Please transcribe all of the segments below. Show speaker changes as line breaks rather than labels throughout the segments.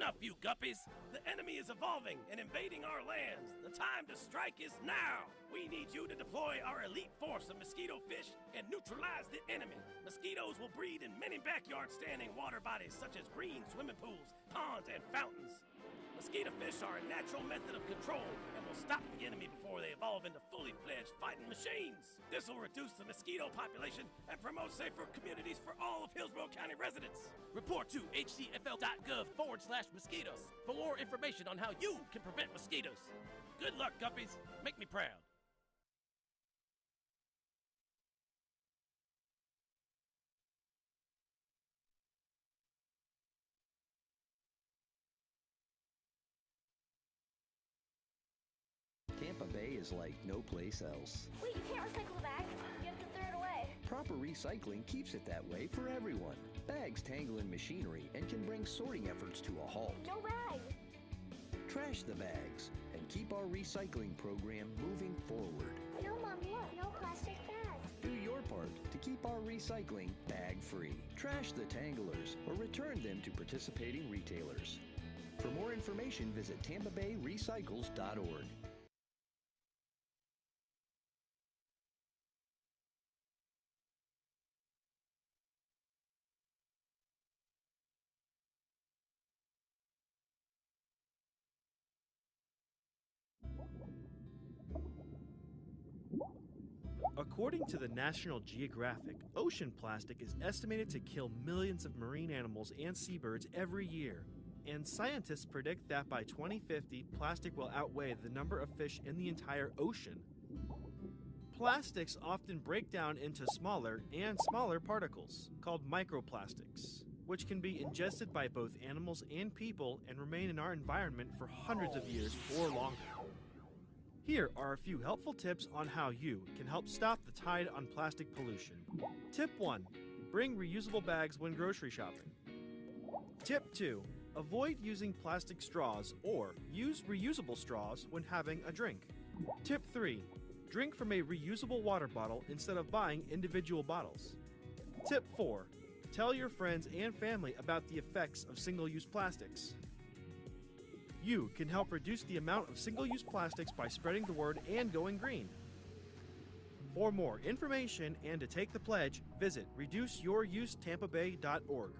up, you guppies! The enemy is evolving and invading our lands. The time to strike is now. We need you to deploy our elite force of mosquito fish and neutralize the enemy. Mosquitoes will breed in many backyard standing water bodies such as green swimming pools, ponds, and fountains. Mosquito fish are a natural method of control and will stop the enemy before they evolve into fully fledged fighting machines. This will reduce the mosquito population and promote safer communities for all of Hillsborough County residents. Report to hcfl.gov/mosquitoes for more information on how you can prevent mosquitoes. Good luck, guppies. Make me proud.
Tampa Bay is like no place else.
Wait, you can't recycle the bag? You have to throw it away.
Proper recycling keeps it that way for everyone. Bags tangle in machinery and can bring sorting efforts to a halt.
No bags.
Trash the bags and keep our recycling program moving forward.
No, Mom, look, no plastic bags.
Do your part to keep our recycling bag-free. Trash the tanglers or return them to participating retailers. For more information, visit tampabayrecycles.org.
According to the National Geographic, ocean plastic is estimated to kill millions of marine animals and seabirds every year, and scientists predict that by 2050, plastic will outweigh the number of fish in the entire ocean. Plastics often break down into smaller and smaller particles, called microplastics, which can be ingested by both animals and people and remain in our environment for hundreds of years or longer. Here are a few helpful tips on how you can help stop the tide on plastic pollution. Tip 1. Bring reusable bags when grocery shopping. Tip 2. Avoid using plastic straws or use reusable straws when having a drink. Tip 3. Drink from a reusable water bottle instead of buying individual bottles. Tip 4. Tell your friends and family about the effects of single-use plastics. You can help reduce the amount of single-use plastics by spreading the word and going green. For more information and to take the pledge, visit reduceyourusetambabay.org.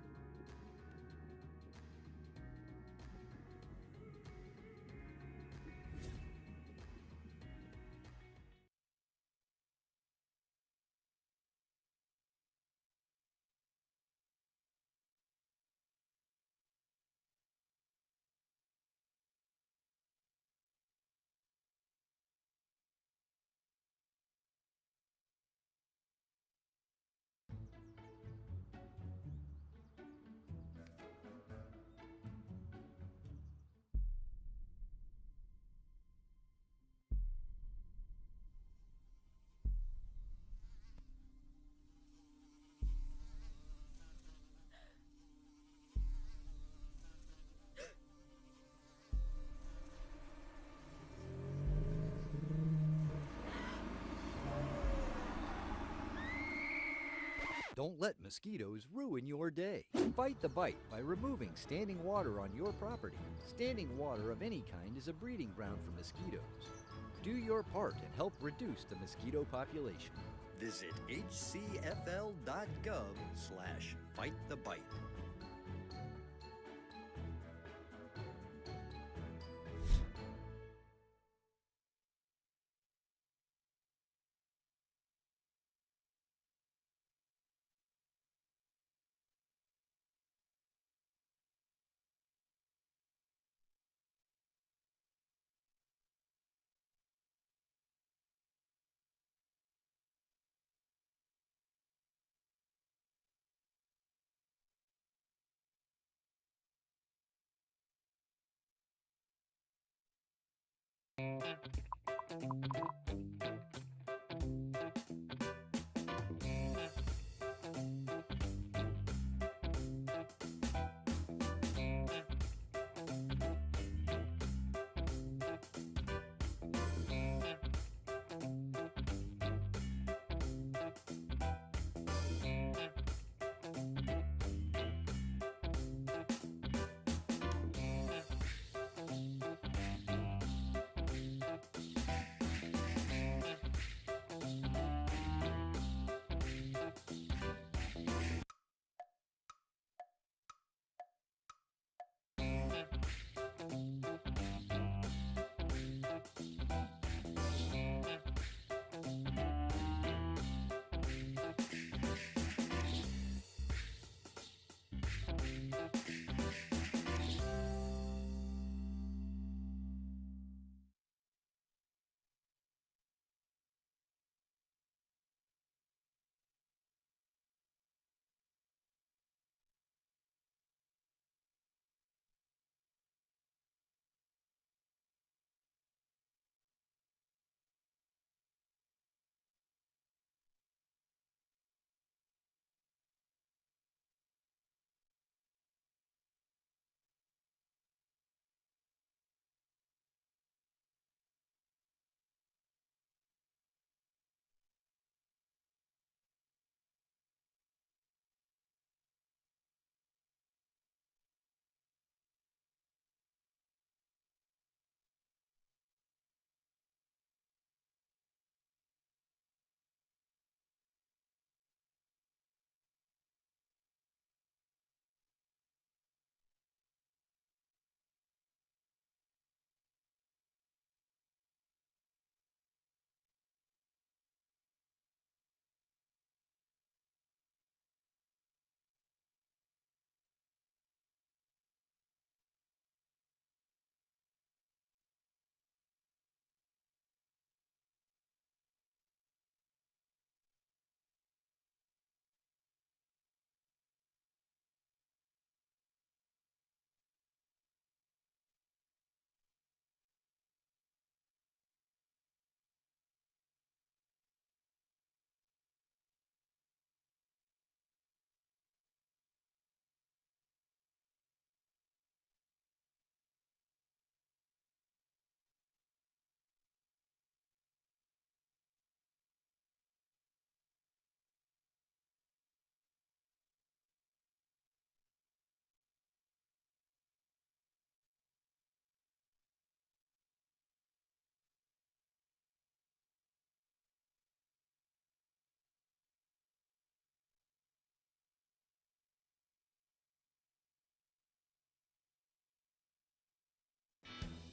Don't let mosquitoes ruin your day. Fight the bite by removing standing water on your property. Standing water of any kind is a breeding ground for mosquitoes. Do your part and help reduce the mosquito population.
Visit hcfl.gov/fightthebite.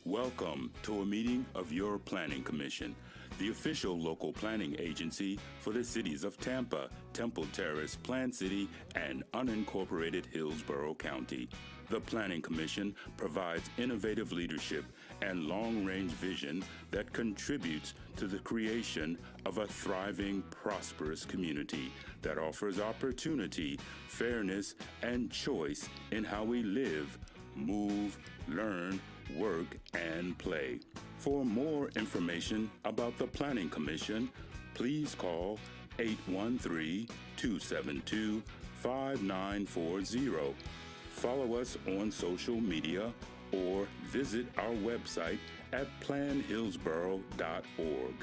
Welcome to a meeting of your Planning Commission, the official local planning agency for the cities of Tampa, Temple Terrace, Plant City, and unincorporated Hillsborough County. The Planning Commission provides innovative leadership and long-range vision that contributes to the creation of a thriving, prosperous community that offers opportunity, fairness, and choice in how we live, move, learn, work, and play. For more information about the Planning Commission, please call 813-272-5940. Follow us on social media or visit our website at planhillsborough.org.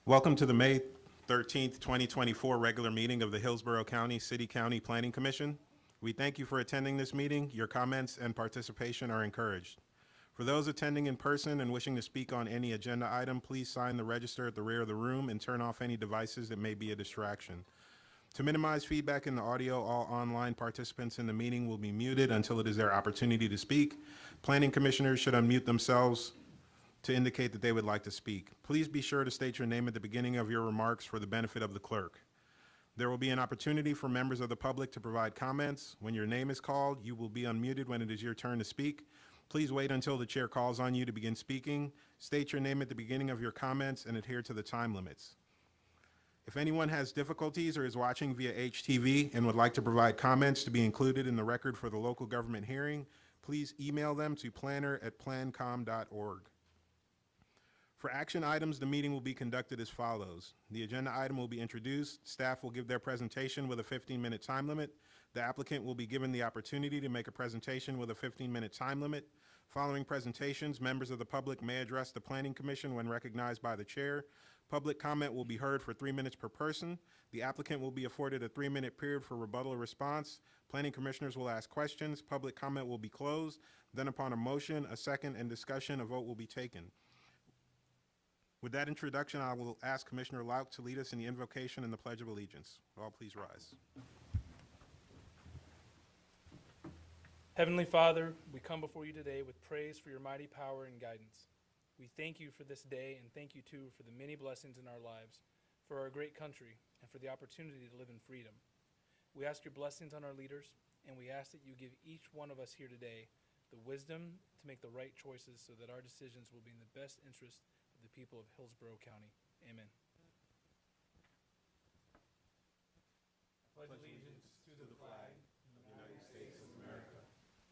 Welcome to the May 13th, 2024 regular meeting of the Hillsborough County City-County Planning Commission. We thank you for attending this meeting. Your comments and participation are encouraged. For those attending in person and wishing to speak on any agenda item, please sign the register at the rear of the room and turn off any devices that may be a distraction. To minimize feedback in the audio, all online participants in the meeting will be muted until it is their opportunity to speak. Planning commissioners should unmute themselves to indicate that they would like to speak. Please be sure to state your name at the beginning of your remarks for the benefit of the clerk. There will be an opportunity for members of the public to provide comments. When your name is called, you will be unmuted when it is your turn to speak. Please wait until the chair calls on you to begin speaking. State your name at the beginning of your comments and adhere to the time limits. If anyone has difficulties or is watching via HTV and would like to provide comments to be included in the record for the local government hearing, please email them to planner@plancom.org. For action items, the meeting will be conducted as follows. The agenda item will be introduced. Staff will give their presentation with a 15-minute time limit. The applicant will be given the opportunity to make a presentation with a 15-minute time limit. Following presentations, members of the public may address the Planning Commission when recognized by the chair. Public comment will be heard for 3 minutes per person. The applicant will be afforded a 3-minute period for rebuttal or response. Planning commissioners will ask questions. Public comment will be closed. Then upon a motion, a second, and discussion, a vote will be taken. With that introduction, I will ask Commissioner Lauk to lead us in the invocation and the Pledge of Allegiance. All please rise.
Heavenly Father, we come before you today with praise for your mighty power and guidance. We thank you for this day and thank you too for the many blessings in our lives, for our great country, and for the opportunity to live in freedom. We ask your blessings on our leaders, and we ask that you give each one of us here today the wisdom to make the right choices so that our decisions will be in the best interest of the people of Hillsborough County. Amen. I pledge allegiance to the flag of the United States of America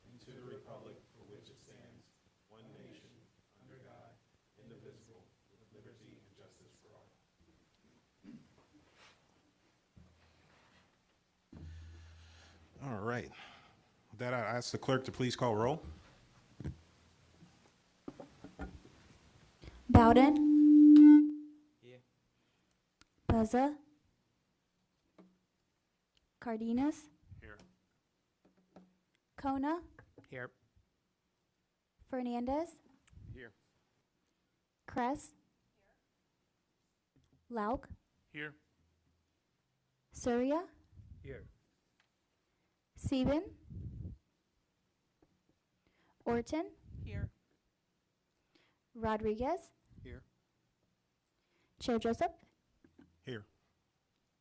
and to the republic for which it stands, one nation, under God, indivisible, with liberty and justice for all.
All right. With that, I ask the clerk to please call roll.
Bowden.
Yeah.
Buzza. Cardenas.
Here.
Kona.
Here.
Fernandez.
Here.
Kress. Lauk.
Here.
Surya.
Here.
Sieben. Orton.
Here.
Rodriguez.
Here.
Chair Joseph.
Here.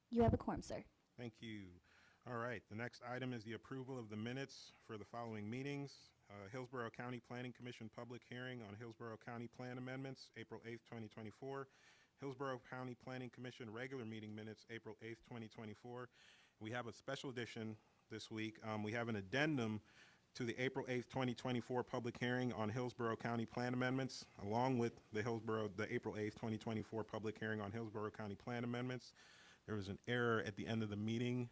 You have a quorum, sir.
Thank you. All right, the next item is the approval of the minutes for the following meetings. Hillsborough County Planning Commission public hearing on Hillsborough County Plan Amendments, April 8th, 2024. Hillsborough County Planning Commission regular meeting minutes, April 8th, 2024. We have a special edition this week. We have an addendum to the April 8th, 2024 public hearing on Hillsborough County Plan Amendments, along with the April 8th, 2024 public hearing on Hillsborough County Plan Amendments. There was an error at the end of the meeting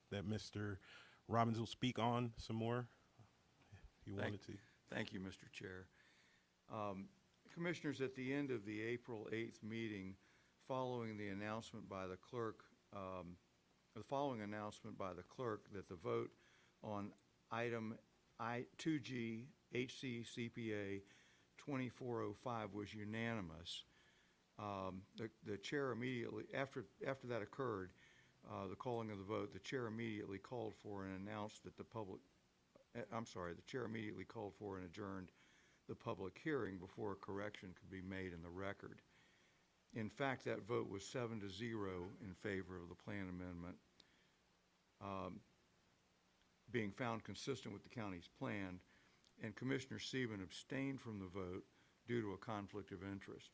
that Mr. Robbins will speak on some more, if you wanted to.
Thank you, Mr. Chair. Commissioners, at the end of the April 8th meeting, following the announcement by the clerk, that the vote on item 2G HCCPA 2405 was unanimous, the chair immediately, after that occurred, the calling of the vote, the chair immediately called for and announced that the chair immediately called for and adjourned the public hearing before a correction could be made in the record. In fact, that vote was 7-0 in favor of the plan amendment, being found consistent with the county's plan, and Commissioner Sieben abstained from the vote due to a conflict of interest.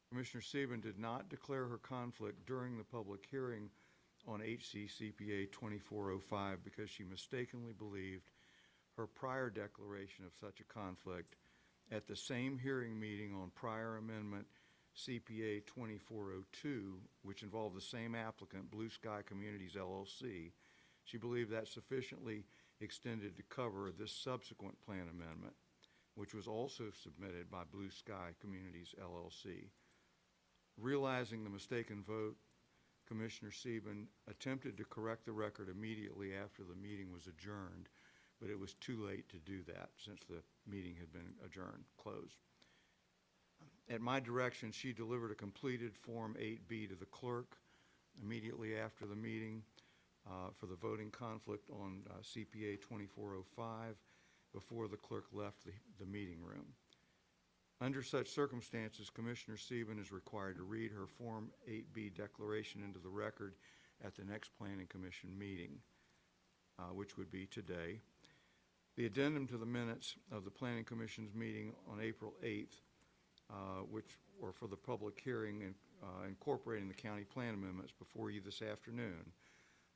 Commissioner Sieben did not declare her conflict during the public hearing on HCCPA 2405 because she mistakenly believed her prior declaration of such a conflict at the same hearing meeting on prior amendment CPA 2402, which involved the same applicant, Blue Sky Communities LLC. She believed that sufficiently extended to cover this subsequent plan amendment, which was also submitted by Blue Sky Communities LLC. Realizing the mistaken vote, Commissioner Sieben attempted to correct the record immediately after the meeting was adjourned, but it was too late to do that since the meeting had been closed. At my direction, she delivered a completed Form 8B to the clerk immediately after the meeting for the voting conflict on CPA 2405 before the clerk left the meeting room. Under such circumstances, Commissioner Sieben is required to read her Form 8B declaration into the record at the next Planning Commission meeting, which would be today. The addendum to the minutes of the Planning Commission's meeting on April 8th, which were for the public hearing and incorporating the county plan amendments before you this afternoon,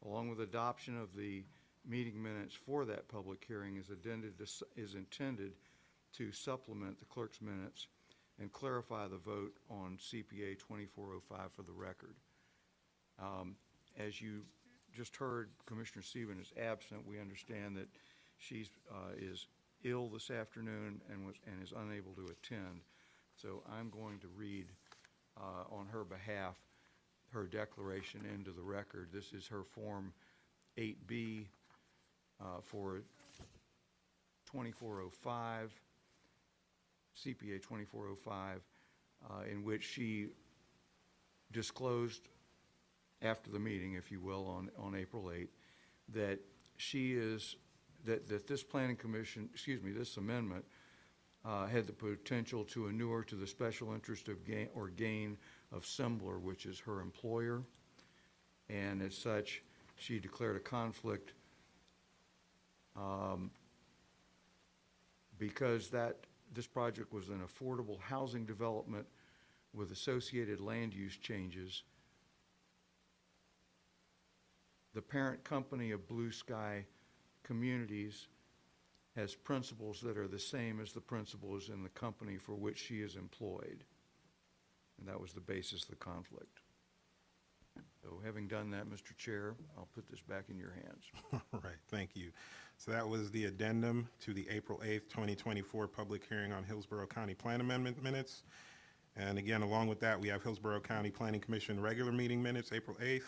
along with adoption of the meeting minutes for that public hearing, is intended to supplement the clerk's minutes and clarify the vote on CPA 2405 for the record. As you just heard, Commissioner Sieben is absent. We understand that she is ill this afternoon and is unable to attend. So I'm going to read on her behalf her declaration into the record. This is her Form 8B for 2405, CPA 2405, in which she disclosed after the meeting, if you will, on April 8th, that that this Planning Commission, this amendment had the potential to inure to the special interest of gain of Sembler, which is her employer, and as such, she declared a conflict because this project was an affordable housing development with associated land use changes. The parent company of Blue Sky Communities has principles that are the same as the principles in the company for which she is employed. And that was the basis of the conflict. So having done that, Mr. Chair, I'll put this back in your hands.
All right, thank you. So that was the addendum to the April 8th, 2024 public hearing on Hillsborough County Plan Amendment minutes. And again, along with that, we have Hillsborough County Planning Commission regular meeting minutes, April 8th,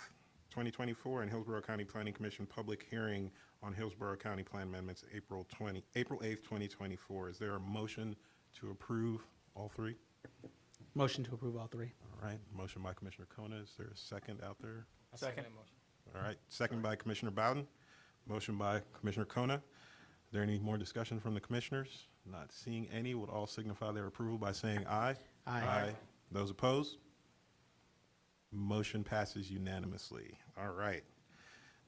2024, and Hillsborough County Planning Commission public hearing on Hillsborough County Plan Amendments, April 8th, 2024. Is there a motion to approve all three?
Motion to approve all three.
All right, motion by Commissioner Kona. Is there a second out there?
Second.
All right, second by Commissioner Bowden. Motion by Commissioner Kona. Is there any more discussion from the commissioners? Not seeing any, would all signify their approval by saying aye.
Aye.
Those opposed? Motion passes unanimously. All right.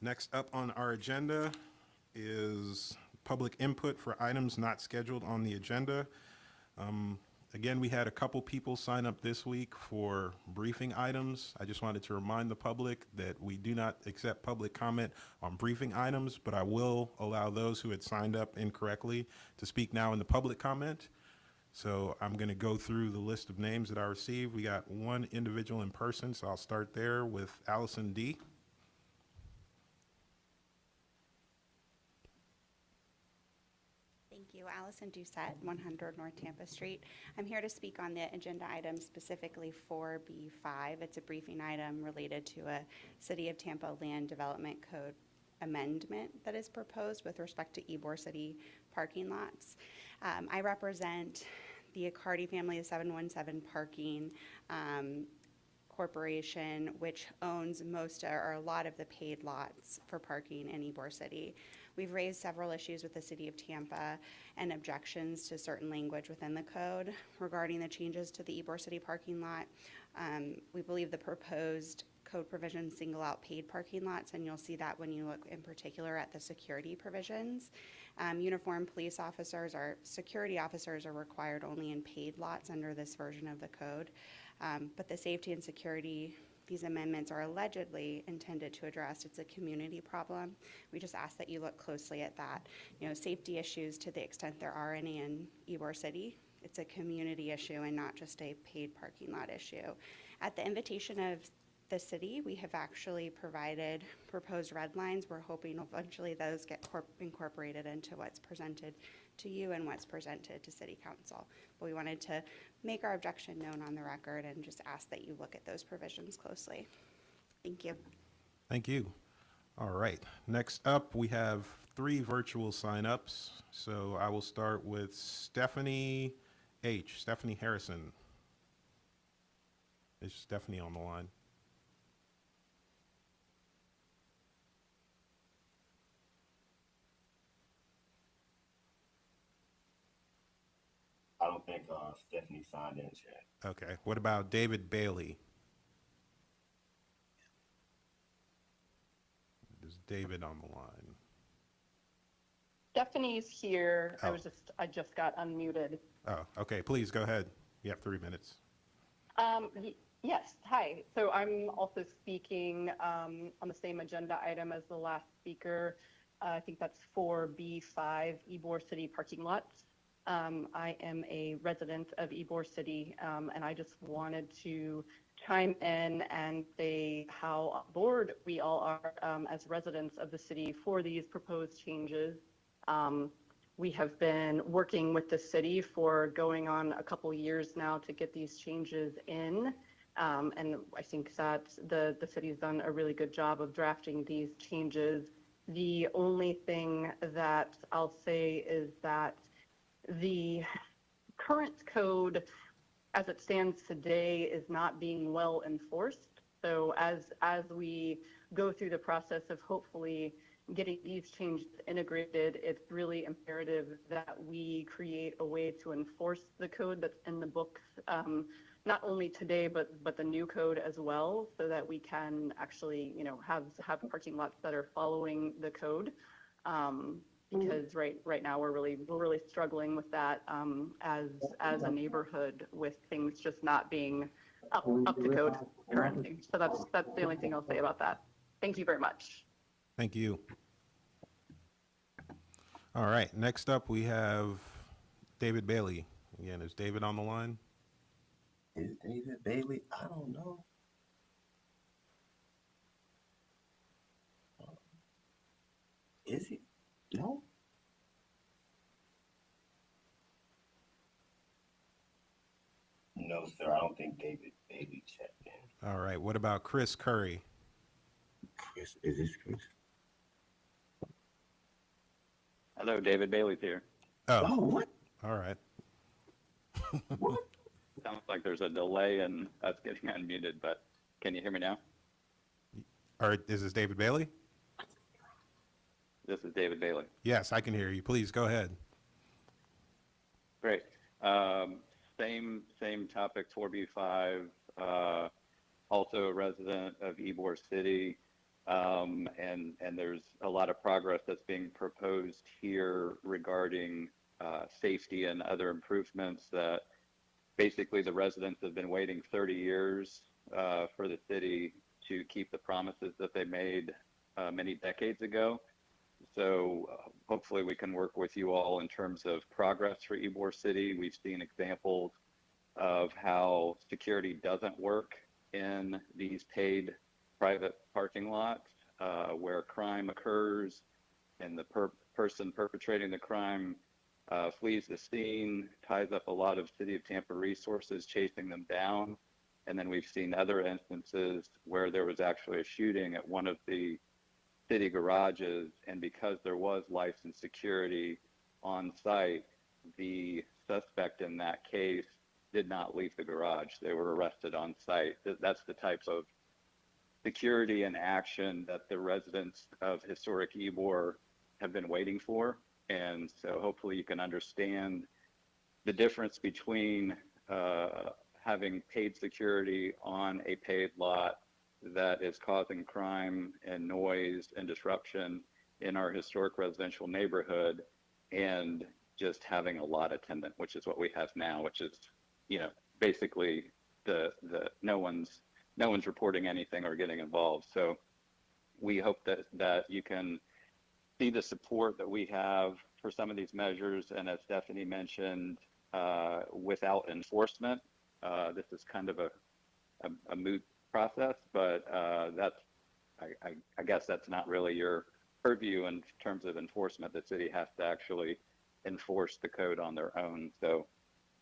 Next up on our agenda is public input for items not scheduled on the agenda. Again, we had a couple people sign up this week for briefing items. I just wanted to remind the public that we do not accept public comment on briefing items, but I will allow those who had signed up incorrectly to speak now in the public comment. So I'm going to go through the list of names that I received. We got one individual in person, so I'll start there with Allison D.
Thank you. Allison Doucette, 100 North Tampa Street. I'm here to speak on the agenda item specifically for B5. It's a briefing item related to a City of Tampa Land Development Code amendment that is proposed with respect to Ybor City parking lots. I represent the Accardi family of 717 parking corporation which owns most or a lot of the paid lots for parking in Ybor City. We've raised several issues with the City of Tampa and objections to certain language within the code regarding the changes to the Ybor City parking lot. We believe the proposed code provisions single out paid parking lots, and you'll see that when you look in particular at the security provisions. Uniformed police officers or security officers are required only in paid lots under this version of the code. But the safety and security these amendments are allegedly intended to address, it's a community problem. We just ask that you look closely at that. You know, safety issues, to the extent there are any in Ybor City, it's a community issue and not just a paid parking lot issue. At the invitation of the city, we have actually provided proposed red lines. We're hoping eventually those get incorporated into what's presented to you and what's presented to City Council. But we wanted to make our objection known on the record and just ask that you look at those provisions closely. Thank you.
Thank you. All right. Next up, we have 3 virtual sign-ups. So I will start with Stephanie H. Stephanie Harrison. Is Stephanie on the line?
I don't think Stephanie signed in yet.
Okay. What about David Bailey? Is David on the line?
Stephanie's here.
Oh.
I just got unmuted.
Oh, okay. Please go ahead. You have 3 minutes.
Yes. Hi. So I'm also speaking on the same agenda item as the last speaker. I think that's 4B5 Ybor City parking lots. I am a resident of Ybor City, and I just wanted to chime in and say how on board we all are as residents of the city for these proposed changes. We have been working with the city for going on a couple years now to get these changes in, and I think that the city's done a really good job of drafting these changes. The only thing that I'll say is that the current code, as it stands today, is not being well enforced. So as we go through the process of hopefully getting these changes integrated, it's really imperative that we create a way to enforce the code that's in the books, not only today, but the new code as well, so that we can actually, you know, have parking lots that are following the code. Because right now we're really struggling with that as a neighborhood, with things just not being up to code currently. So that's the only thing I'll say about that. Thank you very much.
Thank you. All right. Next up, we have David Bailey. Again, is David on the line?
Is David Bailey? I don't know. Is he? No. No, sir. I don't think David Bailey checked in.
All right. What about Chris Curry?
Chris, is this Chris?
Hello, David Bailey's here.
Oh,
what?
All right.
What?
Sounds like there's a delay in us getting unmuted, but can you hear me now?
All right. Is this David Bailey?
This is David Bailey.
Yes, I can hear you. Please go ahead.
Great. Same topic, 4B5, also a resident of Ybor City, and there's a lot of progress that's being proposed here regarding safety and other improvements that basically the residents have been waiting 30 years for the city to keep the promises that they made many decades ago. So hopefully we can work with you all in terms of progress for Ybor City. We've seen examples of how security doesn't work in these paid private parking lots where crime occurs and the person perpetrating the crime flees the scene, ties up a lot of City of Tampa resources chasing them down. And then we've seen other instances where there was actually a shooting at one of the city garages, and because there was licensed security on site, the suspect in that case did not leave the garage. They were arrested on site. That's the type of security and action that the residents of historic Ybor have been waiting for. And so hopefully you can understand the difference between having paid security on a paid lot that is causing crime and noise and disruption in our historic residential neighborhood and just having a lot attendant, which is what we have now, which is, you know, basically no one's reporting anything or getting involved. So we hope that you can see the support that we have for some of these measures. And as Stephanie mentioned, without enforcement, this is kind of a moot process, but I guess that's not really your purview in terms of enforcement. The city has to actually enforce the code on their own. So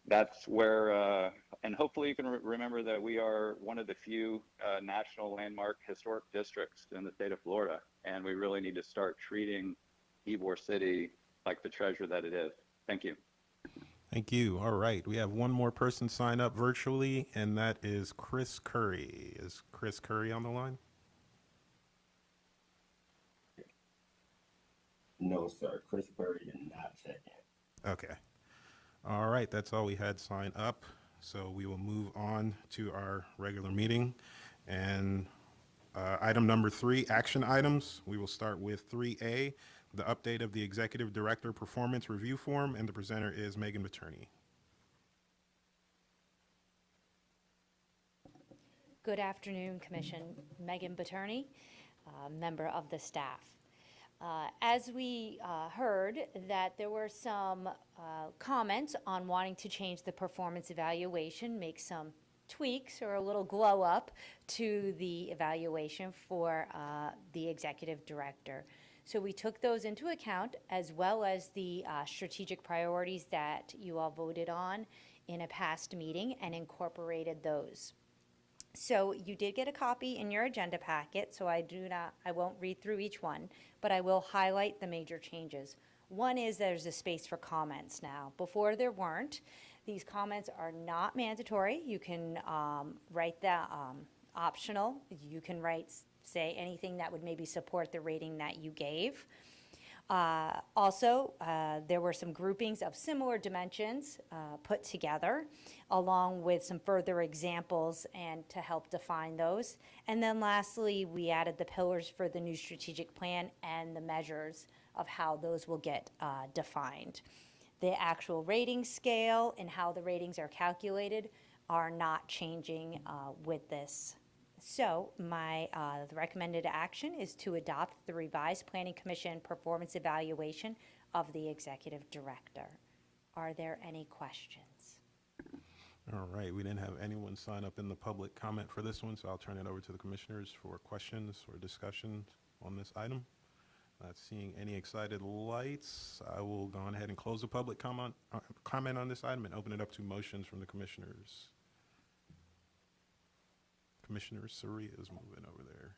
that's where, and hopefully you can remember that we are one of the few national landmark historic districts in the state of Florida, and we really need to start treating Ybor City like the treasure that it is. Thank you.
Thank you. All right, we have one more person sign up virtually, and that is Chris Curry. Is Chris Curry on the line?
No, sir. Chris Curry did not check in.
Okay. All right, that's all we had sign up. So we will move on to our regular meeting. And item number 3, action items. We will start with 3A, the update of the Executive Director Performance Review Form, and the presenter is Megan Materney.
Good afternoon, Commission. Megan Materney, member of the staff. As we heard that there were some comments on wanting to change the performance evaluation, make some tweaks or a little glow up to the evaluation for the executive director. So we took those into account, as well as the strategic priorities that you all voted on in a past meeting, and incorporated those. So you did get a copy in your agenda packet, so I won't read through each one, but I will highlight the major changes. One is there's a space for comments now. Before there weren't. These comments are not mandatory. You can write that optional. You can say anything that would maybe support the rating that you gave. Also, there were some groupings of similar dimensions put together, along with some further examples and to help define those. And then lastly, we added the pillars for the new strategic plan and the measures of how those will get defined. The actual rating scale and how the ratings are calculated are not changing with this. So the recommended action is to adopt the revised Planning Commission performance evaluation of the executive director. Are there any questions?
All right, we didn't have anyone sign up in the public comment for this one, so I'll turn it over to the commissioners for questions or discussions on this item. Not seeing any excited lights. I will go ahead and close the public comment on this item and open it up to motions from the commissioners. Commissioner Soria is moving over there.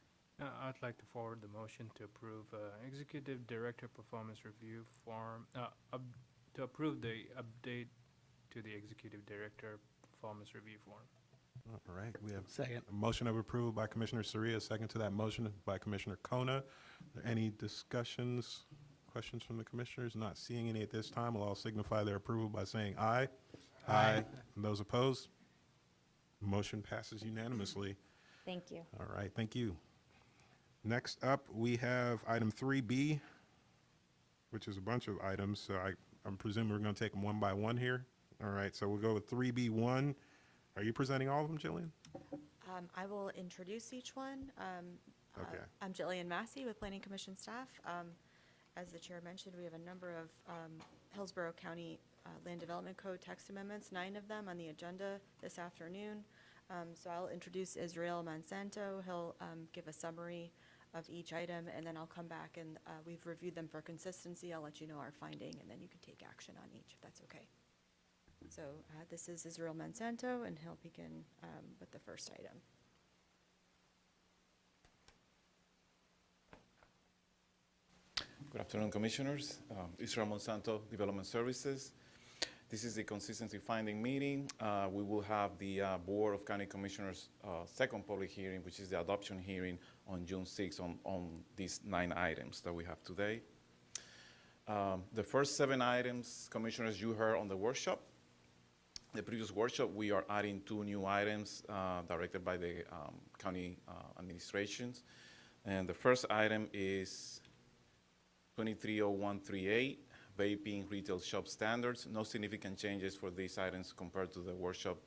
I'd like to forward the motion to approve Executive Director Performance Review Form, to approve the update to the Executive Director Performance Review Form.
All right, we have a motion of approval by Commissioner Soria, second to that motion by Commissioner Kona. Are there any discussions, questions from the commissioners? Not seeing any at this time. We'll all signify their approval by saying aye. Aye. And those opposed? Motion passes unanimously.
Thank you.
All right, thank you. Next up, we have item 3B, which is a bunch of items, so I'm presuming we're going to take them one by one here. All right, so we'll go with 3B1. Are you presenting all of them, Jillian?
I will introduce each one.
Okay.
I'm Jillian Massey with Planning Commission staff. As the chair mentioned, we have a number of Hillsborough County Land Development Code text amendments, 9 of them on the agenda this afternoon. So I'll introduce Israel Monsanto. He'll give a summary of each item, and then I'll come back and we've reviewed them for consistency. I'll let you know our finding, and then you can take action on each if that's okay. So this is Israel Monsanto, and he'll begin with the first item.
Good afternoon, Commissioners. Israel Monsanto, Development Services. This is the consistency finding meeting. We will have the Board of County Commissioners' second public hearing, which is the adoption hearing on June 6th on these 9 items that we have today. The first 7 items, Commissioners, you heard on the workshop. The previous workshop, we are adding 2 new items directed by the county administrations. And the first item is 230138, vaping retail shop standards. No significant changes for these items compared to the workshop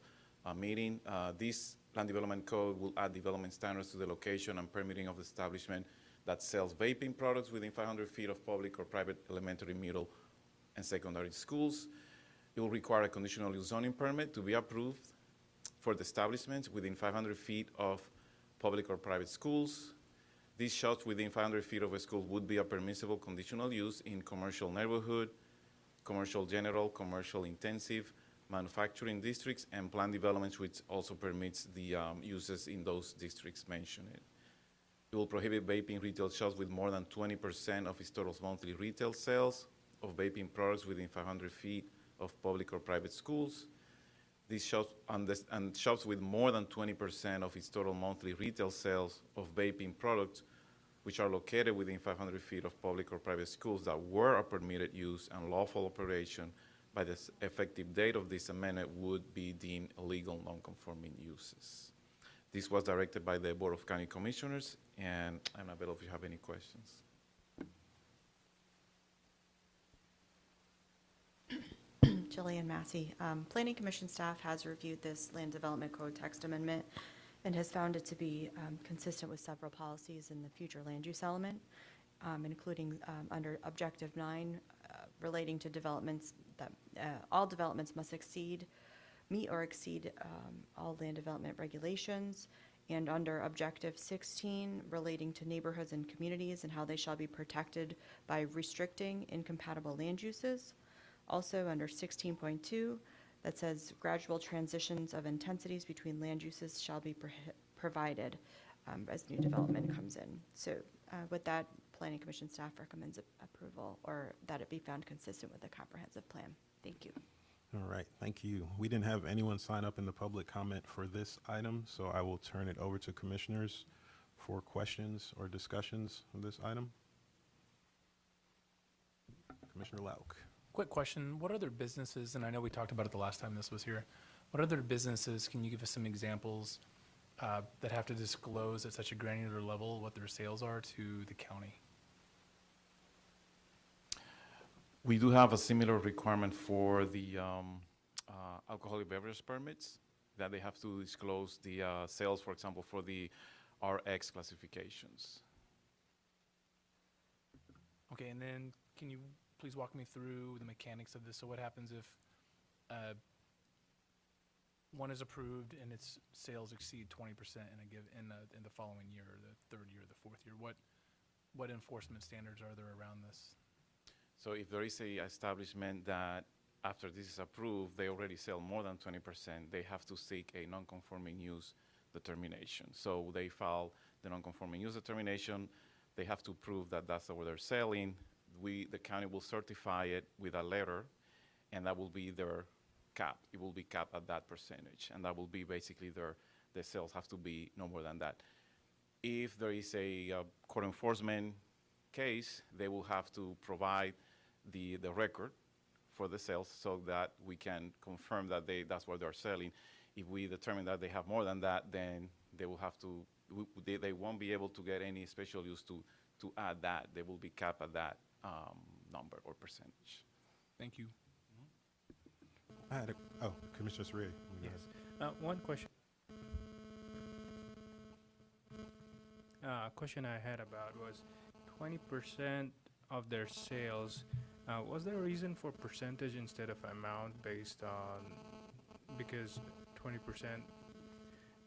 meeting. This land development code will add development standards to the location and permitting of the establishment that sells vaping products within 500 feet of public or private elementary, middle, and secondary schools. It will require a conditional use zoning permit to be approved for the establishments within 500 feet of public or private schools. These shops within 500 feet of a school would be a permissible conditional use in commercial neighborhood, commercial general, commercial intensive, manufacturing districts, and planned developments, which also permits the uses in those districts mentioned. It will prohibit vaping retail shops with more than 20% of its total monthly retail sales of vaping products within 500 feet of public or private schools. These shops and shops with more than 20% of its total monthly retail sales of vaping products, which are located within 500 feet of public or private schools that were a permitted use and lawful operation by the effective date of this amendment, would be deemed illegal non-conforming uses. This was directed by the Board of County Commissioners, and I'm available if you have any questions.
Jillian Massey. Planning Commission staff has reviewed this Land Development Code text amendment and has found it to be consistent with several policies in the future land use element, including under Objective 9, relating to developments that all developments must meet or exceed all land development regulations, and under Objective 16, relating to neighborhoods and communities and how they shall be protected by restricting incompatible land uses. Also under 16.2, that says gradual transitions of intensities between land uses shall be provided as new development comes in. So with that, Planning Commission staff recommends approval, or that it be found consistent with the comprehensive plan. Thank you.
All right, thank you. We didn't have anyone sign up in the public comment for this item, so I will turn it over to commissioners for questions or discussions on this item. Commissioner Lauk.
Quick question, what other businesses, and I know we talked about it the last time this was here, what other businesses, can you give us some examples that have to disclose at such a granular level what their sales are to the county?
We do have a similar requirement for the alcoholic beverage permits, that they have to disclose the sales, for example, for the RX classifications.
Okay, and then can you please walk me through the mechanics of this? So what happens if one is approved and its sales exceed 20% in the following year, or the 3rd year, the 4th year? What enforcement standards are there around this?
So if there is a establishment that after this is approved, they already sell more than 20%, they have to seek a non-conforming use determination. So they file the non-conforming use determination. They have to prove that that's what they're selling. The county will certify it with a letter, and that will be their cap. It will be capped at that percentage, and that will be basically their sales have to be no more than that. If there is a court enforcement case, they will have to provide the record for the sales so that we can confirm that that's what they're selling. If we determine that they have more than that, then they will have to, they won't be able to get any special use to add that. They will be capped at that number or percentage.
Thank you.
I had Commissioner Sri.
Yes. One question. Question I had about was 20% of their sales. Was there a reason for percentage instead of amount based on, because 20%,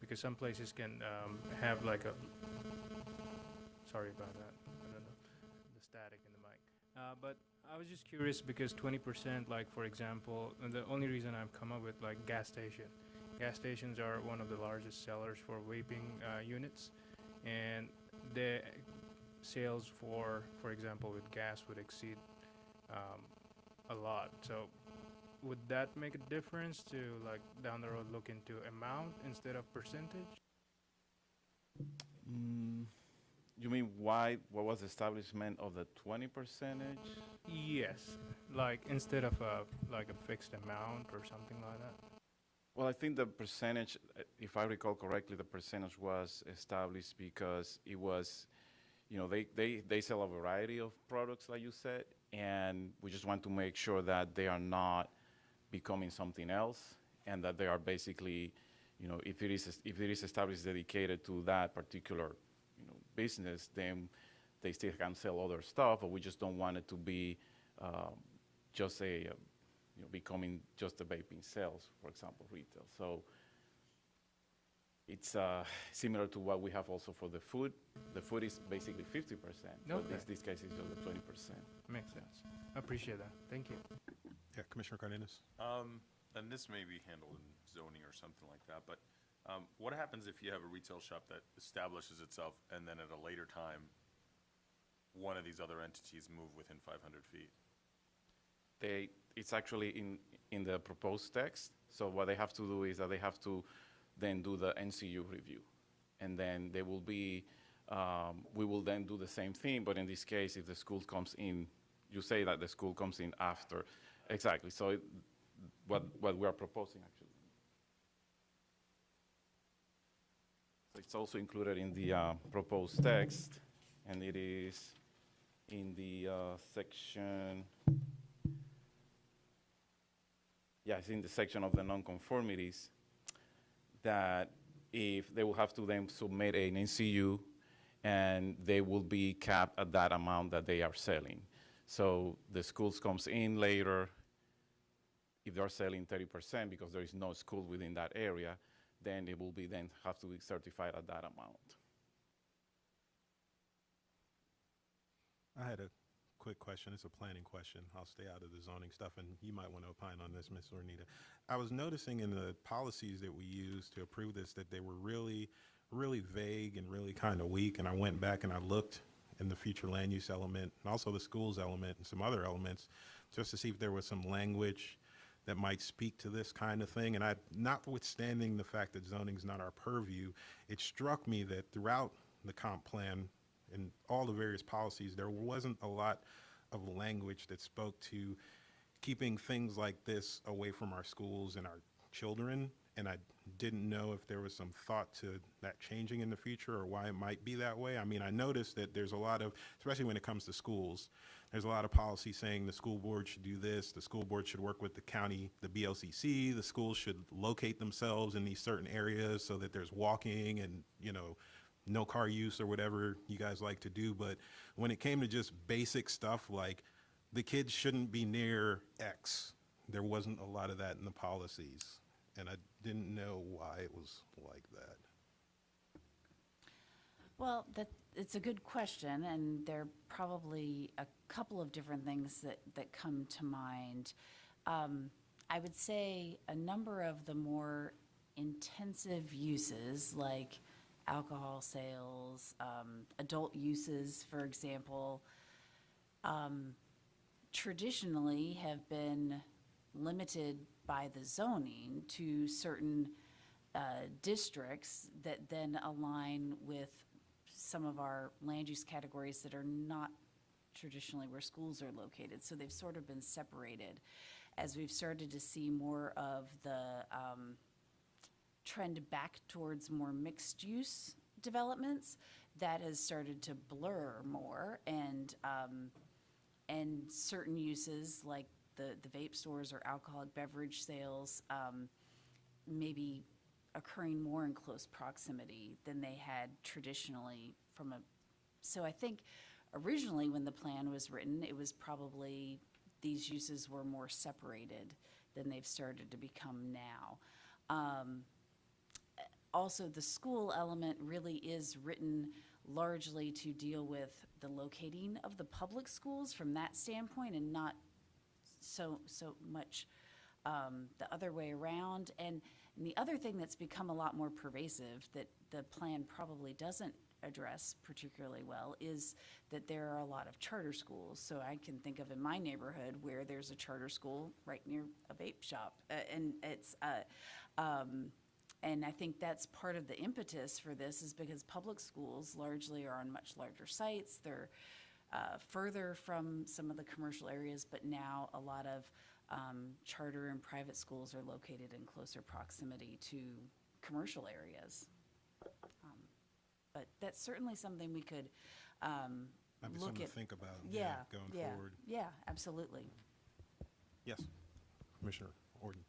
because some places can have like a, sorry about that, I don't know, the static in the mic. But I was just curious because 20%, like for example, and the only reason I've come up with like gas station. Gas stations are one of the largest sellers for vaping units, and the sales for example, with gas would exceed a lot. So would that make a difference to, like, down the road look into amount instead of percentage?
You mean why? What was the establishment of the 20%?
Yes, like instead of like a fixed amount or something like that.
Well, I think the percentage, if I recall correctly, the percentage was established because it was, you know, they sell a variety of products, like you said, and we just want to make sure that they are not becoming something else, and that they are basically, you know, if it is established dedicated to that particular, you know, business, then they still can sell other stuff, but we just don't want it to be just a, you know, becoming just a vaping sales, for example, retail. So it's similar to what we have also for the food. The food is basically 50%.
Okay.
But this case is just the 20%.
Makes sense. I appreciate that. Thank you.
Yeah, Commissioner Cardenas.
And this may be handled in zoning or something like that, but what happens if you have a retail shop that establishes itself and then at a later time, one of these other entities move within 500 feet?
It's actually in the proposed text. So what they have to do is that they have to then do the NCU review. And then they will be, we will then do the same thing, but in this case, if the school comes in, you say that the school comes in after. Exactly, so what we are proposing actually. So it's also included in the proposed text, and it is in the section, yeah, it's in the section of the nonconformities, that if they will have to then submit an NCU, and they will be capped at that amount that they are selling. So the schools comes in later, if they're selling 30% because there is no school within that area, then it will be then have to be certified at that amount.
I had a quick question. It's a planning question. I'll stay out of the zoning stuff, and you might want to opine on this, Ms. Ornita. I was noticing in the policies that we used to approve this that they were really vague and really kind of weak, and I went back and I looked in the future land use element and also the schools element and some other elements just to see if there was some language that might speak to this kind of thing. And notwithstanding the fact that zoning's not our purview, it struck me that throughout the comp plan and all the various policies, there wasn't a lot of language that spoke to keeping things like this away from our schools and our children. And I didn't know if there was some thought to that changing in the future or why it might be that way. I mean, I noticed that there's a lot of, especially when it comes to schools, there's a lot of policy saying the school board should do this, the school board should work with the county, the BLCC, the schools should locate themselves in these certain areas so that there's walking and, you know, no car use or whatever you guys like to do. But when it came to just basic stuff like the kids shouldn't be near X, there wasn't a lot of that in the policies. And I didn't know why it was like that.
Well, it's a good question, and there are probably a couple of different things that come to mind. I would say a number of the more intensive uses, like alcohol sales, adult uses, for example, traditionally have been limited by the zoning to certain districts that then align with some of our land use categories that are not traditionally where schools are located. So they've sort of been separated. As we've started to see more of the trend back towards more mixed use developments, that has started to blur more, and certain uses like the vape stores or alcoholic beverage sales maybe occurring more in close proximity than they had traditionally so I think originally when the plan was written, it was probably these uses were more separated than they've started to become now. Also, the school element really is written largely to deal with the locating of the public schools from that standpoint, and not so much the other way around. And the other thing that's become a lot more pervasive that the plan probably doesn't address particularly well is that there are a lot of charter schools. So I can think of in my neighborhood where there's a charter school right near a vape shop. And I think that's part of the impetus for this, is because public schools largely are on much larger sites. They're further from some of the commercial areas, but now a lot of charter and private schools are located in closer proximity to commercial areas. But that's certainly something we could
Maybe
look
something
at.
to think about going
yeah,
forward.
Yeah, absolutely.
Yes, Commissioner Orden.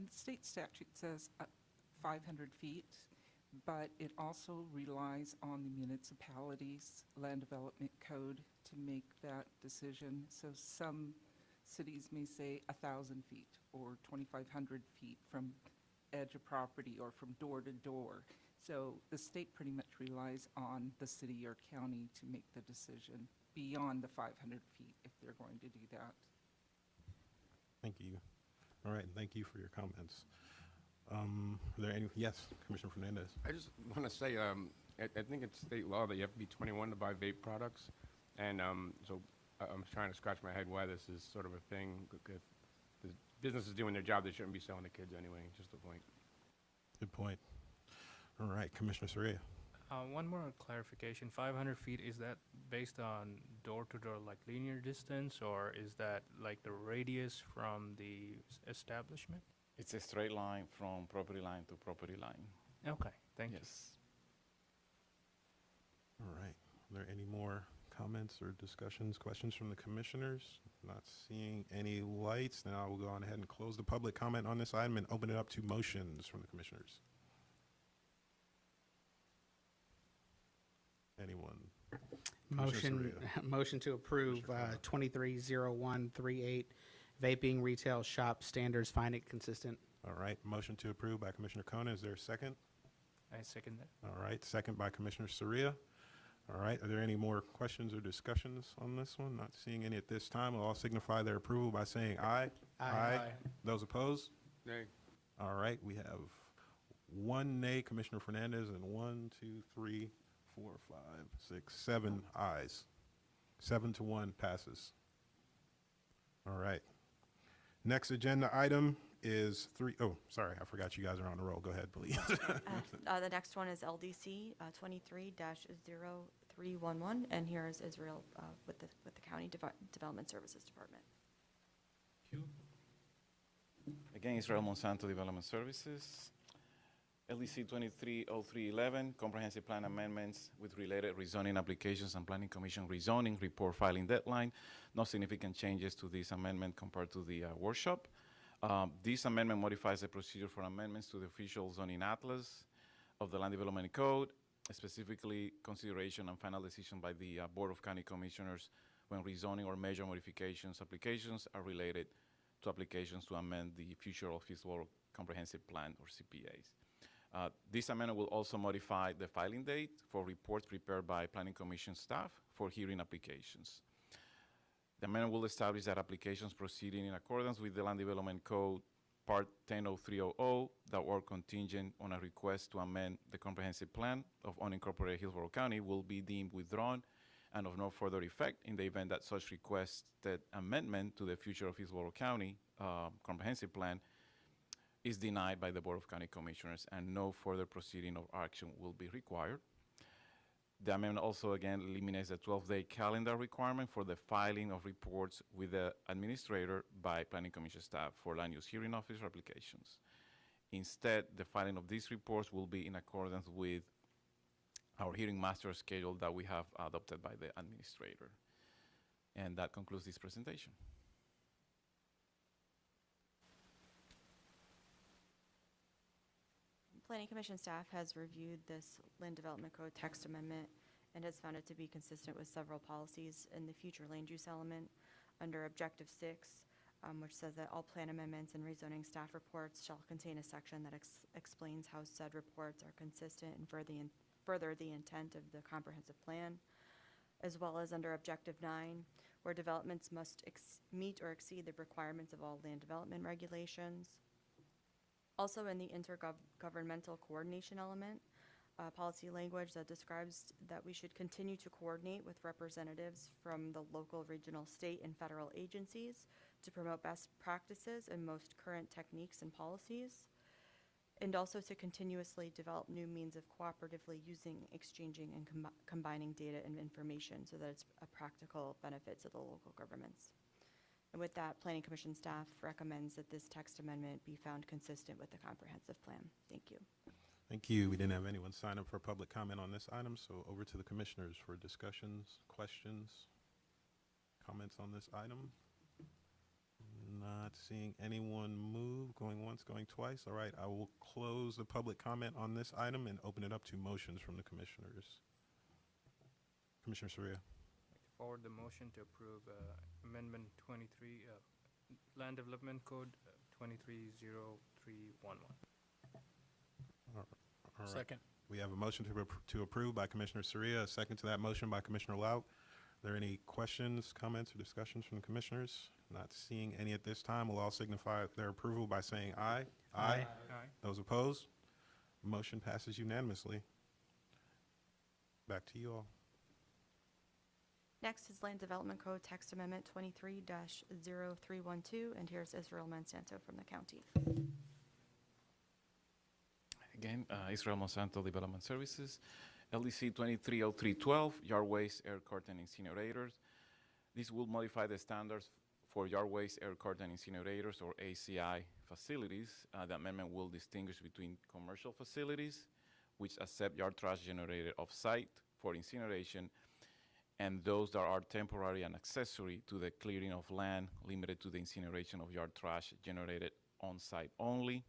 State statute says 500 feet, but it also relies on the municipality's land development code to make that decision. So some cities may say 1,000 feet or 2,500 feet from edge of property or from door to door. So the state pretty much relies on the city or county to make the decision beyond the 500 feet if they're going to do that.
Thank you. All right, and thank you for your comments. Are there any? Yes, Commissioner Fernandez.
I just want to say, I think it's state law that you have to be 21 to buy vape products, and so I'm trying to scratch my head why this is sort of a thing. If the business is doing their job, they shouldn't be selling to kids anyway. Just a point.
Good point. All right, Commissioner Soria.
One more clarification. 500 feet, is that based on door-to-door, like linear distance, or is that like the radius from the establishment?
It's a straight line from property line to property line.
Okay, thank you.
All right. Are there any more comments or discussions, questions from the commissioners? Not seeing any lights. Now I will go on ahead and close the public comment on this item and open it up to motions from the commissioners. Anyone?
Motion to approve 230138 vaping retail shop standards, find it consistent.
All right. Motion to approve by Commissioner Kona. Is there a second?
I second that.
All right. Second by Commissioner Soria. All right. Are there any more questions or discussions on this one? Not seeing any at this time. We'll all signify their approval by saying aye.
Aye.
Those opposed?
Nay.
All right. We have one nay, Commissioner Fernandez, and 1, 2, 3, 4, 5, 6, 7 ayes. 7-1 passes. All right. Next agenda item is oh, sorry, I forgot you guys are on the roll. Go ahead, please.
The next one is LDC 23-0311, and here is Israel with the County Development Services Department.
Again, Israel Monsanto Development Services. LDC 230311, comprehensive plan amendments with related rezoning applications and planning commission rezoning report filing deadline. No significant changes to this amendment compared to the workshop. This amendment modifies the procedure for amendments to the official zoning atlas of the Land Development Code, specifically consideration and final decision by the Board of County Commissioners when rezoning or major modifications applications are related to applications to amend the future of Hillsborough Comprehensive Plan, or CPAs. This amendment will also modify the filing date for reports prepared by Planning Commission staff for hearing applications. The amendment will establish that applications proceeding in accordance with the Land Development Code Part 100300 that were contingent on a request to amend the comprehensive plan of unincorporated Hillsborough County will be deemed withdrawn and of no further effect in the event that such requested amendment to the future of Hillsborough County comprehensive plan is denied by the Board of County Commissioners and no further proceeding or action will be required. The amendment also again eliminates the 12-day calendar requirement for the filing of reports with the administrator by Planning Commission staff for land use hearing officer applications. Instead, the filing of these reports will be in accordance with our hearing master schedule that we have adopted by the administrator. And that concludes this presentation.
Planning Commission staff has reviewed this Land Development Code text amendment and has found it to be consistent with several policies in the future land use element under Objective 6, which says that all plan amendments and rezoning staff reports shall contain a section that explains how said reports are consistent and further the intent of the comprehensive plan, as well as under Objective 9, where developments must meet or exceed the requirements of all land development regulations. Also in the intergovernmental coordination element, policy language that describes that we should continue to coordinate with representatives from the local, regional, state, and federal agencies to promote best practices and most current techniques and policies, and also to continuously develop new means of cooperatively using, exchanging, and combining data and information so that it's a practical benefit to the local governments. And with that, Planning Commission staff recommends that this text amendment be found consistent with the comprehensive plan. Thank you.
Thank you. We didn't have anyone sign up for public comment on this item, so over to the commissioners for discussions, questions, comments on this item. Not seeing anyone move, going once, going twice. All right, I will close the public comment on this item and open it up to motions from the commissioners. Commissioner Soria.
I'd like to forward the motion to approve Amendment 23, Land Development Code 230311.
All right.
Second.
We have a motion to approve by Commissioner Soria, a second to that motion by Commissioner Laut. Are there any questions, comments, or discussions from the commissioners? Not seeing any at this time. We'll all signify their approval by saying aye. Aye.
Aye.
Those opposed? Motion passes unanimously. Back to you all.
Next is Land Development Code Text Amendment 23-0312, and here's Israel Monsanto from the county.
Again, Israel Monsanto Development Services, LDC 230312, yard waste, air curtain incinerators. This will modify the standards for yard waste, air curtain incinerators, or ACI facilities. The amendment will distinguish between commercial facilities, which accept yard trash generated off-site for incineration, and those that are temporary and accessory to the clearing of land limited to the incineration of yard trash generated on-site only.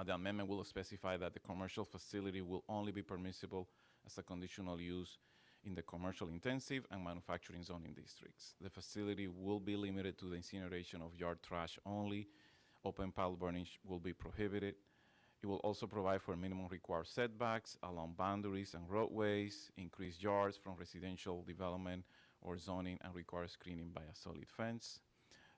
The amendment will specify that the commercial facility will only be permissible as a conditional use in the commercial intensive and manufacturing zoning districts. The facility will be limited to the incineration of yard trash only. Open pile burning will be prohibited. It will also provide for minimum required setbacks along boundaries and roadways, increased yards from residential development or zoning, and require screening by a solid fence.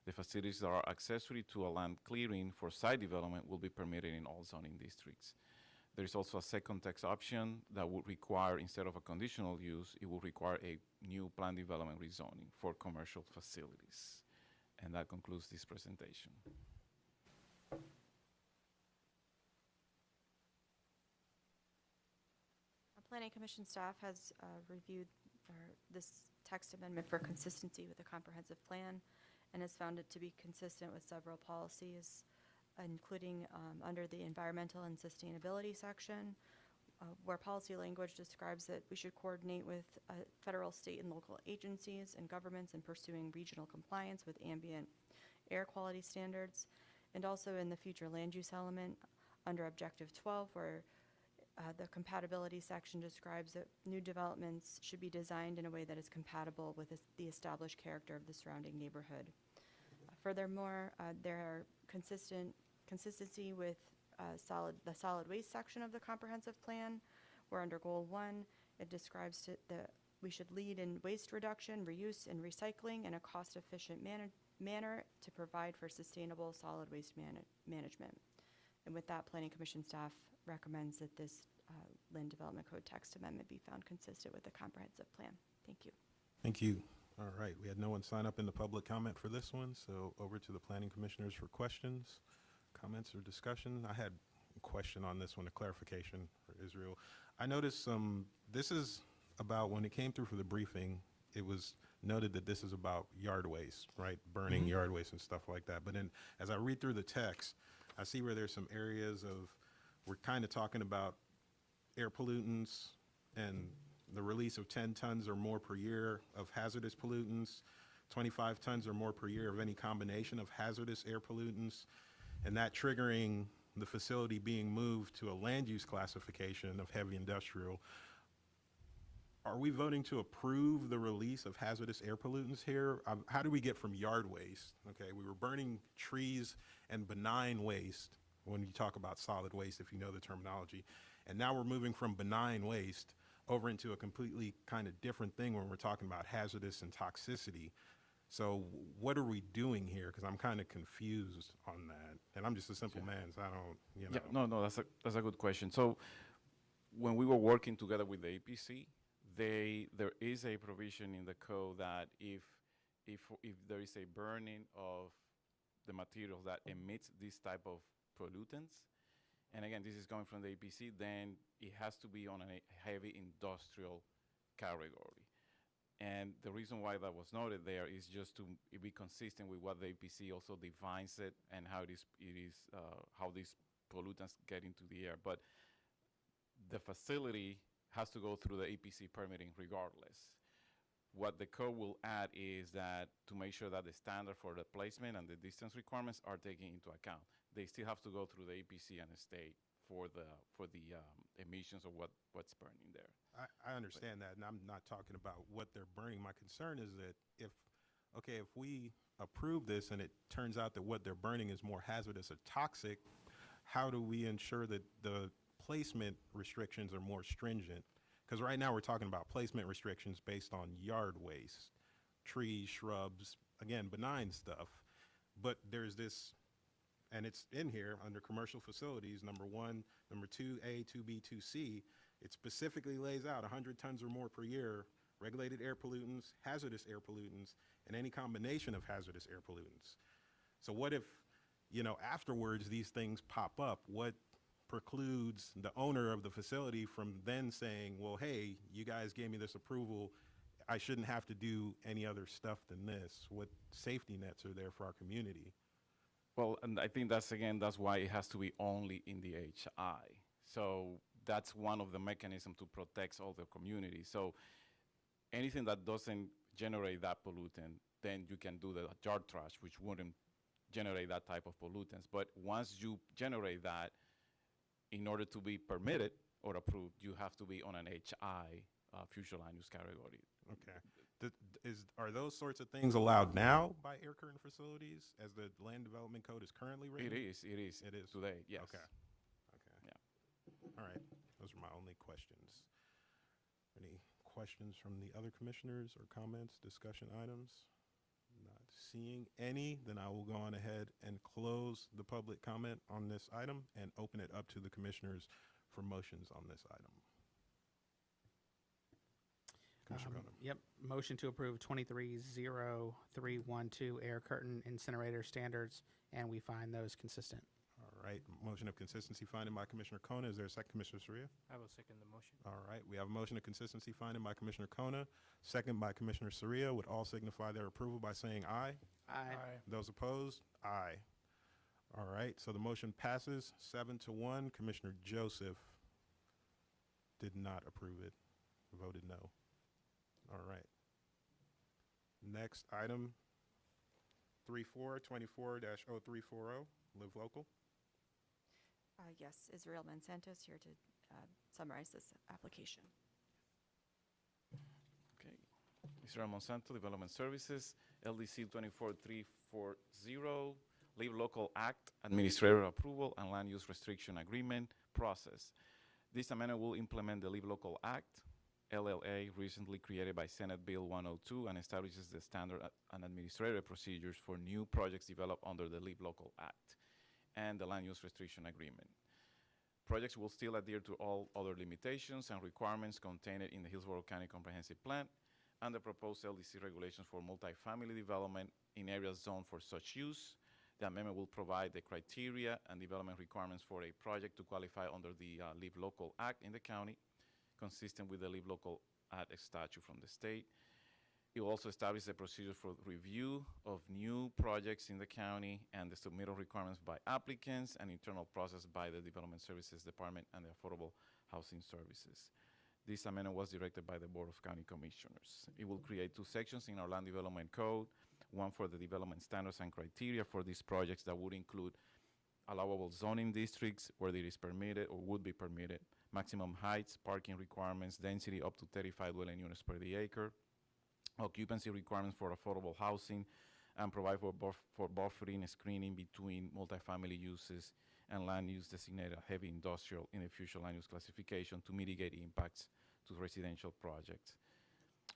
The facilities that are accessory to a land clearing for site development will be permitted in all zoning districts. There is also a second text option that would require, instead of a conditional use, it will require a new plan development rezoning for commercial facilities. And that concludes this presentation.
Planning Commission staff has reviewed this text amendment for consistency with the comprehensive plan and has found it to be consistent with several policies, including under the environmental and sustainability section, where policy language describes that we should coordinate with federal, state, and local agencies and governments in pursuing regional compliance with ambient air quality standards, and also in the future land use element under Objective 12, where the compatibility section describes that new developments should be designed in a way that is compatible with the established character of the surrounding neighborhood. Furthermore, there are consistency with the solid waste section of the comprehensive plan, where under Goal 1, it describes that we should lead in waste reduction, reuse, and recycling in a cost-efficient manner to provide for sustainable solid waste management. And with that, Planning Commission staff recommends that this Land Development Code text amendment be found consistent with the comprehensive plan. Thank you.
Thank you. All right, we had no one sign up in the public comment for this one, so over to the planning commissioners for questions, comments, or discussion. I had a question on this one, a clarification for Israel. I noticed this is about, when it came through for the briefing, it was noted that this is about yard waste, right? Burning yard waste and stuff like that. But then as I read through the text, I see where there's some areas of, we're kind of talking about air pollutants and the release of 10 tons or more per year of hazardous pollutants, 25 tons or more per year of any combination of hazardous air pollutants, and that triggering the facility being moved to a land use classification of heavy industrial. Are we voting to approve the release of hazardous air pollutants here? How do we get from yard waste? Okay, we were burning trees and benign waste when you talk about solid waste, if you know the terminology. And now we're moving from benign waste over into a completely kind of different thing when we're talking about hazardous and toxicity. So what are we doing here? Because I'm kind of confused on that. And I'm just a simple man, so I don't, you know.
Yeah, no, that's a good question. So when we were working together with the APC, there is a provision in the code that if there is a burning of the material that emits this type of pollutants, and again, this is coming from the APC, then it has to be on a heavy industrial category. And the reason why that was noted there is just to be consistent with what the APC also defines it and how how these pollutants get into the air. But the facility has to go through the APC permitting regardless. What the code will add is that to make sure that the standard for the placement and the distance requirements are taken into account. They still have to go through the APC and the state for the emissions of what's burning there.
I understand that, and I'm not talking about what they're burning. My concern is that if we approve this and it turns out that what they're burning is more hazardous or toxic, how do we ensure that the placement restrictions are more stringent? Because right now we're talking about placement restrictions based on yard waste, trees, shrubs, again, benign stuff. But there's this, and it's in here under commercial facilities, number 1, number 2A, 2B, 2C, it specifically lays out 100 tons or more per year, regulated air pollutants, hazardous air pollutants, and any combination of hazardous air pollutants. So what if, afterwards these things pop up? What precludes the owner of the facility from then saying, well, hey, you guys gave me this approval, I shouldn't have to do any other stuff than this? What safety nets are there for our community?
Well, and I think that's why it has to be only in the HI. So that's one of the mechanisms to protect all the community. So anything that doesn't generate that pollutant, then you can do the yard trash, which wouldn't generate that type of pollutants. But once you generate that, in order to be permitted or approved, you have to be on an HI, future land use category.
Okay. Are those sorts of things allowed now by air curtain facilities as the land development code is currently written?
It is today, yes.
Okay. Yeah. All right. Those are my only questions. Any questions from the other commissioners or comments, discussion items? Not seeing any, then I will go on ahead and close the public comment on this item and open it up to the commissioners for motions on this item. Commissioner Conan.
Yep, motion to approve 230312 air curtain incinerator standards, and we find those consistent.
All right, motion of consistency finding by Commissioner Kona. Is there a second, Commissioner Soria?
I will second the motion.
All right, we have a motion of consistency finding by Commissioner Kona, second by Commissioner Soria. Would all signify their approval by saying aye?
Aye.
Those opposed? Aye. All right, so the motion passes 7-1. Commissioner Joseph did not approve it, voted no. All right. Next item, 3424-0340, Live Local.
Yes, Israel Mansantos here to summarize this application.
Okay. Israel Monsanto Development Services, LDC 24340, Live Local Act, Administrative Approval and Land Use Restriction Agreement process. This amendment will implement the Live Local Act, LLA, recently created by Senate Bill 102, and establishes the standard and administrative procedures for new projects developed under the Live Local Act and the Land Use Restriction Agreement. Projects will still adhere to all other limitations and requirements contained in the Hillsborough County Comprehensive Plan and the proposed LDC regulations for multifamily development in areas zoned for such use. The amendment will provide the criteria and development requirements for a project to qualify under the Live Local Act in the county, consistent with the Live Local Act statute from the state. It will also establish a procedure for review of new projects in the county and the submittal requirements by applicants and internal process by the Development Services Department and the Affordable Housing Services. This amendment was directed by the Board of County Commissioners. It will create 2 sections in our Land Development Code, one for the development standards and criteria for these projects that would include allowable zoning districts where it is permitted or would be permitted, maximum heights, parking requirements, density up to 35 dwelling units per the acre, occupancy requirements for affordable housing, and provide for buffering and screening between multifamily uses and land use designated heavy industrial in the future land use classification to mitigate impacts to residential projects.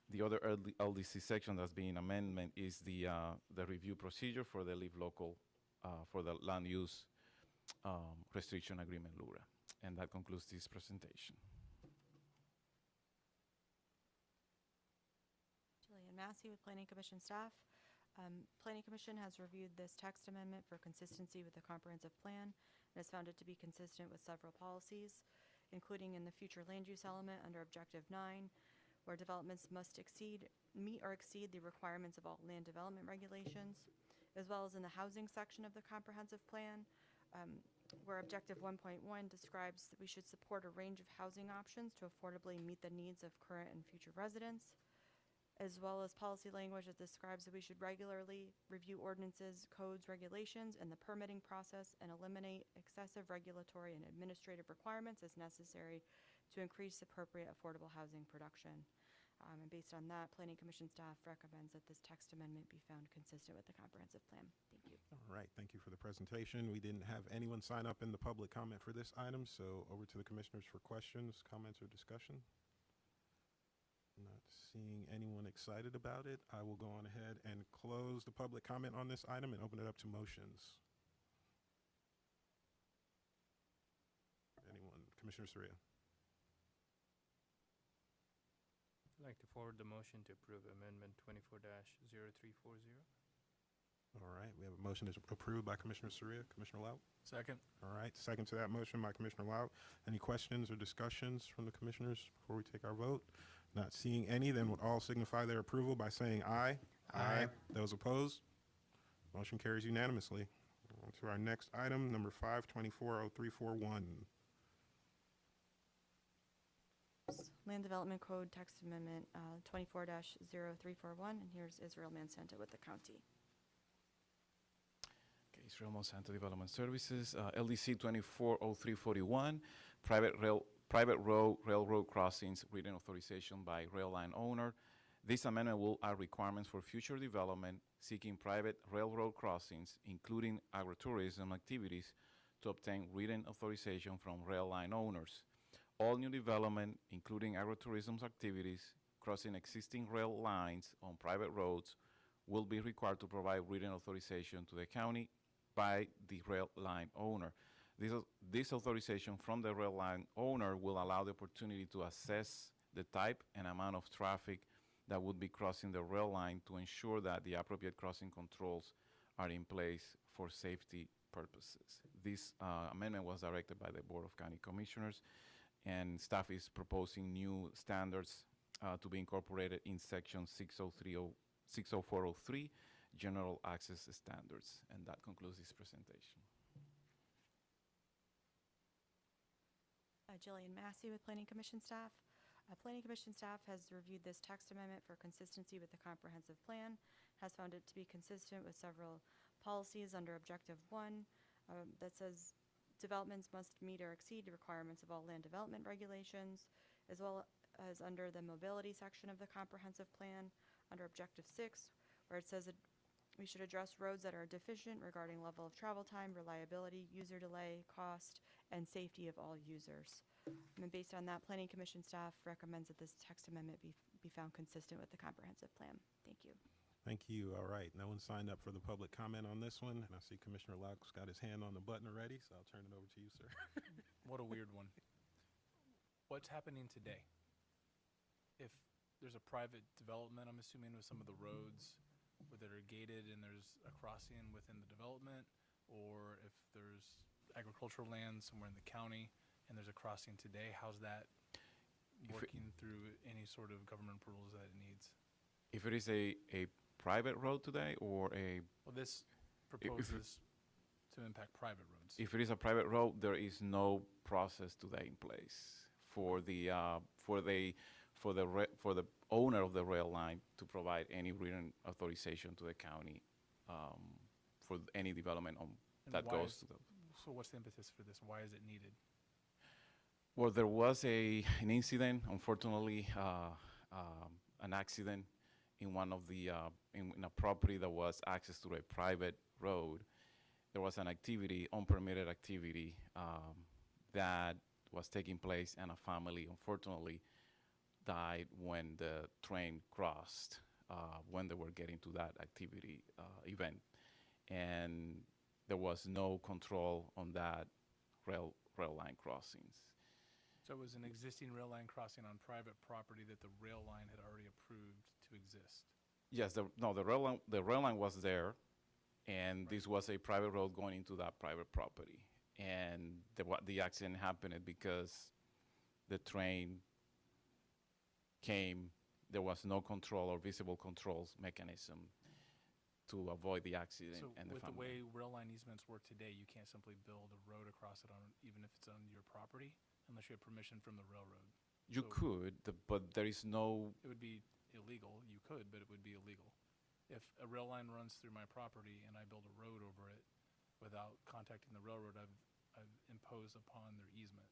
The other LDC section that's being amendment is the review procedure for the Live Local, for the land use restriction agreement, LURA. And that concludes this presentation.
Massey with Planning Commission staff. Planning Commission has reviewed this text amendment for consistency with the comprehensive plan and has found it to be consistent with several policies, including in the future land use element under Objective 9, where developments must meet or exceed the requirements of all land development regulations, as well as in the housing section of the comprehensive plan, where Objective 1.1 describes that we should support a range of housing options to affordably meet the needs of current and future residents, as well as policy language that describes that we should regularly review ordinances, codes, regulations, and the permitting process and eliminate excessive regulatory and administrative requirements as necessary to increase appropriate affordable housing production. And based on that, Planning Commission staff recommends that this text amendment be found consistent with the comprehensive plan. Thank you.
All right, thank you for the presentation. We didn't have anyone sign up in the public comment for this item, so over to the commissioners for questions, comments, or discussion. Not seeing anyone excited about it, I will go on ahead and close the public comment on this item and open it up to motions. Anyone? Commissioner Soria.
I'd like to forward the motion to approve Amendment 24-0340.
All right, we have a motion that's approved by Commissioner Soria. Commissioner Lau?
Second.
All right, second to that motion by Commissioner Lau. Any questions or discussions from the commissioners before we take our vote? Not seeing any, then would all signify their approval by saying aye. Aye. Those opposed? Motion carries unanimously. On to our next item, number 5240341.
Land Development Code Text Amendment 24-0341, and here's Israel Mansanta with the county.
Okay, Israel Monsanto Development Services, LDC 240341, private road, railroad crossings, written authorization by rail line owner. This amendment will add requirements for future development seeking private railroad crossings, including agritourism activities, to obtain written authorization from rail line owners. All new development, including agritourism activities, crossing existing rail lines on private roads, will be required to provide written authorization to the county by the rail line owner. This authorization from the rail line owner will allow the opportunity to assess the type and amount of traffic that would be crossing the rail line to ensure that the appropriate crossing controls are in place for safety purposes. This amendment was directed by the Board of County Commissioners, and staff is proposing new standards to be incorporated in Section 60403, General Access Standards. And that concludes this presentation.
Jillian Massey with Planning Commission staff. Planning Commission staff has reviewed this text amendment for consistency with the comprehensive plan, has found it to be consistent with several policies under Objective 1 that says developments must meet or exceed the requirements of all land development regulations, as well as under the mobility section of the comprehensive plan under Objective 6, where it says that we should address roads that are deficient regarding level of travel time, reliability, user delay, cost, and safety of all users. And based on that, Planning Commission staff recommends that this text amendment be found consistent with the comprehensive plan. Thank you.
Thank you. All right, no one signed up for the public comment on this one, and I see Commissioner Locke's got his hand on the button already, so I'll turn it over to you, sir.
What a weird one. What's happening today? If there's a private development, I'm assuming, with some of the roads that are gated and there's a crossing within the development, or if there's agricultural land somewhere in the county and there's a crossing today, how's that working through any sort of government approvals that it needs?
If it is a private road today or a...
Well, this proposes to impact private roads.
If it is a private road, there is no process today in place for the owner of the rail line to provide any written authorization to the county for any development that goes to the...
So what's the impetus for this? Why is it needed?
Well, there was an incident, unfortunately, an accident in one of the, in a property that was access to a private road. There was an activity, unpermitted activity, that was taking place, and a family, unfortunately, died when the train crossed, when they were getting to that activity event. And there was no control on that rail line crossings.
So it was an existing rail line crossing on private property that the rail line had already approved to exist.
Yes, the rail line was there, and this was a private road going into that private property. And the accident happened because the train came, there was no control or visible controls mechanism to avoid the accident
So
and the
with the
family.
way rail line easements work today, you can't simply build a road across it on, even if it's on your property, unless you have permission from the railroad.
You
So
could, but there is no,
it would be illegal. You could, but it would be illegal. If a rail line runs through my property and I build a road over it without contacting the railroad, I've imposed upon their easement.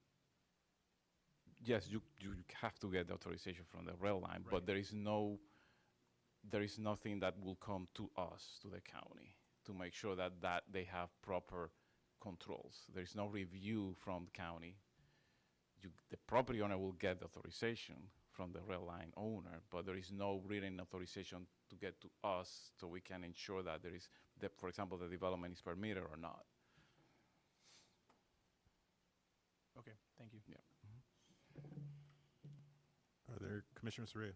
yes, you have to get the authorization from the rail line, but there is nothing that will come to us, to the county, to make sure that they have proper controls. There is no review from the county. The property owner will get the authorization from the rail line owner, but there is no written authorization to get to us, so we can ensure that there is, for example, the development is permitted or not.
Okay, thank you.
Yeah.
Are there, Commissioner Soria?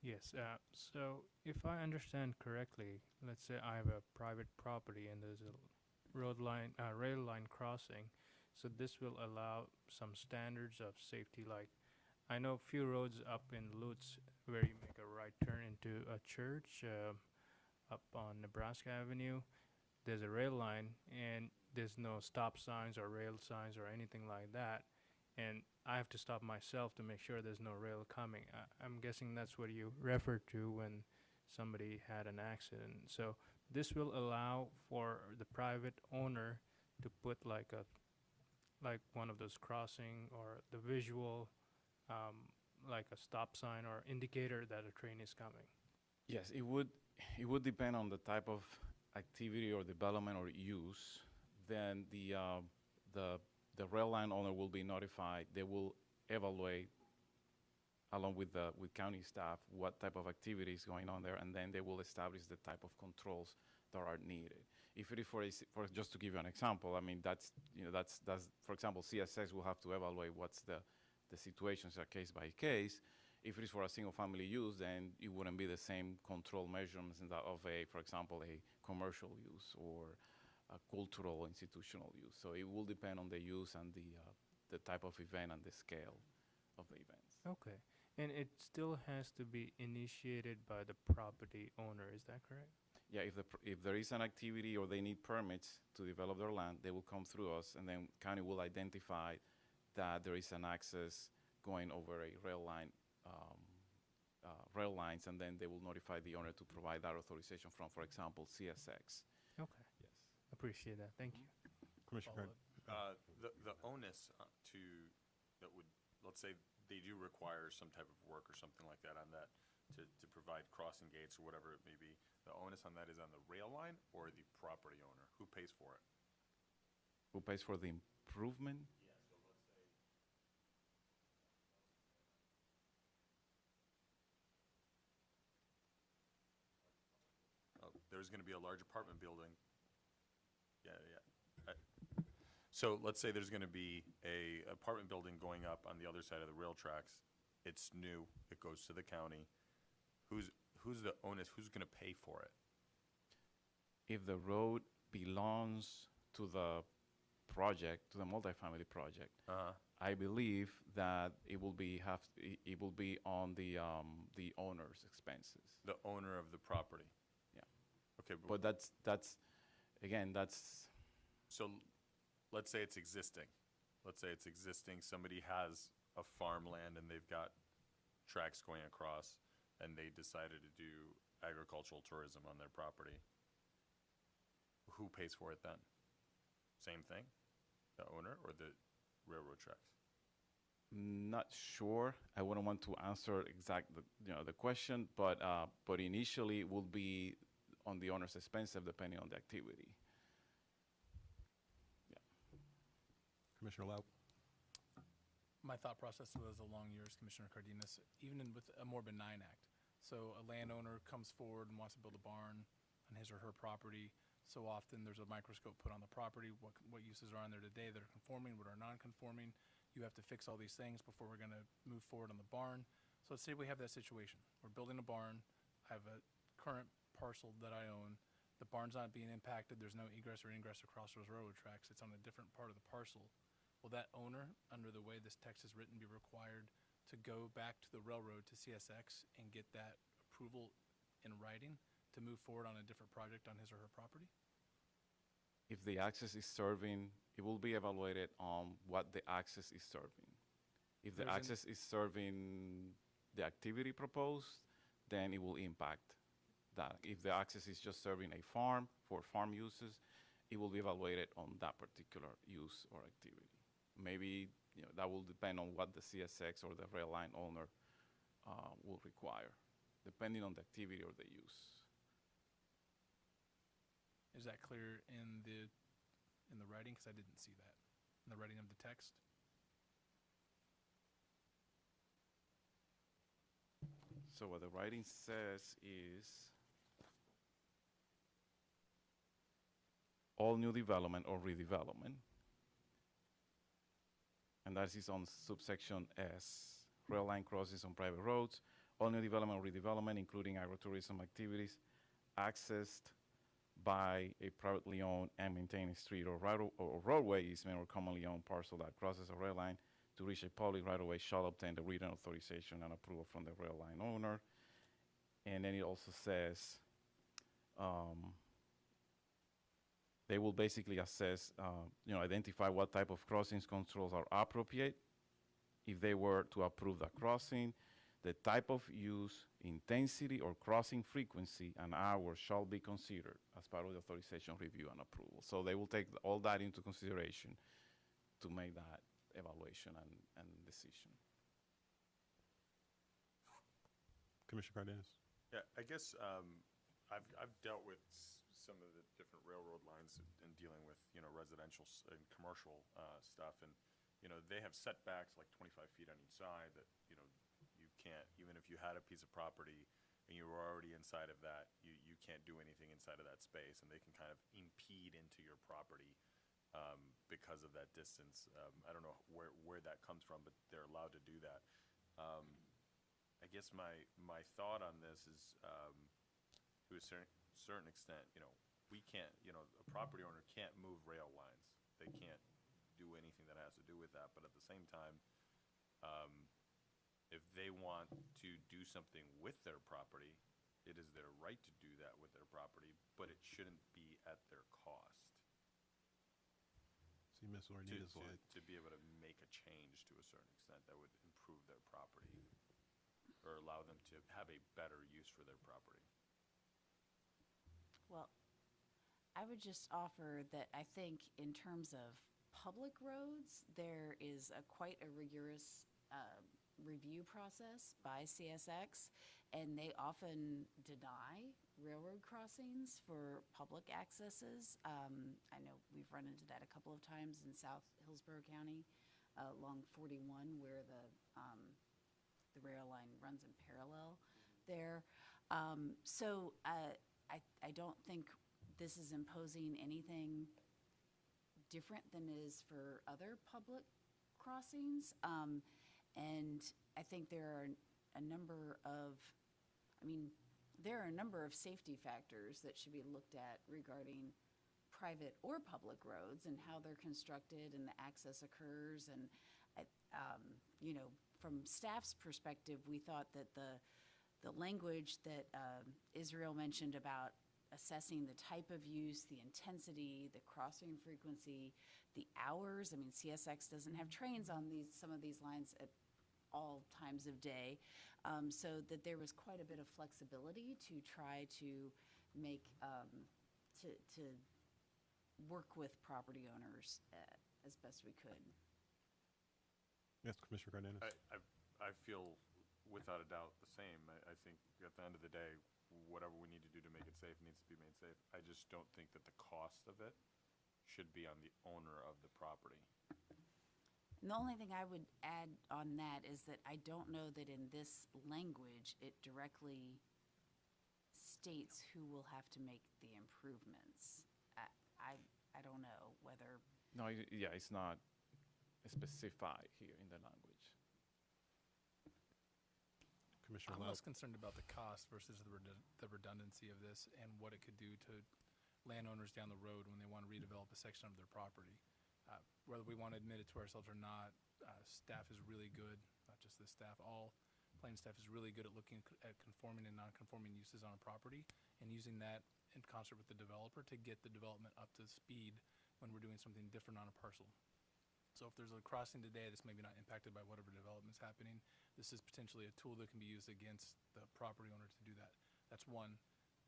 Yes, so if I understand correctly, let's say I have a private property and there's a rail line crossing, so this will allow some standards of safety, like I know a few roads up in Lutz where you make a right turn into a church up on Nebraska Avenue. There's a rail line and there's no stop signs or rail signs or anything like that. And I have to stop myself to make sure there's no rail coming. I'm guessing that's what you referred to when somebody had an accident. So this will allow for the private owner to put like one of those crossing or the visual, like a stop sign or indicator that a train is coming.
Yes, it would depend on the type of activity or development or use. Then the rail line owner will be notified. They will evaluate, along with county staff, what type of activity is going on there, and then they will establish the type of controls that are needed. If it is for just to give you an example, I mean that's for example, CSX will have to evaluate what's the situations are case by case. If it is for a single family use, then it wouldn't be the same control measurements of for example, a commercial use or a cultural institutional use. So it will depend on the use and the type of event and the scale of the events.
Okay, and it still has to be initiated by the property owner, is that correct?
Yeah, if there is an activity or they need permits to develop their land, they will come through us, and then county will identify that there is an access going over a rail line, rail lines, and then they will notify the owner to provide that authorization from, for example, CSX.
Okay.
Yes.
Appreciate that. Thank you.
Commissioner Card.
The onus that would, let's say they do require some type of work or something like that on that to provide crossing gates or whatever it may be, the onus on that is on the rail line or the property owner? Who pays for it?
Who pays for the improvement?
Yeah, so let's say. There's going to be a large apartment building. Yeah. So let's say there's going to be a apartment building going up on the other side of the rail tracks. It's new. It goes to the county. Who's the onus? Who's going to pay for it?
If the road belongs to the project, to the multifamily project, I believe that it will be on the owner's expenses.
The owner of the property.
Yeah.
Okay,
but that's again, that's.
So, let's say it's existing. Let's say it's existing. Somebody has a farmland and they've got tracks going across, and they decided to do agricultural tourism on their property. Who pays for it then? Same thing? The owner or the railroad tracks?
Not sure. I wouldn't want to answer the question, but initially it will be on the owner's expense depending on the activity. Yeah.
Commissioner Lau.
My thought process was along yours, Commissioner Cardenas, even with a more benign act. So a landowner comes forward and wants to build a barn on his or her property. So often there's a microscope put on the property, what uses are on there today that are conforming, what are non-conforming. You have to fix all these things before we're going to move forward on the barn. So let's say we have that situation. We're building a barn. I have a current parcel that I own, the barn's not being impacted, there's no egress or ingress across those railroad tracks, it's on a different part of the parcel, will that owner, under the way this text is written, be required to go back to the railroad, to CSX, and get that approval in writing to move forward on a different project on his or her property?
If the access is serving, it will be evaluated on what the access is serving. If the
There's an-
access is serving the activity proposed, then it will impact that. If the access is just serving a farm for farm uses, it will be evaluated on that particular use or activity. Maybe that will depend on what the CSX or the rail line owner will require, depending on the activity or the use.
Is that clear in the writing? Because I didn't see that in the writing of the text.
So what the writing says is all new development or redevelopment, and that is on subsection S, rail line crossings on private roads, all new development or redevelopment, including agrotourism activities, accessed by a privately owned and maintained street or roadway easement or commonly owned parcel that crosses a rail line to reach a public right-of-way shall obtain the written authorization and approval from the rail line owner. And then it also says they will basically assess, identify what type of crossings controls are appropriate if they were to approve the crossing. The type of use, intensity, or crossing frequency and hours shall be considered as part of the authorization review and approval. So they will take all that into consideration to make that evaluation and decision.
Commissioner Cardenas.
Yeah, I guess I've dealt with some of the different railroad lines in dealing with residential and commercial stuff, and they have setbacks like 25 feet on each side that you can't, even if you had a piece of property and you were already inside of that, you can't do anything inside of that space, and they can kind of impede into your property because of that distance. I don't know where that comes from, but they're allowed to do that. I guess my thought on this is, to a certain extent, we can't, a property owner can't move rail lines. They can't do anything that has to do with that. But at the same time, if they want to do something with their property, it is their right to do that with their property, but it shouldn't be at their cost.
See, Ms. Ornita's light.
To be able to make a change to a certain extent that would improve their property or allow them to have a better use for their property.
Well, I would just offer that I think in terms of public roads, there is quite a rigorous review process by CSX, and they often deny railroad crossings for public accesses. I know we've run into that a couple of times in South Hillsborough County along 41 where the rail line runs in parallel there. So I don't think this is imposing anything different than it is for other public crossings. And I think there are a number of safety factors that should be looked at regarding private or public roads and how they're constructed and the access occurs. And, from staff's perspective, we thought that the language that Israel mentioned about assessing the type of use, the intensity, the crossing frequency, the hours. I mean, CSX doesn't have trains on some of these lines at all times of day, so that there was quite a bit of flexibility to try to make, to work with property owners as best we could.
Yes, Commissioner Cardenas.
I feel without a doubt the same. I think at the end of the day, whatever we need to do to make it safe needs to be made safe. I just don't think that the cost of it should be on the owner of the property.
And the only thing I would add on that is that I don't know that in this language it directly states who will have to make the improvements. I don't know whether.
No, yeah, it's not specified here in the language.
Commissioner
I'm
Lau.
less concerned about the cost versus the redundancy of this and what it could do to landowners down the road when they want to redevelop a section of their property. Whether we want to admit it to ourselves or not, staff is really good, not just this staff, all planning staff is really good at looking at conforming and non-conforming uses on a property and using that in concert with the developer to get the development up to speed when we're doing something different on a parcel. So if there's a crossing today that's maybe not impacted by whatever development's happening, this is potentially a tool that can be used against the property owner to do that. That's one.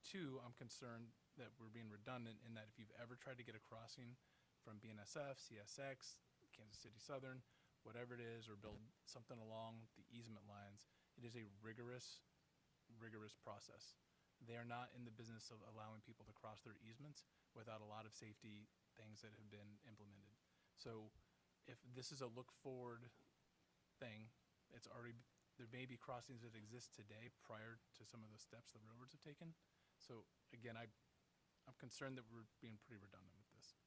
Two, I'm concerned that we're being redundant in that if you've ever tried to get a crossing from BNSF, CSX, Kansas City Southern, whatever it is, or build something along the easement lines, it is a rigorous process. They are not in the business of allowing people to cross their easements without a lot of safety things that have been implemented. So if this is a look forward thing, it's already, there may be crossings that exist today prior to some of the steps the railroads have taken. So again, I'm concerned that we're being pretty redundant with this,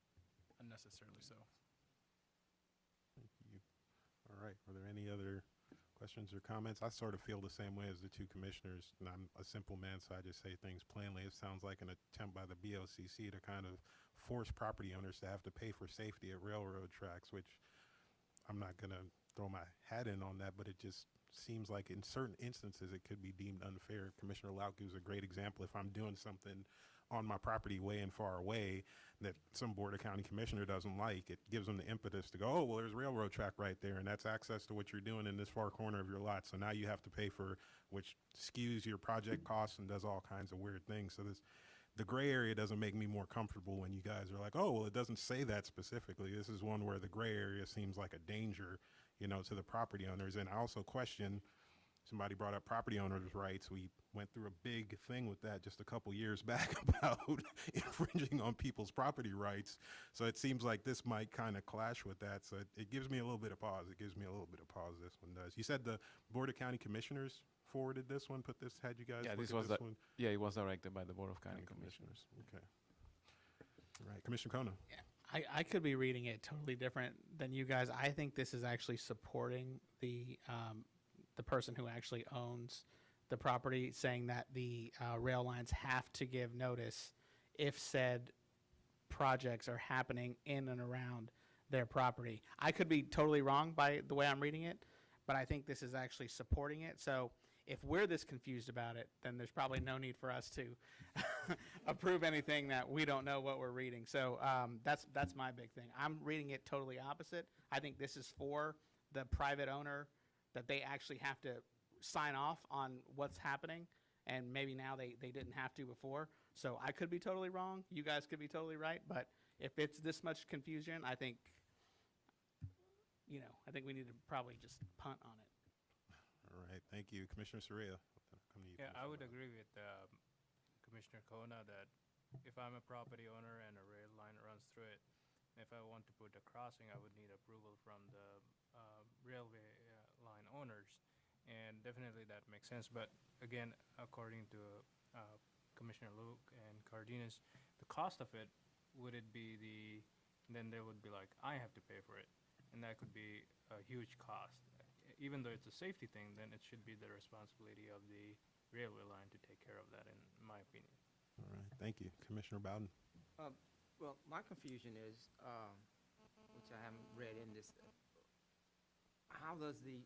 unnecessarily so.
Thank you. All right, are there any other questions or comments? I sort of feel the same way as the two commissioners, and I'm a simple man, so I just say things plainly. It sounds like an attempt by the BOCC to kind of force property owners to have to pay for safety at railroad tracks, which I'm not going to throw my hat in on that, but it just seems like in certain instances it could be deemed unfair. Commissioner Lauk gives a great example. If I'm doing something on my property way and far away that some Board of County Commissioner doesn't like, it gives them the impetus to go, oh, well, there's a railroad track right there, and that's access to what you're doing in this far corner of your lot. So now you have to pay for, which skews your project costs and does all kinds of weird things. So the gray area doesn't make me more comfortable when you guys are like, oh, well, it doesn't say that specifically. This is one where the gray area seems like a danger, to the property owners. And I also question, somebody brought up property owners' rights. We went through a big thing with that just a couple years back about infringing on people's property rights. So it seems like this might kind of clash with that. So it gives me a little bit of pause. It gives me a little bit of pause, this one does. You said the Board of County Commissioners forwarded this one, had you guys
Yeah,
look
this
at
was
this one?
Yeah, it was directed by the Board of County Commissioners.
Okay. All right, Commissioner Kona.
Yeah, I could be reading it totally different than you guys. I think this is actually supporting the person who actually owns the property, saying that the rail lines have to give notice if said projects are happening in and around their property. I could be totally wrong by the way I'm reading it, but I think this is actually supporting it. So if we're this confused about it, then there's probably no need for us to approve anything that we don't know what we're reading. So that's my big thing. I'm reading it totally opposite. I think this is for the private owner, that they actually have to sign off on what's happening, and maybe now they didn't have to before. So I could be totally wrong. You guys could be totally right. But if it's this much confusion, I think we need to probably just punt on it.
All right, thank you. Commissioner Soraya, come to you.
Yeah, I would agree with Commissioner Kona that if I'm a property owner and a rail line runs through it, if I want to put a crossing, I would need approval from the railway line owners. And definitely that makes sense. But again, according to Commissioner Luke and Cardenas, the cost of it, would it be then they would be like, I have to pay for it. And that could be a huge cost. Even though it's a safety thing, then it should be the responsibility of the railway line to take care of that, in my opinion.
All right, thank you. Commissioner Bowden.
Well, my confusion is, which I haven't read in this, how does the,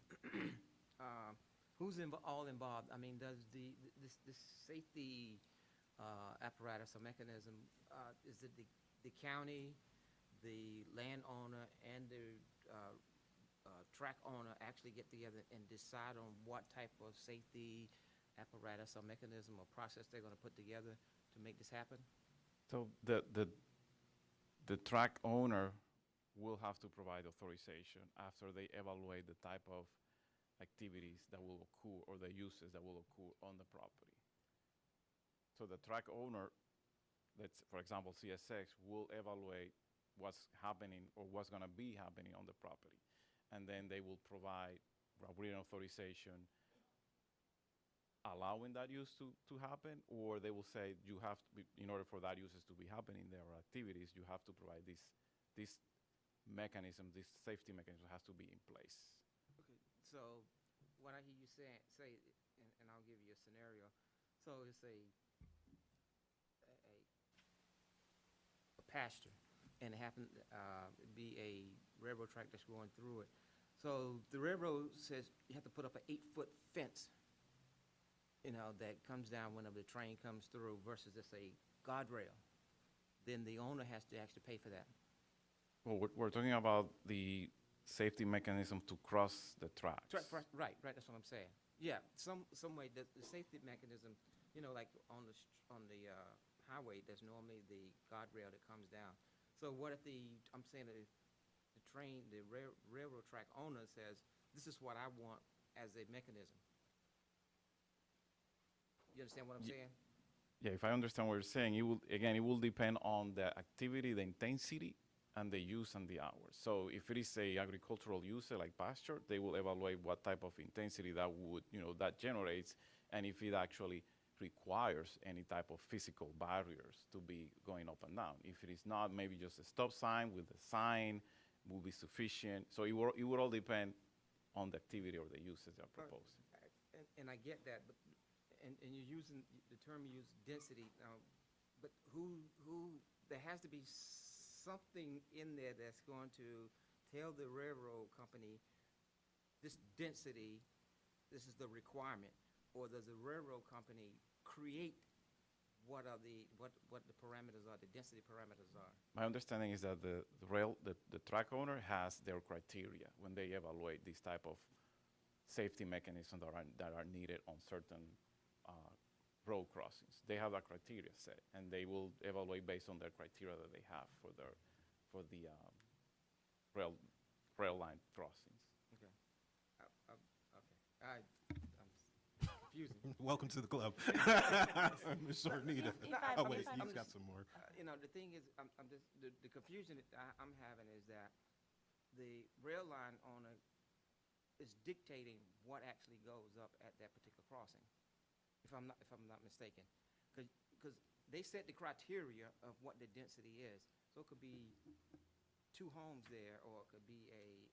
who's all involved? I mean, does this safety apparatus or mechanism, is it the county, the landowner, and the track owner actually get together and decide on what type of safety apparatus or mechanism or process they're going to put together to make this happen?
So the track owner will have to provide authorization after they evaluate the type of activities that will occur or the uses that will occur on the property. So the track owner, that's, for example, CSX, will evaluate what's happening or what's going to be happening on the property. And then they will provide a written authorization allowing that use to happen, or they will say you have to be, in order for that uses to be happening, there are activities, you have to provide this mechanism, this safety mechanism has to be in place.
Okay, so what I hear you say, and and I'll give you a scenario. So it's a pasture, and it happened to be a railroad track that's going through it. So the railroad says you have to put up an 8-foot fence, that comes down whenever the train comes through versus just a guardrail. Then the owner has to actually pay for that.
Well, we're talking about the safety mechanism to cross the tracks.
Right, that's what I'm saying. Yeah, some way, the safety mechanism, like on the highway, there's normally the guardrail that comes down. So what if I'm saying that if the railroad track owner says, this is what I want as a mechanism. You understand what I'm saying?
Yeah, if I understand what you're saying, it will depend on the activity, the intensity, and the use and the hours. So if it is a agricultural use like pasture, they will evaluate what type of intensity that that generates, and if it actually requires any type of physical barriers to be going up and down. If it is not, maybe just a stop sign with a sign will be sufficient. So it would all depend on the activity or the uses they're proposing.
And I get that, but and you're using the term you use, density. But there has to be something in there that's going to tell the railroad company this density, this is the requirement, or does the railroad company create what the parameters are, the density parameters are?
My understanding is that the track owner has their criteria when they evaluate these type of safety mechanisms that are needed on certain road crossings. They have a criteria set, and they will evaluate based on their criteria that they have for the rail line crossings.
Okay. I'm confusing.
Welcome to the club. Ms. Ornita. Oh, wait, he's got some more.
The thing is, the confusion that I'm having is that the rail line owner is dictating what actually goes up at that particular crossing, if I'm not mistaken, because they set the criteria of what the density is. So it could be 2 homes there, or it could be a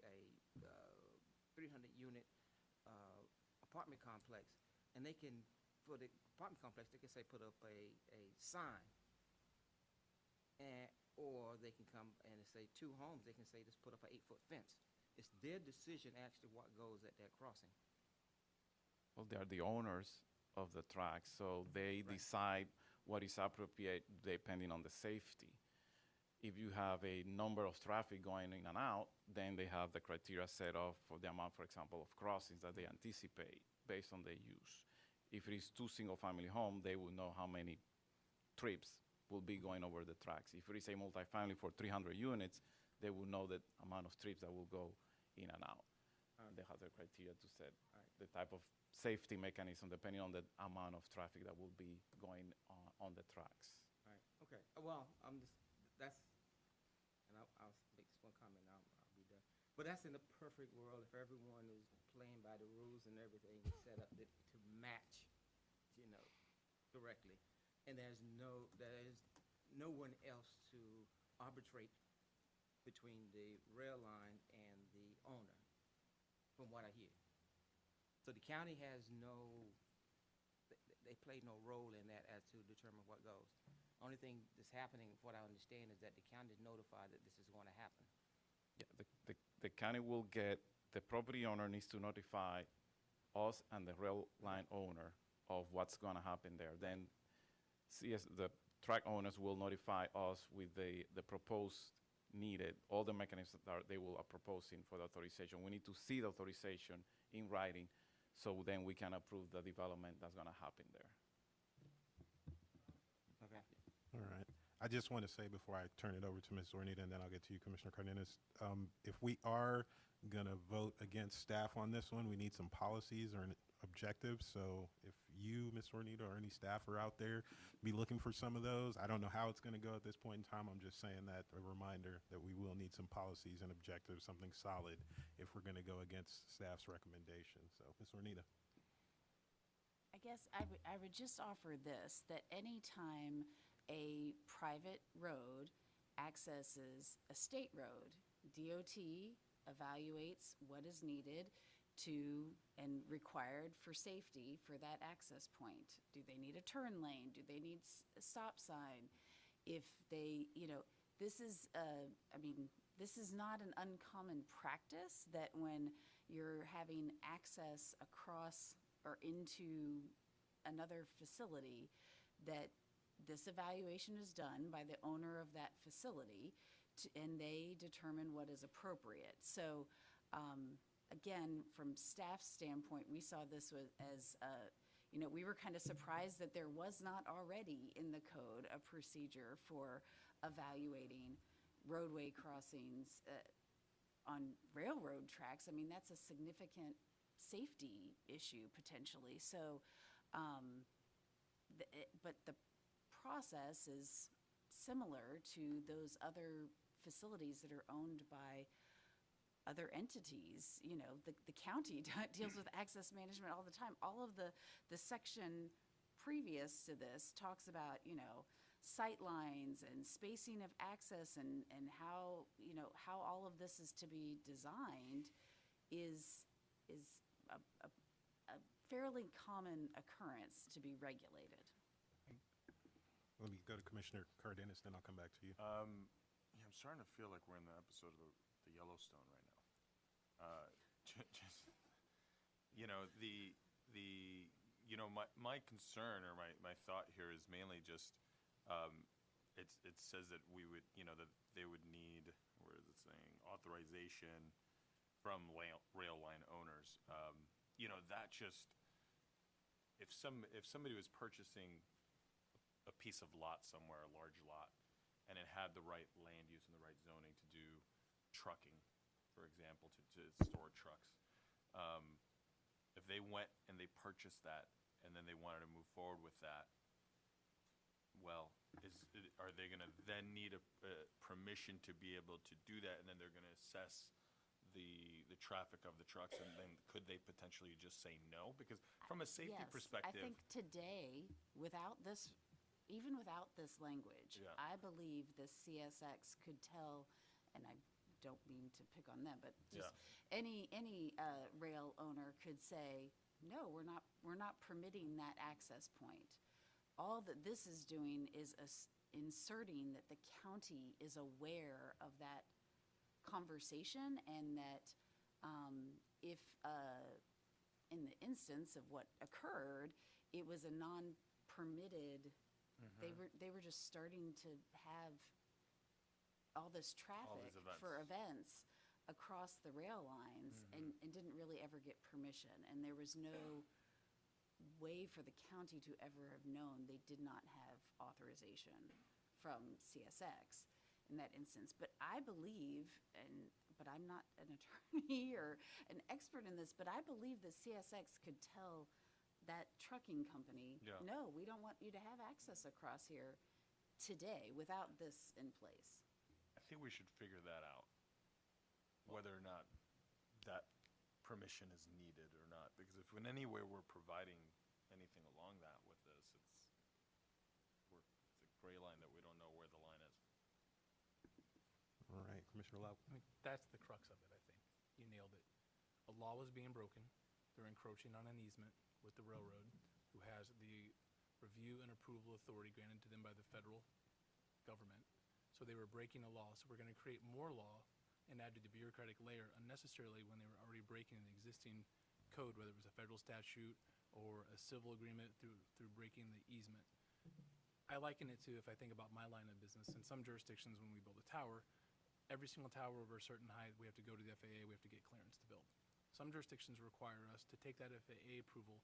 300-unit apartment complex, and they can, for the apartment complex, they can say put up a sign, or they can come and say 2 homes, they can say just put up an 8-foot fence. It's their decision actually what goes at that crossing.
Well, they are the owners of the track, so they decide what is appropriate depending on the safety. If you have a number of traffic going in and out, then they have the criteria set off for the amount, for example, of crossings that they anticipate based on their use. If it is 2 single-family homes, they will know how many trips will be going over the tracks. If it is a multifamily for 300 units, they will know the amount of trips that will go in and out. They have the criteria to set the type of safety mechanism depending on the amount of traffic that will be going on the tracks.
Right. Okay. Well, that's, and I'll make this one comment. I'll be done. But that's in the perfect world if everyone is playing by the rules and everything is set up to match, correctly, and there is no one else to arbitrate between the rail line and the owner, from what I hear. So the county has they play no role in that as to determine what goes. Only thing that's happening, what I understand, is that the county is notified that this is going to happen.
Yeah, the county will get, the property owner needs to notify us and the rail line owner of what's going to happen there. Then the track owners will notify us with the proposed needed, all the mechanisms that they will are proposing for the authorization. We need to see the authorization in writing, so then we can approve the development that's going to happen there.
Okay.
All right. I just want to say before I turn it over to Ms. Zornita, and then I'll get to you, Commissioner Cardenas, if we are going to vote against staff on this one, we need some policies or objectives. So if you, Ms. Zornita, or any staff are out there, be looking for some of those. I don't know how it's going to go at this point in time. I'm just saying that a reminder that we will need some policies and objectives, something solid, if we're going to go against staff's recommendation. So, Ms. Zornita.
I guess I would just offer this, that any time a private road accesses a state road, DOT evaluates what is needed to and requires required for safety for that access point? Do they need a turn lane? Do they need a stop sign? If they, this is, this is not an uncommon practice that when you're having access across or into another facility, that this evaluation is done by the owner of that facility, and they determine what is appropriate. So, again, from staff's standpoint, we saw this as we were kind of surprised that there was not already in the code a procedure for evaluating roadway crossings on railroad tracks. I mean, that's a significant safety issue potentially. So, but the process is similar to those other facilities that are owned by other entities. The county deals with access management all the time. All of the section previous to this talks about, sight lines and spacing of access and how, how all of this is to be designed is a fairly common occurrence to be regulated.
Let me go to Commissioner Cardenas, then I'll come back to you.
I'm starting to feel like we're in the episode of the Yellowstone right now. My concern or my thought here is mainly just, it says that we would, that they would need, where is it saying, authorization from rail line owners. That just, if somebody was purchasing a piece of lot somewhere, a large lot, and it had the right land use and the right zoning to do trucking, for example, to store trucks. If they went and they purchased that and then they wanted to move forward with that, well, are they going to then need a permission to be able to do that, and then they're going to assess the traffic of the trucks, and then could they potentially just say no? Because from a safety
Yes,
perspective,
I think today, even without this language,
Yeah.
I believe the CSX could tell, and I don't mean to pick on them, but just any rail owner could say, no, we're not permitting that access point. All that this is doing is inserting that the county is aware of that conversation, and that if in the instance of what occurred, it was a non-permitted, they were just starting to have all this traffic for events across the rail lines, and didn't really ever get permission. And there was no way for the county to ever have known they did not have authorization from CSX in that instance. But I believe, but I'm not an attorney or an expert in this, but I believe the CSX could tell that trucking company, no, we don't want you to have access across here today without this in place.
I think we should figure that out, whether or not that permission is needed or not. Because if in any way we're providing anything along that with this, it's a gray line that we don't know where the line is.
All right, Commissioner Lau.
I mean, that's the crux of it, I think. You nailed it. A law was being broken. They're encroaching on an easement with the railroad, who has the review and approval authority granted to them by the federal government. So they were breaking a law. So we're going to create more law and add to the bureaucratic layer unnecessarily when they were already breaking an existing code, whether it was a federal statute or a civil agreement through breaking the easement. I liken it to, if I think about my line of business, in some jurisdictions when we build a tower, every single tower over a certain height, we have to go to the FAA, we have to get clearance to build. Some jurisdictions require us to take that FAA approval,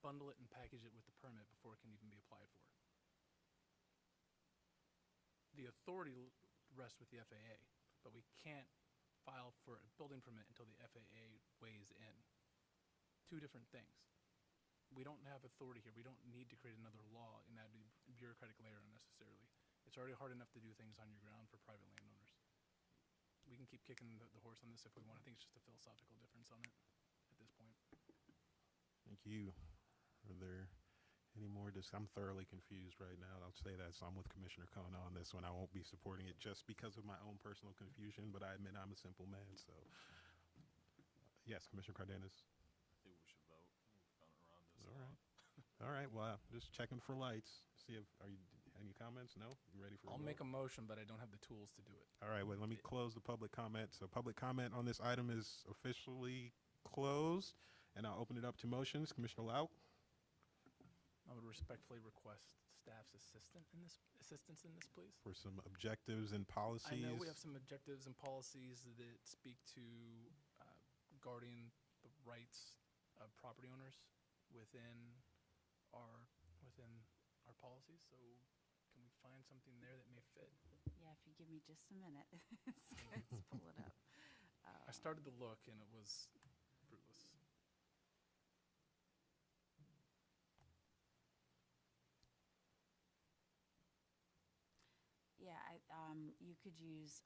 bundle it and package it with the permit before it can even be applied for. The authority rests with the FAA, but we can't file for a building permit until the FAA weighs in. Two different things. We don't have authority here. We don't need to create another law and add a bureaucratic layer unnecessarily. It's already hard enough to do things on your ground for private landowners. We can keep kicking the horse on this if we want. I think it's just a philosophical difference on it at this point.
Thank you. Are there any more? I'm thoroughly confused right now. I'll say that. So I'm with Commissioner Kona on this one. I won't be supporting it just because of my own personal confusion, but I admit I'm a simple man. So, yes, Commissioner Cardenas.
I think we should vote.
All right, well, just checking for lights. See if, are you, any comments? No? You ready for a
I'll
vote?
make a motion, but I don't have the tools to do it.
All right, well, let me close the public comment. So public comment on this item is officially closed, and I'll open it up to motions. Commissioner Lau?
I would respectfully request staff's assistance in this, please.
For some objectives and policies.
I know we have some objectives and policies that speak to guarding the rights of property owners within our policies. So can we find something there that may fit?
Yeah, if you give me just a minute. Let's pull it up.
I started to look and it was fruitless.
Yeah, you could use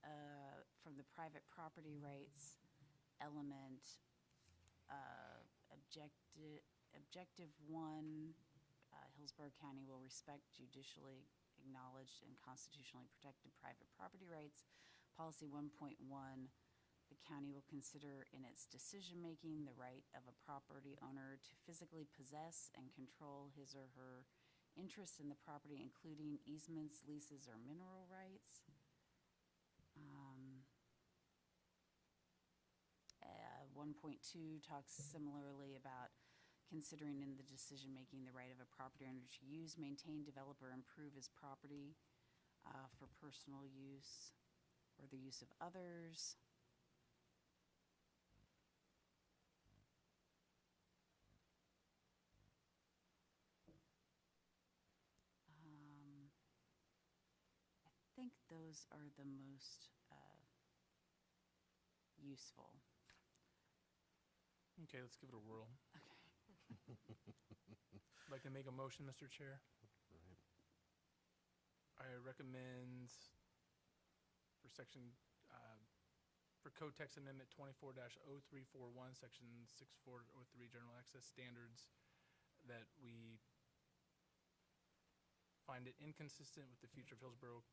from the private property rights element, objective 1, Hillsborough County will respect judicially acknowledged and constitutionally protected private property rights. Policy 1.1, the county will consider in its decision-making the right of a property owner to physically possess and control his or her interests in the property, including easements, leases, or mineral rights. 1.2 talks similarly about considering in the decision-making the right of a property owner to use, maintain, develop, or improve his property for personal use or the use of others. I think those are the most useful.
Okay, let's give it a whirl. I'd like to make a motion, Mr. Chair. I recommend for for Code Text Amendment 24-0341, Section 6403, General Access Standards, that we find it inconsistent with the future of Hillsborough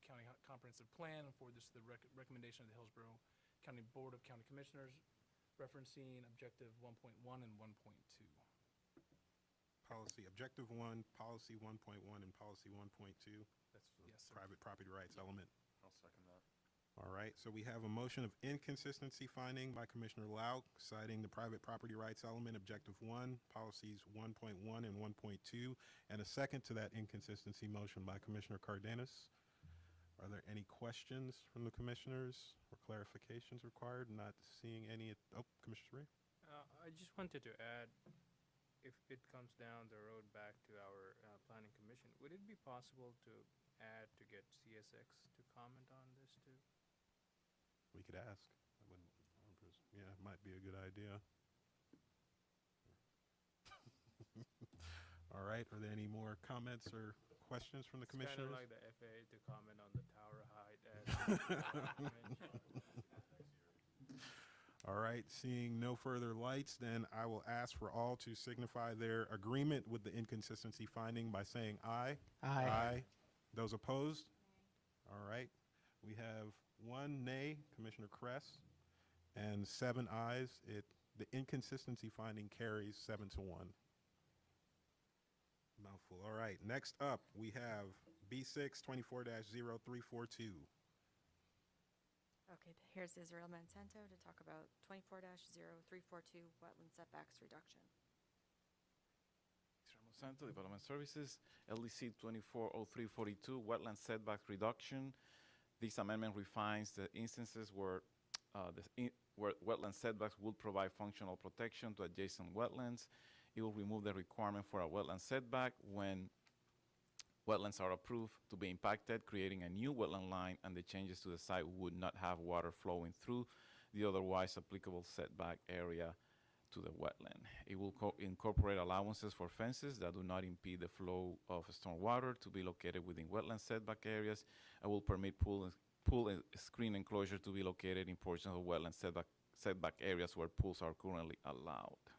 County Comprehensive Plan and forward this to the recommendation of the Hillsborough County Board of County Commissioners, referencing objective 1.1 and 1.2.
Policy, objective 1, policy 1.1, and policy 1.2.
That's, yes, sir.
Private property rights element.
I'll second that.
All right, so we have a motion of inconsistency finding by Commissioner Lau, citing the private property rights element, objective 1, policies 1.1 and 1.2, and a second to that inconsistency motion by Commissioner Cardenas. Are there any questions from the commissioners or clarifications required? Not seeing any. Oh, Commissioner Ray?
I just wanted to add, if it comes down the road back to our planning commission, would it be possible to add to get CSX to comment on this too?
We could ask. Yeah, it might be a good idea. All right, are there any more comments or questions from the commissioners?
Kind of like the FAA to comment on the tower height.
All right, seeing no further lights, then I will ask for all to signify their agreement with the inconsistency finding by saying aye.
Aye.
Aye. Those opposed? All right. We have 1 nay, Commissioner Kress, and 7 ayes. The inconsistency finding carries 7-1. Mouthful. All right. Next up, we have B6 24-0342.
Okay, here's Israel Mancento to talk about 24-0342 wetland setbacks reduction.
Monsanto Development Services, LDC 240342, wetland setback reduction. This amendment refines the instances where where wetland setbacks will provide functional protection to adjacent wetlands. It will remove the requirement for a wetland setback when wetlands are approved to be impacted, creating a new wetland line, and the changes to the site would not have water flowing through the otherwise applicable setback area to the wetland. It will incorporate allowances for fences that do not impede the flow of storm water to be located within wetland setback areas, and will permit pool and screen enclosure to be located in portions of wetland setback areas where pools are currently allowed.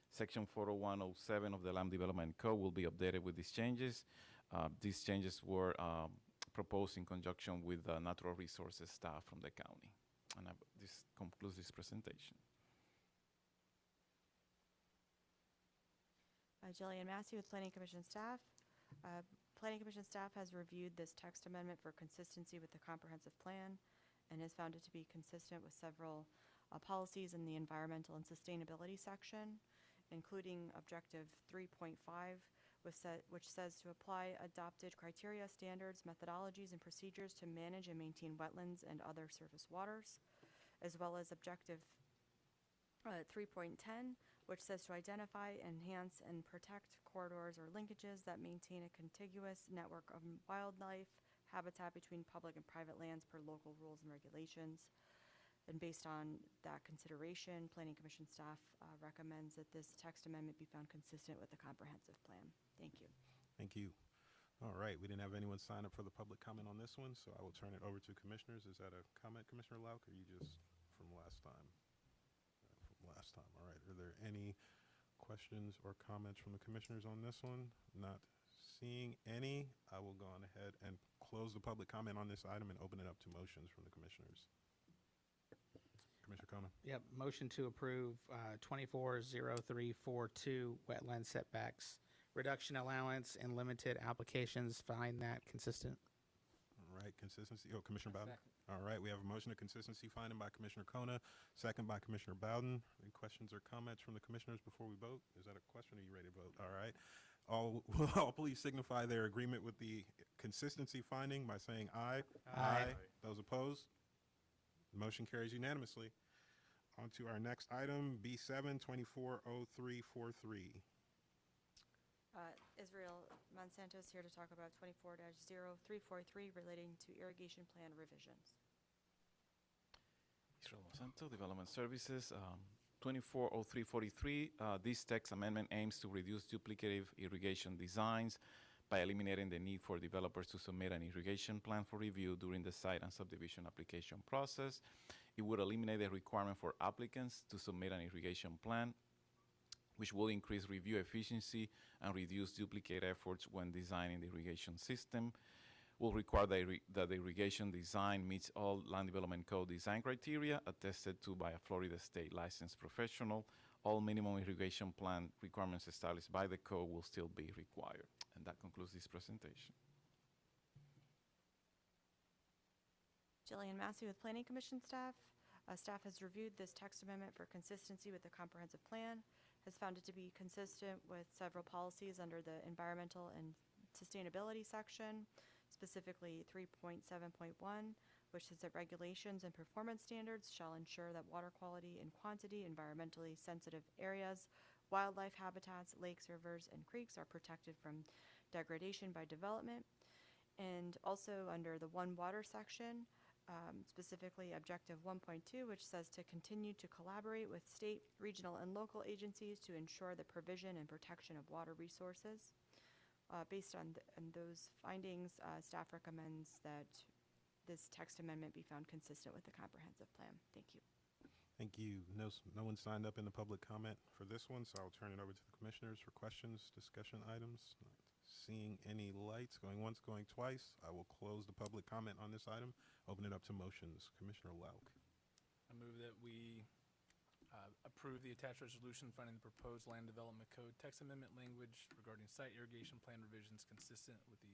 Section 40107 of the Land Development Code will be updated with these changes. These changes were proposed in conjunction with natural resources staff from the county. And this concludes this presentation.
Jillian Massey with Planning Commission staff. Planning Commission staff has reviewed this text amendment for consistency with the comprehensive plan and has found it to be consistent with several policies in the environmental and sustainability section, including objective 3.5, which says to apply adopted criteria, standards, methodologies, and procedures to manage and maintain wetlands and other surface waters, as well as objective 3.10, which says to identify, enhance, and protect corridors or linkages that maintain a contiguous network of wildlife habitat between public and private lands per local rules and regulations. And based on that consideration, Planning Commission staff recommends that this text amendment be found consistent with the comprehensive plan. Thank you.
Thank you. All right, we didn't have anyone sign up for the public comment on this one, so I will turn it over to commissioners. Is that a comment, Commissioner Lauk, or you just from last time? All right. Are there any questions or comments from the commissioners on this one? Not seeing any. I will go on ahead and close the public comment on this item and open it up to motions from the commissioners. Commissioner Kona.
Yep, motion to approve 240342 wetland setbacks, reduction allowance, and limited applications. Find that consistent.
All right, consistency. Oh, Commissioner Bowden. All right, we have a motion of consistency finding by Commissioner Kona, second by Commissioner Bowden. Any questions or comments from the commissioners before we vote? Is that a question? Or are you ready to vote? All right. All please signify their agreement with the consistency finding by saying aye.
Aye.
Those opposed? The motion carries unanimously. On to our next item, B7 240343.
Israel Monsanto is here to talk about 24-0343 relating to irrigation plan revisions.
Israel Monsanto, Development Services, 240343. This text amendment aims to reduce duplicative irrigation designs by eliminating the need for developers to submit an irrigation plan for review during the site and subdivision application process. It would eliminate the requirement for applicants to submit an irrigation plan, which will increase review efficiency and reduce duplicate efforts when designing the irrigation system. Will require that the irrigation design meets all Land Development Code design criteria attested to by a Florida State licensed professional. All minimum irrigation plan requirements established by the code will still be required. And that concludes this presentation.
Jillian Massey with Planning Commission staff. Staff has reviewed this text amendment for consistency with the comprehensive plan, has found it to be consistent with several policies under the environmental and sustainability section, specifically 3.7.1, which says that regulations and performance standards shall ensure that water quality and quantity, environmentally sensitive areas, wildlife habitats, lakes, rivers, and creeks are protected from degradation by development. And also under the One Water section, specifically Objective 1.2, which says to continue to collaborate with state, regional, and local agencies to ensure the provision and protection of water resources. Based on those findings, staff recommends that this text amendment be found consistent with the comprehensive plan. Thank you.
Thank you. No one signed up in the public comment for this one, so I'll turn it over to the commissioners for questions, discussion items. Not seeing any lights, going once, going twice, I will close the public comment on this item, open it up to motions. Commissioner Lauk.
I move that we approve the attached resolution finding the proposed Land Development Code text amendment language regarding site irrigation plan revisions consistent with the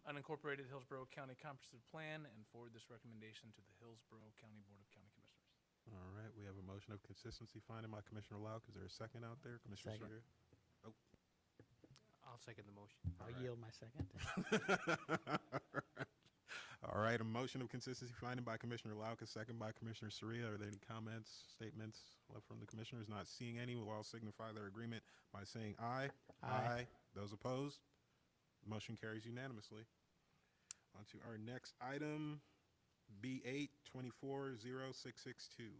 unincorporated Hillsborough County Comprehensive Plan and forward this recommendation to the Hillsborough County Board of County Commissioners.
All right, we have a motion of consistency finding by Commissioner Lauk. Is there a second out there? Commissioner
Second.
Surya? Oh.
I'll second the motion.
I'll yield my second.
All right, a motion of consistency finding by Commissioner Lauk, a second by Commissioner Surya. Are there any comments, statements left from the commissioners? Not seeing any, will all signify their agreement by saying aye.
Aye.
Those opposed? Motion carries unanimously. On to our next item, B8 240662.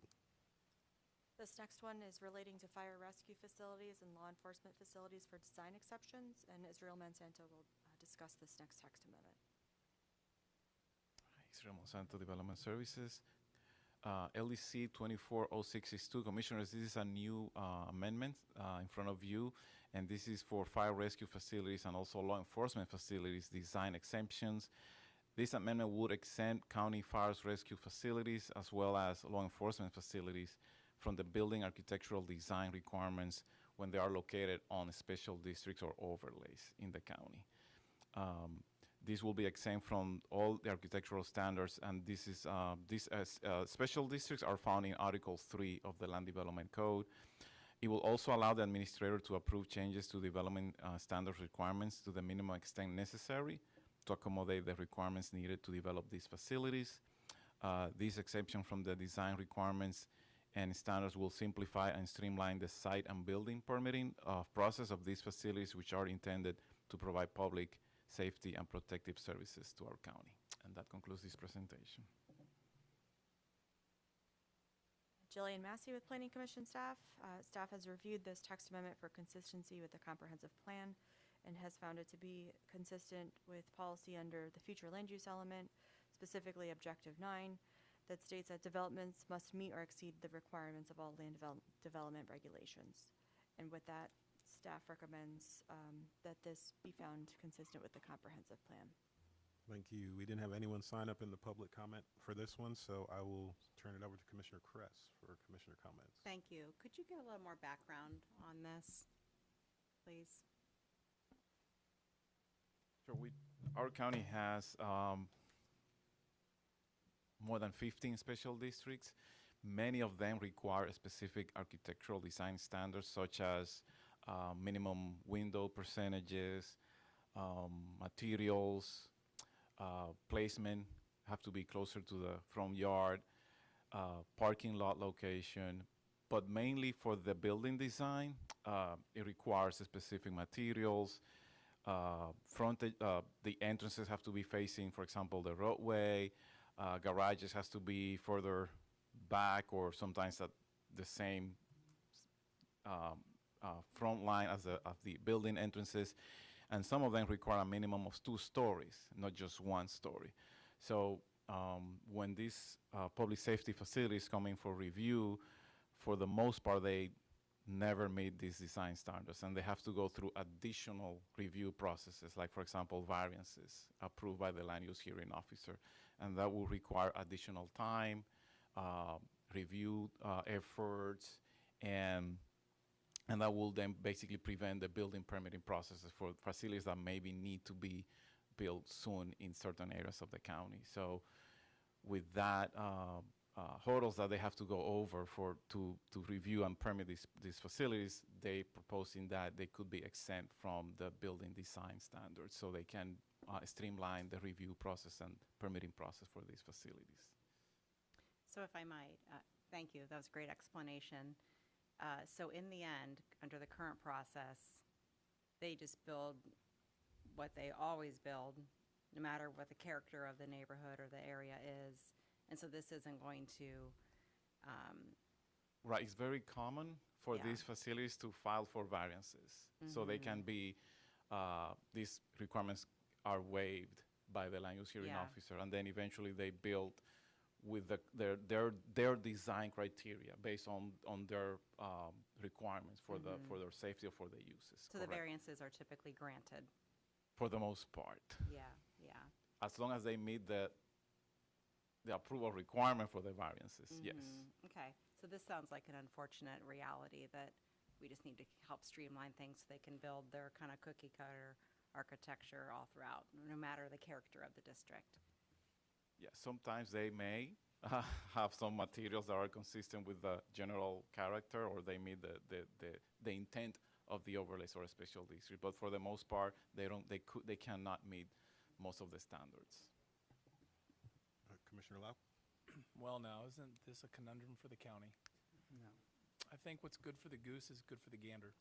This next one is relating to fire rescue facilities and law enforcement facilities for design exceptions, and Israel Monsanto will discuss this next text amendment.
Israel Monsanto Development Services, LDC 240662. Commissioners, this is a new amendment in front of you, and this is for fire rescue facilities and also law enforcement facilities design exemptions. This amendment would exempt county fire rescue facilities as well as law enforcement facilities from the building architectural design requirements when they are located on special districts or overlays in the county. This will be exempt from all the architectural standards, and special districts are found in Article 3 of the Land Development Code. It will also allow the administrator to approve changes to development standards requirements to the minimum extent necessary to accommodate the requirements needed to develop these facilities. This exemption from the design requirements and standards will simplify and streamline the site and building permitting process of these facilities, which are intended to provide public safety and protective services to our county. And that concludes this presentation.
Jillian Massey with Planning Commission staff. Staff has reviewed this text amendment for consistency with the comprehensive plan and has found it to be consistent with policy under the future land use element, specifically Objective 9, that states that developments must meet or exceed the requirements of all land development regulations. And with that, staff recommends that this be found consistent with the comprehensive plan.
Thank you. We didn't have anyone sign up in the public comment for this one, so I will turn it over to Commissioner Kress for commissioner comments.
Thank you. Could you give a little more background on this, please?
Sure. Our county has more than 15 special districts. Many of them require specific architectural design standards, such as minimum window percentages, materials, placement have to be closer to the front yard, parking lot location, but mainly for the building design, it requires specific materials. The entrances have to be facing, for example, the roadway. Garages has to be further back or sometimes at the same front line as the building entrances. And some of them require a minimum of 2 stories, not just 1 story. So when these public safety facilities come in for review, for the most part, they never meet these design standards, and they have to go through additional review processes, like, for example, variances approved by the land use hearing officer. And that will require additional time, review efforts, and that will then basically prevent the building permitting processes for facilities that maybe need to be built soon in certain areas of the county. So with that, hurdles that they have to go over to review and permit these facilities, they proposing that they could be exempt from the building design standards, so they can streamline the review process and permitting process for these facilities.
So if I might, thank you. That was a great explanation. So in the end, under the current process, they just build what they always build, no matter what the character of the neighborhood or the area is. And so this isn't going to...
Right, it's very common for these facilities to file for variances. So they can be, these requirements are waived by the land use hearing officer, and then eventually they build with their design criteria based on their requirements for their safety or for their uses.
So the variances are typically granted?
For the most part.
Yeah.
As long as they meet the approval requirement for the variances, yes.
Okay, so this sounds like an unfortunate reality that we just need to help streamline things so they can build their kind of cookie cutter architecture all throughout, no matter the character of the district.
Yeah, sometimes they may have some materials that are consistent with the general character, or they meet the intent of the overlays or a special district. But for the most part, they cannot meet most of the standards.
Commissioner Lau?
Well, now, isn't this a conundrum for the county?
No.
I think what's good for the goose is good for the gander.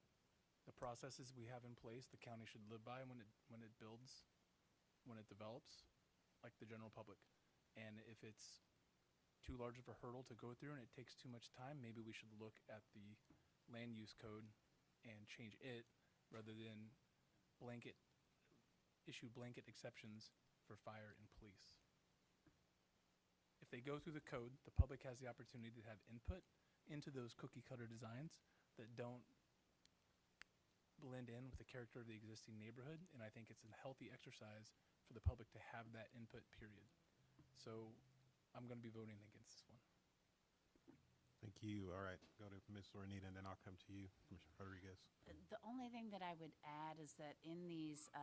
The processes we have in place, the county should live by when it builds, when it develops, like the general public. And if it's too large of a hurdle to go through and it takes too much time, maybe we should look at the land use code and change it rather than issue blanket exceptions for fire and police. If they go through the code, the public has the opportunity to have input into those cookie cutter designs that don't blend in with the character of the existing neighborhood, and I think it's a healthy exercise for the public to have that input, period. So I'm going to be voting against this one.
Thank you. All right, go to Ms. Zornita, and then I'll come to you, Commissioner Rodriguez.
The only thing that I would add is that in these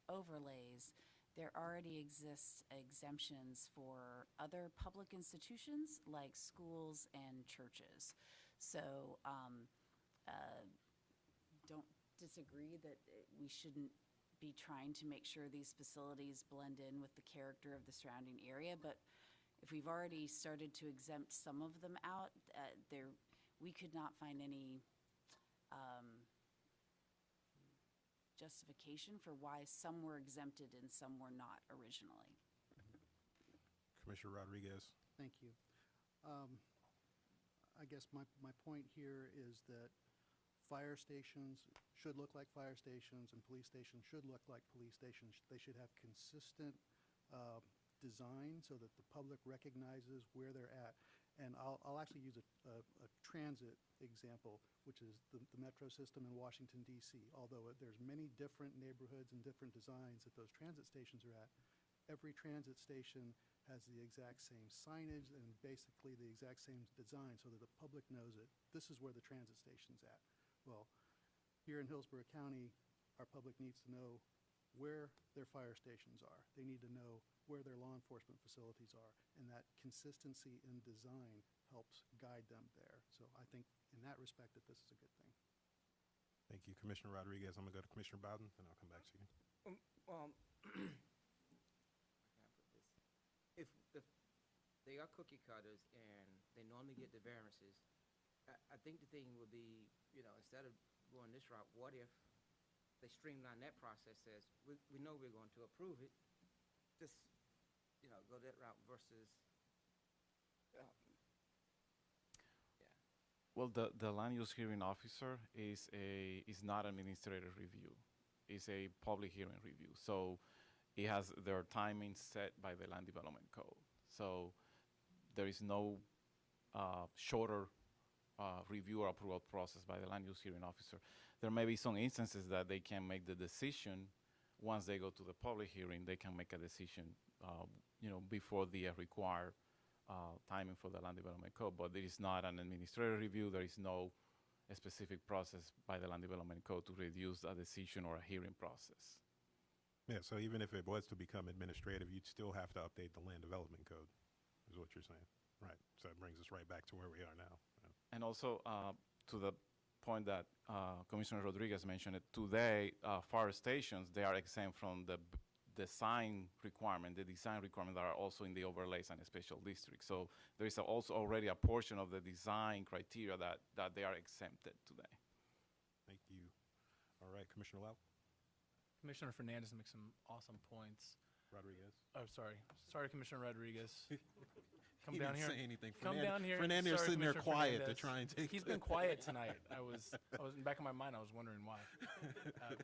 overlays, there already exists exemptions for other public institutions like schools and churches. So don't disagree that we shouldn't be trying to make sure these facilities blend in with the character of the surrounding area, but if we've already started to exempt some of them out, we could not find any justification for why some were exempted and some were not originally.
Commissioner Rodriguez.
Thank you. I guess my point here is that fire stations should look like fire stations and police stations should look like police stations. They should have consistent design so that the public recognizes where they're at. And I'll actually use a transit example, which is the metro system in Washington, D.C. Although there's many different neighborhoods and different designs that those transit stations are at, every transit station has the exact same signage and basically the exact same design so that the public knows it. This is where the transit station's at. Well, here in Hillsborough County, our public needs to know where their fire stations are. They need to know where their law enforcement facilities are, and that consistency in design helps guide them there. So I think in that respect that this is a good thing.
Thank you, Commissioner Rodriguez. I'm going to go to Commissioner Bowden, and I'll come back to you.
If they are cookie cutters and they normally get the variances, I think the thing would be, instead of going this route, what if they streamline that process, says, we know we're going to approve it, just, go that route versus,
Well, the land use hearing officer is not administrative review. It's a public hearing review. So it has their timing set by the land development code. So there is no shorter review or approval process by the land use hearing officer. There may be some instances that they can make the decision once they go to the public hearing. They can make a decision, before the required timing for the land development code. But there is not an administrative review. There is no specific process by the land development code to reduce a decision or a hearing process.
Yeah, so even if it was to become administrative, you'd still have to update the land development code, is what you're saying. Right, so it brings us right back to where we are now. Yeah.
And also, to the point that Commissioner Rodriguez mentioned, today, fire stations, they are exempt from the design requirement, the design requirements that are also in the overlays and special districts. So there is also already a portion of the design criteria that they are exempted today.
Thank you. All right, Commissioner Lau.
Commissioner Fernandez makes some awesome points.
Rodriguez.
Oh, sorry. Sorry, Commissioner Rodriguez. Come
He
down
didn't
here.
say anything.
Come down here.
Fernandez
Sorry,
sitting there
Commissioner
quiet to
Fernandez.
try and take.
He's been quiet tonight. I was in the back of my mind. I was wondering why.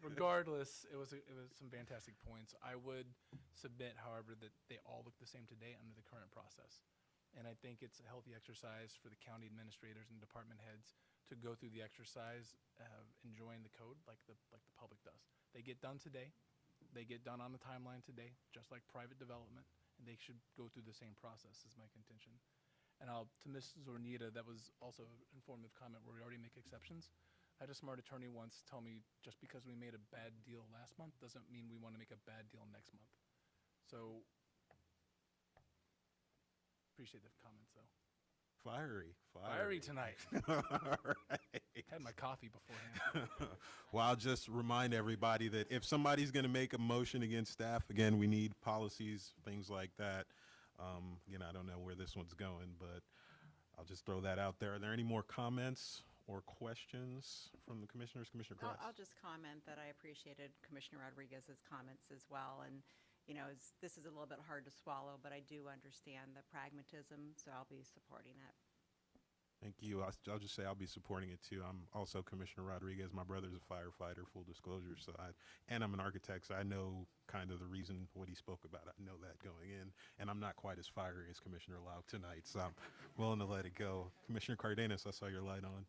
Regardless, it was some fantastic points. I would submit, however, that they all look the same today under the current process, and I think it's a healthy exercise for the county administrators and department heads to go through the exercise of enjoying the code like the public does. They get done today. They get done on the timeline today, just like private development, and they should go through the same process is my contention. And to Ms. Zornita, that was also an informative comment where we already make exceptions. I had a smart attorney once tell me just because we made a bad deal last month doesn't mean we want to make a bad deal next month. So appreciate the comments though. Fiery tonight.
All right.
Had my coffee beforehand.
Well, I'll just remind everybody that if somebody's going to make a motion against staff, again, we need policies, things like that. Again, I don't know where this one's going, but I'll just throw that out there. Are there any more comments or questions from the commissioners? Commissioner Kratz?
I'll just comment that I appreciated Commissioner Rodriguez's comments as well. And, this is a little bit hard to swallow, but I do understand the pragmatism, so I'll be supporting it.
Thank you. I'll just say I'll be supporting it too. I'm also Commissioner Rodriguez. My brother's a firefighter, full disclosure. So and I'm an architect, so I know kind of the reason what he spoke about. I know that going in, and I'm not quite as fiery as Commissioner Lau tonight, so I'm willing to let it go. Commissioner Cardenas, I saw your light on.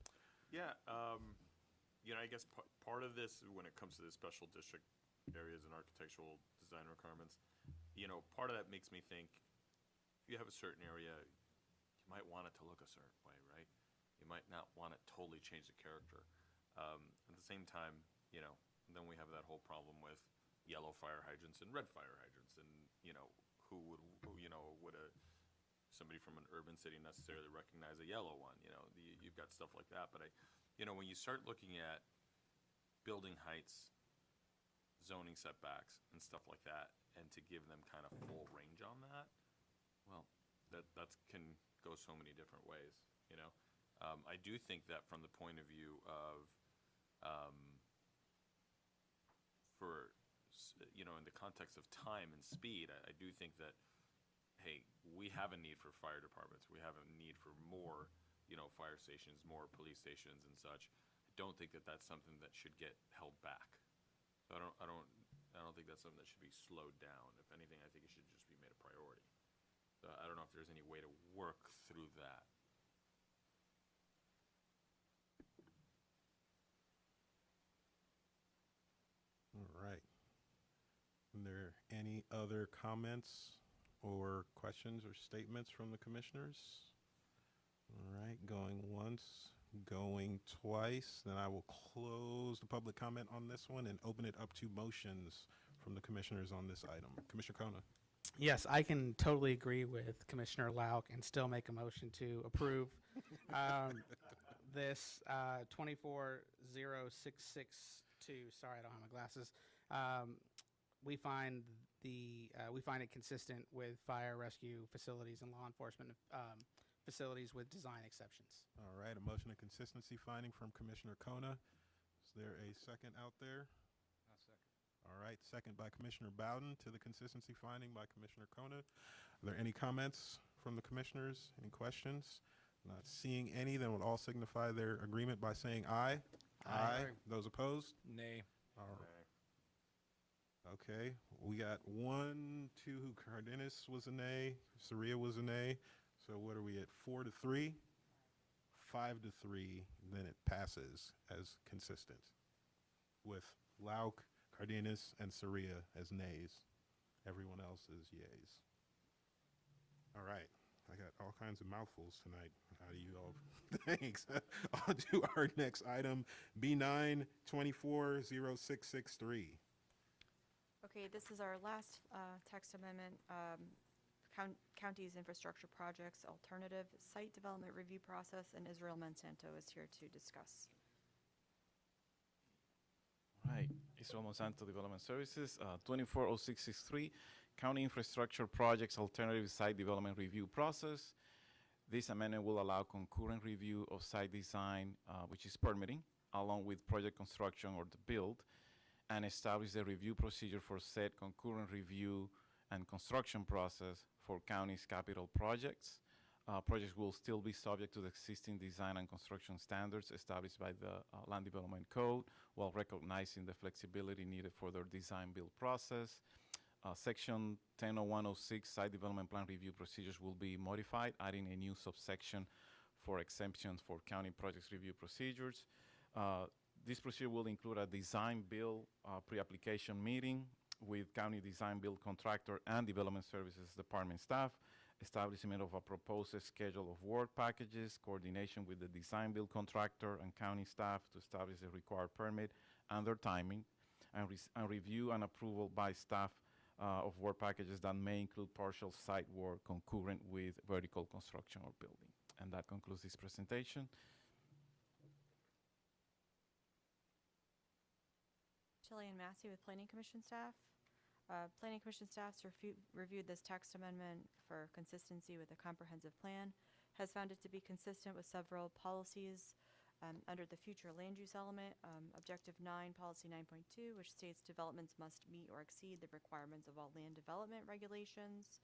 Yeah, I guess part of this, when it comes to the special district areas and architectural design requirements, part of that makes me think if you have a certain area, you might want it to look a certain way, right? You might not want it totally change the character. At the same time, you know, then we have that whole problem with yellow fire hydrants and red fire hydrants, and you know, would somebody from an urban city necessarily recognize a yellow one? You know, you've got stuff like that. But you know, when you start looking at building heights, zoning setbacks, and stuff like that, and to give them kind of full range on that, well, that can go so many different ways. You know, I do think that from the point of view of you know, in the context of time and speed, I do think that, hey, we have a need for fire departments. We have a need for more, you know, fire stations, more police stations and such. I don't think that that's something that should get held back. So I don't think that's something that should be slowed down. If anything, I think it should just be made a priority. So I don't know if there's any way to work through that.
All right. Are there any other comments or questions or statements from the commissioners? All right, going once, going twice, then I will close the public comment on this one and open it up to motions from the commissioners on this item. Commissioner Kona.
Yes, I can totally agree with Commissioner Lauk and still make a motion to approve this 240662. Sorry, I don't have my glasses. We find it consistent with fire rescue facilities and law enforcement facilities with design exceptions.
All right, a motion of consistency finding from Commissioner Kona. Is there a second out there?
I'll second.
All right, second by Commissioner Bowden to the consistency finding by Commissioner Kona. Are there any comments from the commissioners? Any questions? Not seeing any, then we'll all signify their agreement by saying aye. Aye. Those opposed?
Nay.
All right. Okay, we got 1, 2, Cardenas was a nay, Soria was a nay. So what are we at, 4-3? 5-3, then it passes as consistent with Lauk, Cardenas, and Soria as nays. Everyone else is yays. All right, I got all kinds of mouthfuls tonight out of you all. Thanks. On to our next item, B9 240663.
Okay, this is our last text amendment, county's infrastructure projects, alternative site development review process, and Israel Monsanto is here to discuss.
Right, Israel Monsanto Development Services, 240663, County Infrastructure Projects Alternative Site Development Review Process. This amendment will allow concurrent review of site design, which is permitting, along with project construction or the build, and establish the review procedure for said concurrent review and construction process for county's capital projects. Projects will still be subject to the existing design and construction standards established by the Land Development Code, while recognizing the flexibility needed for their design-build process. Section 100106 Site Development Plan Review Procedures will be modified, adding a new subsection for exemptions for county projects review procedures. This procedure will include a design-build pre-application meeting with county design-build contractor and development services department staff, establishment of a proposed schedule of work packages, coordination with the design-build contractor and county staff to establish the required permit and their timing, and review and approval by staff of work packages that may include partial site work concurrent with vertical construction or building. And that concludes this presentation.
Jillian Massey with Planning Commission staff. Planning Commission staff reviewed this text amendment for consistency with the comprehensive plan, has found it to be consistent with several policies under the future land use element. Objective 9, Policy 9.2, which states developments must meet or exceed the requirements of all land development regulations.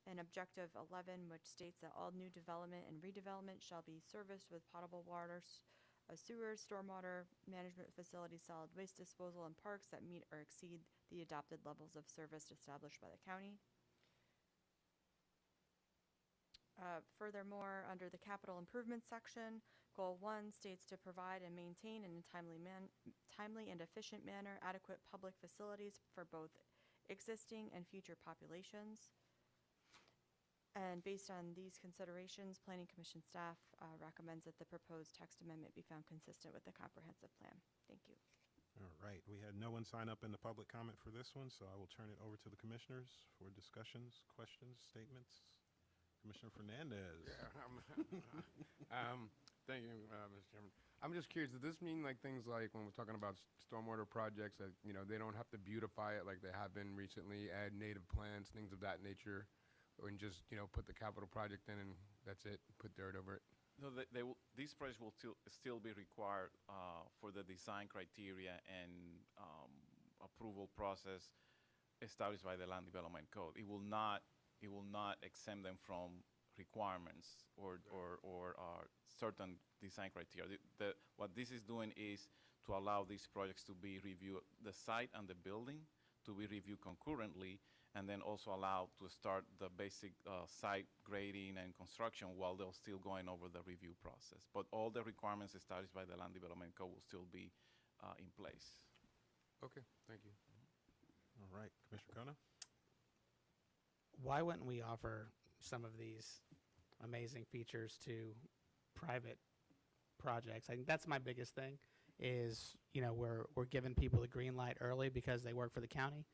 And Objective 11, which states that all new development and redevelopment shall be serviced with potable water, sewers, stormwater management facilities, solid waste disposal, and parks that meet or exceed the adopted levels of service established by the county. Furthermore, under the capital improvement section, Goal 1 states to provide and maintain in a timely and efficient manner adequate public facilities for both existing and future populations. And based on these considerations, Planning Commission staff recommends that the proposed text amendment be found consistent with the comprehensive plan. Thank you.
All right, we had no one sign up in the public comment for this one, so I will turn it over to the commissioners for discussions, questions, statements. Commissioner Fernandez.
Thank you, Mr. Chairman. I'm just curious, does this mean like things like when we're talking about stormwater projects that, you know, they don't have to beautify it like they have been recently, add native plants, things of that nature, or just, you know, put the capital project in and that's it, put dirt over it?
No, these projects will still be required for the design criteria and approval process established by the Land Development Code. It will not exempt them from requirements or certain design criteria. What this is doing is to allow these projects to be reviewed, the site and the building to be reviewed concurrently, and then also allow to start the basic site grading and construction while they're still going over the review process. But all the requirements established by the Land Development Code will still be in place.
Okay, thank you.
All right, Commissioner Kona?
Why wouldn't we offer some of these amazing features to private projects? I think that's my biggest thing is, you know, we're giving people the green light early because they work for the county.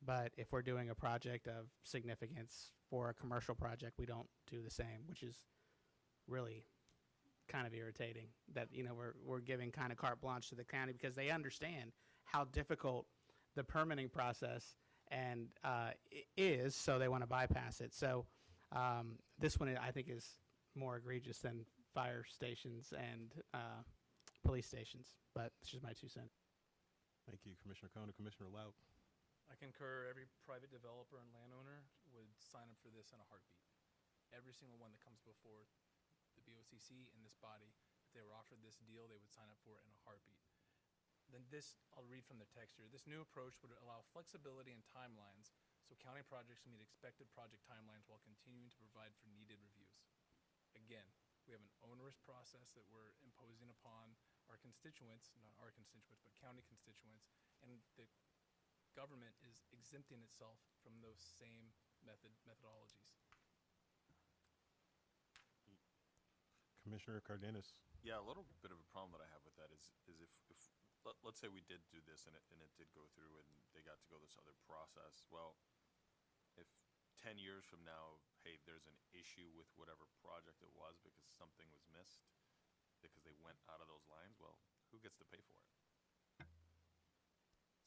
But if we're doing a project of significance for a commercial project, we don't do the same, which is really kind of irritating that, you know, we're giving kind of carte blanche to the county because they understand how difficult the permitting process and is, so they want to bypass it. So this one I think is more egregious than fire stations and police stations, but it's just my 2 cents.
Thank you, Commissioner Kona. Commissioner Laut?
I concur. Every private developer and landowner would sign up for this in a heartbeat. Every single one that comes before the BOCC and this body, if they were offered this deal, they would sign up for it in a heartbeat. Then this, I'll read from the text here. This new approach would allow flexibility in timelines so county projects meet expected project timelines while continuing to provide for needed reviews. Again, we have an onerous process that we're imposing upon our constituents, not our constituents, but county constituents, and the government is exempting itself from those same methodologies.
Commissioner Cardenas?
Yeah, a little bit of a problem that I have with that is if let's say we did do this and it did go through and they got to go this other process. Well, if 10 years from now, hey, there's an issue with whatever project it was because something was missed, because they went out of those lines, well, who gets to pay for it?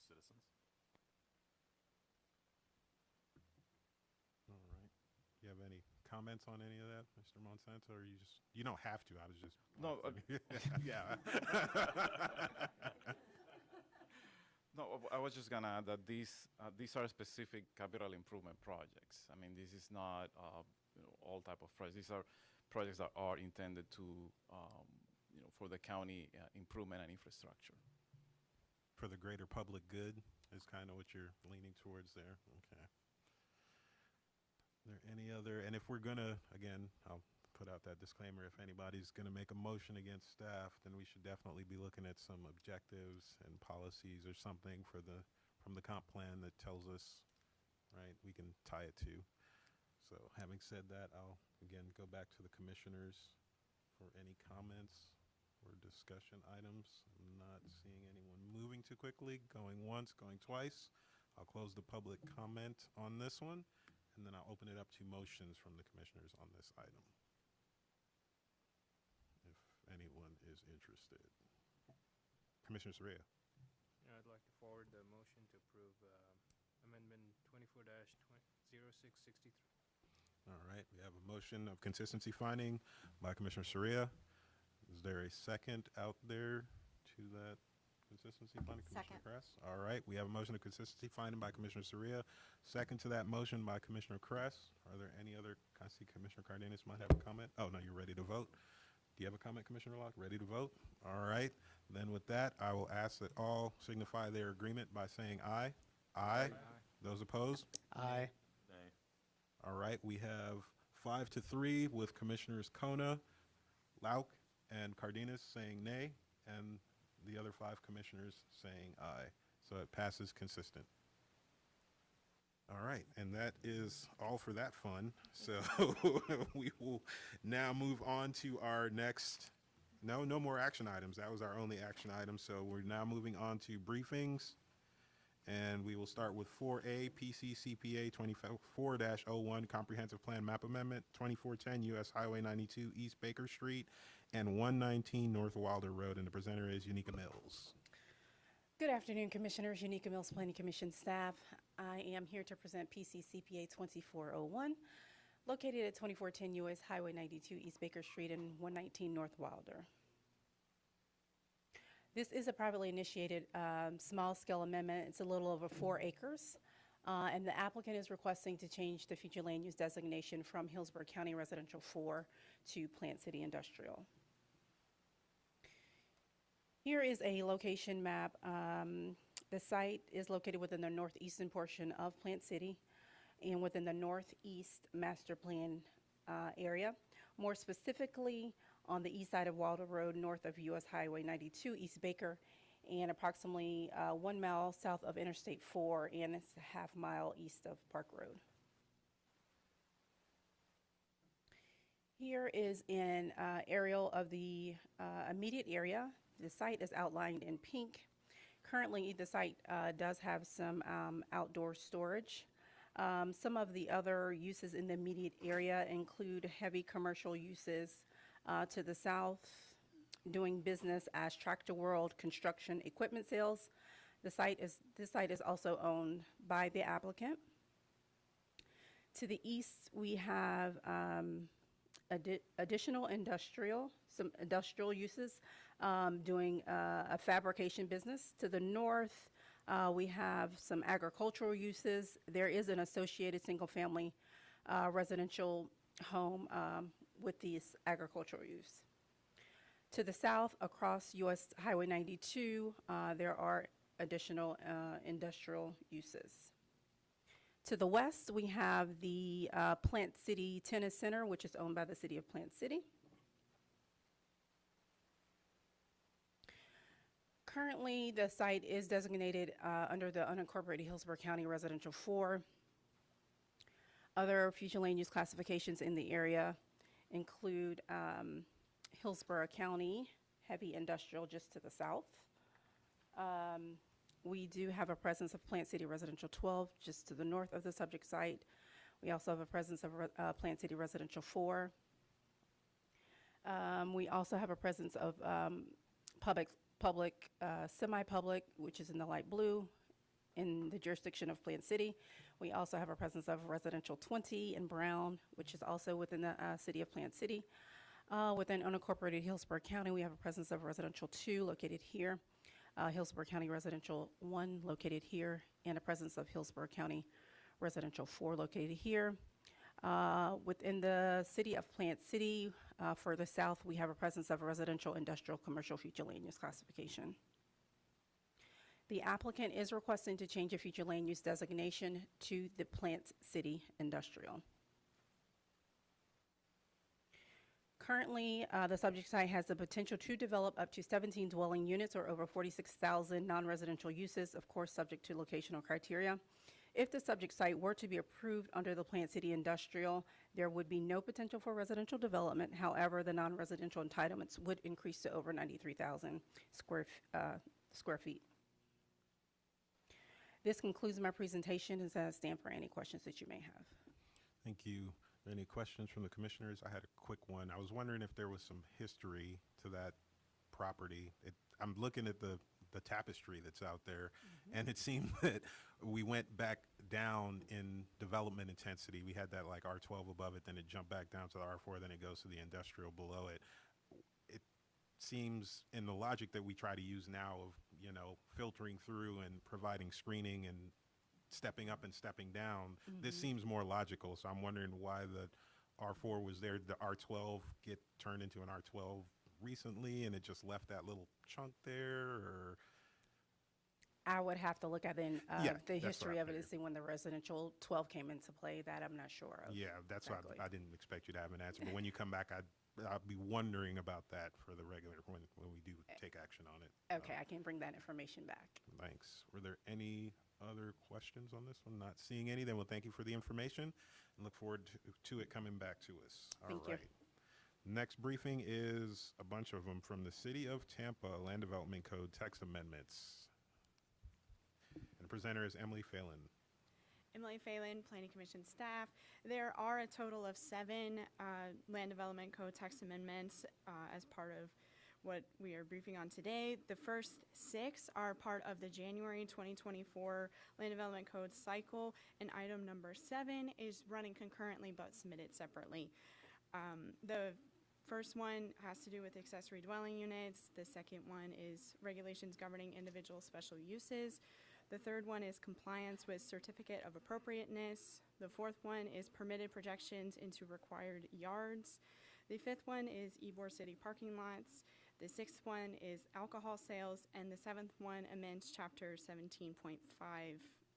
Citizens.
All right. You have any comments on any of that, Mr. Monsanto, or you don't have to, I was just.
No,
yeah.
No, I was just gonna add that these are specific capital improvement projects. I mean, this is not you know, all type of projects. These are projects that are intended to you know, for the county improvement and infrastructure.
For the greater public good is kind of what you're leaning towards there. Okay. Are there any other, and if we're gonna, again, I'll put out that disclaimer, if anybody's gonna make a motion against staff, then we should definitely be looking at some objectives and policies or something from the comp plan that tells us, right, we can tie it to. So having said that, I'll again go back to the commissioners for any comments or discussion items. I'm not seeing anyone moving too quickly, going once, going twice. I'll close the public comment on this one, and then I'll open it up to motions from the commissioners on this item, if anyone is interested. Commissioner Soria.
Yeah, I'd like to forward the motion to approve Amendment 24-0663.
All right, we have a motion of consistency finding by Commissioner Soria. Is there a second out there to that consistency finding?
Second.
Commissioner Kress? All right, we have a motion of consistency finding by Commissioner Soria. Second to that motion by Commissioner Kress. Are there any other, I see Commissioner Cardenas might have a comment. Oh, no, you're ready to vote. Do you have a comment, Commissioner Locke? Ready to vote? All right, then with that, I will ask that all signify their agreement by saying aye. Aye. Those opposed?
Aye.
Nay.
All right, we have 5-3 with Commissioners Kona, Lauk, and Cardenas saying nay, and the other 5 commissioners saying aye. So it passes consistent. All right, and that is all for that fun. So we will now move on to our next, no more action items. That was our only action item. So we're now moving on to briefings. And we will start with 4A, PCCPA 24-01, Comprehensive Plan Map Amendment, 2410 US Highway 92 East Baker Street, and 119 North Wilder Road. And the presenter is Unica Mills.
Good afternoon, Commissioners. Unica Mills, Planning Commission staff. I am here to present PCCPA 2401, located at 2410 US Highway 92 East Baker Street and 119 North Wilder. This is a privately initiated small-scale amendment. It's a little over 4 acres, and the applicant is requesting to change the future land use designation from Hillsborough County Residential 4 to Plant City Industrial. Here is a location map. The site is located within the northeastern portion of Plant City and within the northeast master plan area. More specifically, on the east side of Wilder Road, north of US Highway 92 East Baker, and approximately 1 mile south of Interstate 4, and it's a half mile east of Park Road. Here is an aerial of the immediate area. The site is outlined in pink. Currently, the site does have some outdoor storage. Some of the other uses in the immediate area include heavy commercial uses to the south, doing business as Tractor World construction equipment sales. This site is also owned by the applicant. To the east, we have additional some industrial uses, doing a fabrication business. To the north, we have some agricultural uses. There is an associated single-family residential home with these agricultural use. To the south, across US Highway 92, there are additional industrial uses. To the west, we have the Plant City Tennis Center, which is owned by the City of Plant City. Currently, the site is designated under the unincorporated Hillsborough County Residential 4. Other future land use classifications in the area include Hillsborough County, heavy industrial just to the south. We do have a presence of Plant City Residential 12 just to the north of the subject site. We also have a presence of Plant City Residential 4. We also have a presence of semi-public, which is in the light blue, in the jurisdiction of Plant City. We also have a presence of Residential 20 in brown, which is also within the City of Plant City. Within unincorporated Hillsborough County, we have a presence of Residential 2 located here, Hillsborough County Residential 1 located here, and a presence of Hillsborough County Residential 4 located here. Within the City of Plant City, further south, we have a presence of residential, industrial, commercial future land use classification. The applicant is requesting to change a future land use designation to the Plant City Industrial. Currently, the subject site has the potential to develop up to 17 dwelling units or over 46,000 non-residential uses, of course, subject to locational criteria. If the subject site were to be approved under the Plant City Industrial, there would be no potential for residential development. However, the non-residential entitlements would increase to over 93,000 square feet. This concludes my presentation, and I stand for any questions that you may have.
Thank you. Any questions from the commissioners? I had a quick one. I was wondering if there was some history to that property. I'm looking at the tapestry that's out there, and it seemed that we went back down in development intensity. We had that like R12 above it, then it jumped back down to the R4, then it goes to the industrial below it. It seems in the logic that we try to use now of, you know, filtering through and providing screening and stepping up and stepping down, this seems more logical. So I'm wondering why the R4 was there. The R12 get turned into an R12 recently, and it just left that little chunk there, or?
I would have to look at the
that's
history
what I
of it to see when the residential 12 came into play. That I'm not sure of.
Yeah, that's
exactly.
why I didn't expect you to have an answer. But when you come back, I'll be wondering about that for the regular, when we do take action on it.
Okay, I can bring that information back.
Thanks. Were there any other questions on this one? Not seeing any, then we'll thank you for the information and look forward to it coming back to us.
Thank you.
All right. Next briefing is a bunch of them from the City of Tampa Land Development Code text amendments. And the presenter is Emily Phelan.
Emily Phelan, Planning Commission staff. There are a total of 7 Land Development Code text amendments as part of what we are briefing on today. The first 6 are part of the January 2024 Land Development Code cycle, and item number 7 is running concurrently but submitted separately. The first one has to do with accessory dwelling units. The second one is regulations governing individual special uses. The third one is compliance with certificate of appropriateness. The fourth one is permitted projections into required yards. The fifth one is Ybor City parking lots. The sixth one is alcohol sales, and the seventh one amends chapter 17.5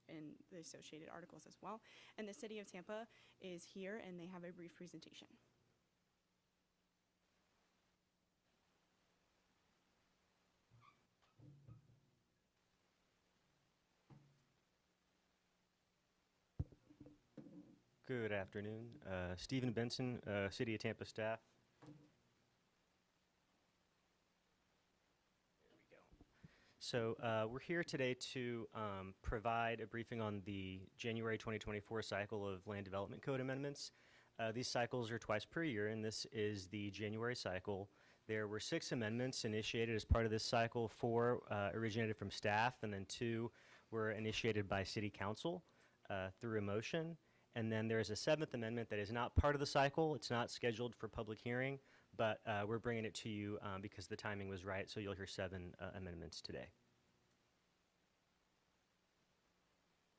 in the associated articles as well. And the City of Tampa is here, and they have a brief presentation.
Good afternoon. Stephen Benson, City of Tampa staff. So we're here today to provide a briefing on the January 2024 cycle of Land Development Code amendments. These cycles are twice per year, and this is the January cycle. There were 6 amendments initiated as part of this cycle. 4 originated from staff, and then 2 were initiated by City Council through a motion. And then there is a 7th amendment that is not part of the cycle. It's not scheduled for public hearing, but we're bringing it to you because the timing was right, so you'll hear 7 amendments today.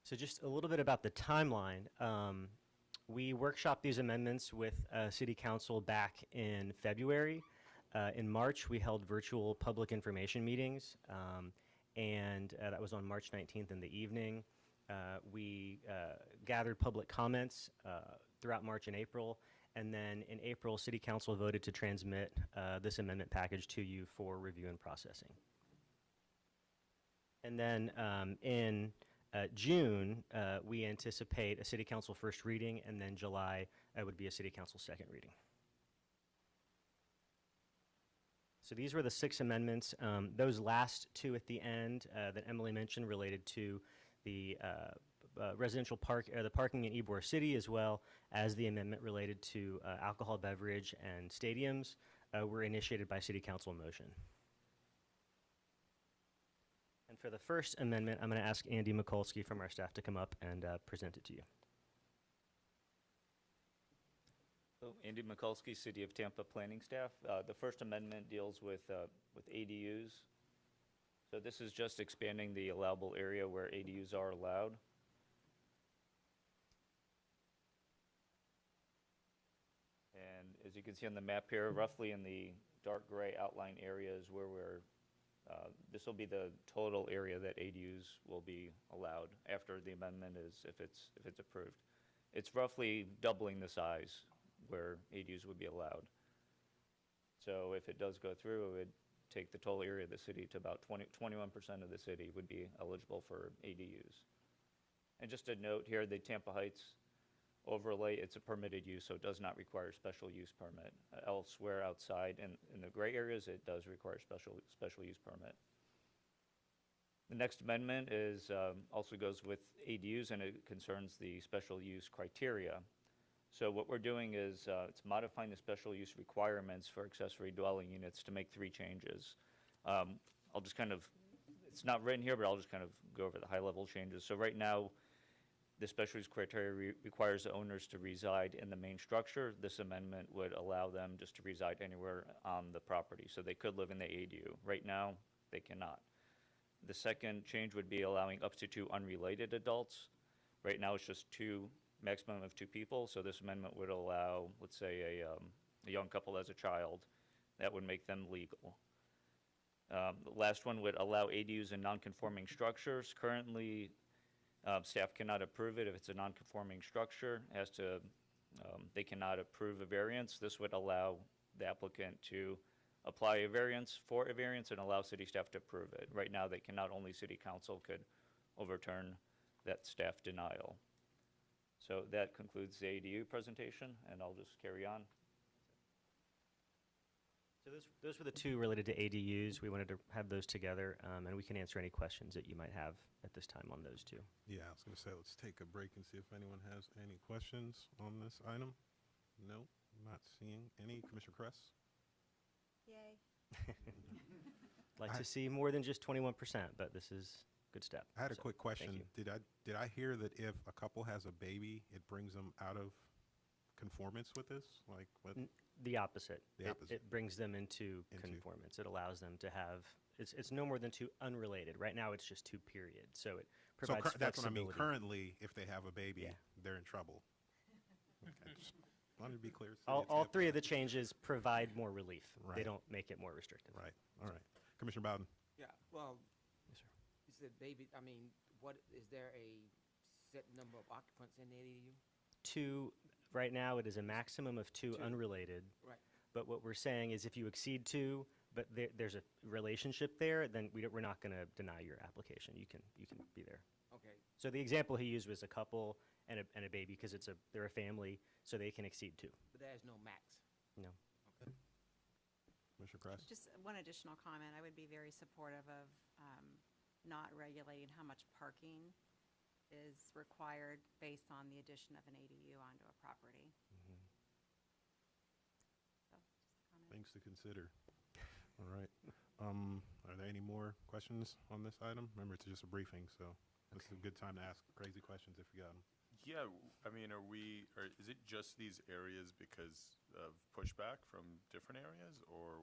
So just a little bit about the timeline. We workshopped these amendments with City Council back in February. In March, we held virtual public information meetings, and that was on March 19th in the evening. We gathered public comments throughout March and April, and then in April, City Council voted to transmit this amendment package to you for review and processing. And then in June, we anticipate a City Council first reading, and then July would be a City Council second reading. So these were the 6 amendments. Those last 2 at the end that Emily mentioned related to the residential the parking in Ybor City, as well as the amendment related to alcohol beverage and stadiums, were initiated by City Council motion. And for the first amendment, I'm going to ask Andy Mikulski from our staff to come up and present it to you.
So Andy Mikulski, City of Tampa Planning Staff. The first amendment deals with ADUs. So this is just expanding the allowable area where ADUs are allowed. And as you can see on the map here, roughly in the dark gray outline area is where this will be the total area that ADUs will be allowed after the amendment if it's approved. It's roughly doubling the size where ADUs would be allowed. So if it does go through, it would take the total area of the city to about 21% of the city would be eligible for ADUs. And just a note here, the Tampa Heights overlay, it's a permitted use, so it does not require special use permit. Elsewhere outside in the gray areas, it does require special use permit. The next amendment is also goes with ADUs, and it concerns the special use criteria. So what we're doing is it's modifying the special use requirements for accessory dwelling units to make 3 changes. I'll just kind of, it's not written here, but I'll just kind of go over the high level changes. So right now, the special use criteria requires the owners to reside in the main structure. This amendment would allow them just to reside anywhere on the property. So they could live in the ADU. Right now, they cannot. The second change would be allowing up to 2 unrelated adults. Right now, it's just 2, maximum of 2 people. So this amendment would allow, let's say, a young couple as a child. That would make them legal. The last one would allow ADUs in non-conforming structures. Currently, staff cannot approve it if it's a non-conforming structure. They cannot approve a variance. This would allow the applicant to apply a variance for a variance and allow city staff to approve it. Right now, they cannot, only city council could overturn that staff denial. So that concludes the ADU presentation, and I'll just carry on.
So those were the two related to ADUs. We wanted to have those together, and we can answer any questions that you might have at this time on those two.
Yeah, I was going to say, let's take a break and see if anyone has any questions on this item. No, not seeing any. Commissioner Kress?
Yay.
Like to see more than just 21%, but this is a good step.
I had a
So,
quick
thank
question.
you.
Did I hear that if a couple has a baby, it brings them out of conformance with this? Like what?
The opposite.
The opposite.
It brings them into conformance. It allows them to have, it's no more than two unrelated. Right now, it's just two period. So it
So
provides
that's what I mean.
flexibility.
Currently, if they have a baby,
Yeah.
they're in trouble. Okay, just wanted to be clear.
All three of the changes provide more relief. They
Right.
don't make it more restrictive.
Right. All right. Commissioner Bowden?
Yeah, well,
Yes, sir.
you said baby, I mean, what, is there a set number of occupants in the ADU?
Two, right now, it is a maximum of two
Two.
unrelated.
Right.
But what we're saying is if you exceed two, but there's a relationship there, then we're not going to deny your application. You can be there.
Okay,
So the example he used was a couple and a baby because they're a family, so they can exceed two.
but there's no max.
No.
Commissioner Kress?
Just one additional comment. I would be very supportive of not regulating how much parking is required based on the addition of an ADU onto a property. So, just a comment.
Things to consider. All right. Are there any more questions on this item? Remember, it's just a briefing, so this is a good time to ask crazy questions if you got them.
Yeah, I mean, is it just these areas because of pushback from different areas, or?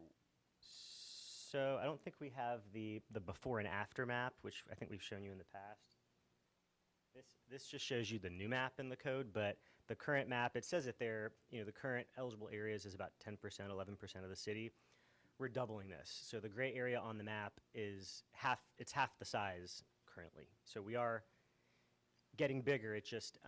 So I don't think we have the before and after map, which I think we've shown you in the past. This just shows you the new map in the code, but the current map, it says that the current eligible areas is about 10%, 11% of the city. We're doubling this. So the gray area on the map is half the size currently. So we are getting bigger. It's just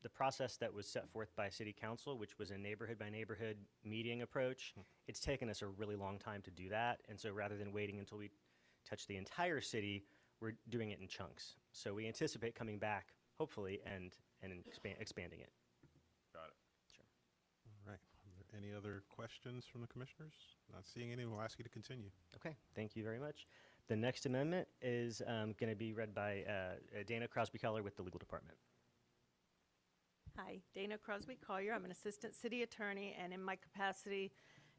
the process that was set forth by City Council, which was a neighborhood by neighborhood meeting approach, it's taken us a really long time to do that. And so rather than waiting until we touch the entire city, we're doing it in chunks. So we anticipate coming back, hopefully, and expanding it.
Got it.
Sure.
All right. Are there any other questions from the commissioners? Not seeing any, we'll ask you to continue.
Okay, thank you very much. The next amendment is going to be read by Dana Crosby-Keller with the legal department.
Hi, Dana Crosby Collier. I'm an assistant city attorney, and in my capacity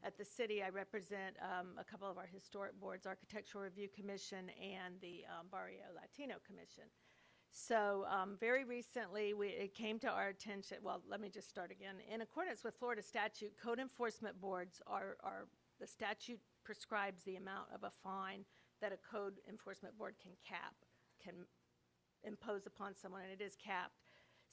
at the city, I represent a couple of our historic boards, Architectural Review Commission and the Barrio Latino Commission. So very recently, it came to our attention, well, let me just start again. In accordance with Florida statute, code enforcement boards the statute prescribes the amount of a fine that a code enforcement board can impose upon someone, and it is capped.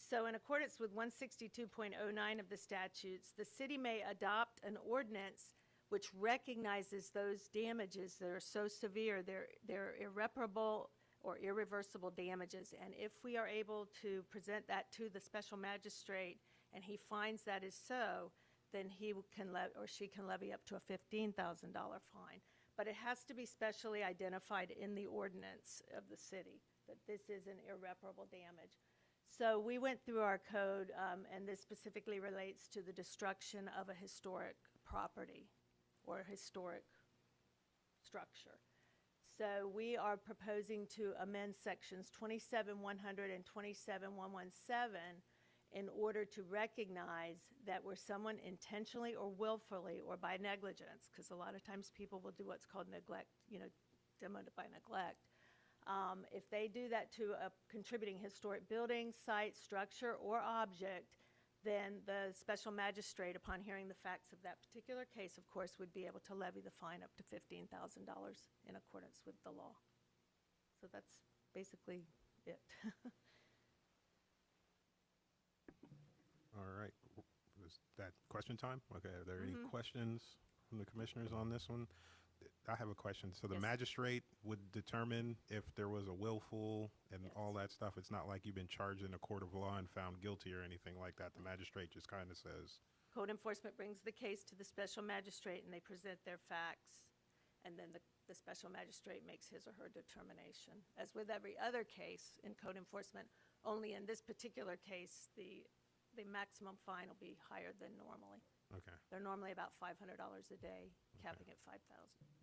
So in accordance with 162.09 of the statutes, the city may adopt an ordinance which recognizes those damages that are so severe, they're irreparable or irreversible damages. And if we are able to present that to the special magistrate and he finds that is so, then he can or she can levy up to a $15,000 fine. But it has to be specially identified in the ordinance of the city that this is an irreparable damage. So we went through our code, and this specifically relates to the destruction of a historic property or a historic structure. So we are proposing to amend sections 27-100 and 27-117 in order to recognize that where someone intentionally or willfully or by negligence, because a lot of times people will do what's called neglect, demoted by neglect. If they do that to a contributing historic building, site, structure, or object, then the special magistrate, upon hearing the facts of that particular case, of course, would be able to levy the fine up to $15,000 in accordance with the law. So that's basically it.
All right. Is that question time? Okay. Are there any questions from the commissioners on this one? I have a question. So the
Yes.
magistrate would determine if there was a willful and all that stuff. It's not like you've been charged in a court of law and found guilty or anything like that. The magistrate just kind of says.
Code enforcement brings the case to the special magistrate, and they present their facts, and then the special magistrate makes his or her determination. As with every other case in code enforcement, only in this particular case, the maximum fine will be higher than normally.
Okay,
They're normally about $500 a day, capping at $5,000.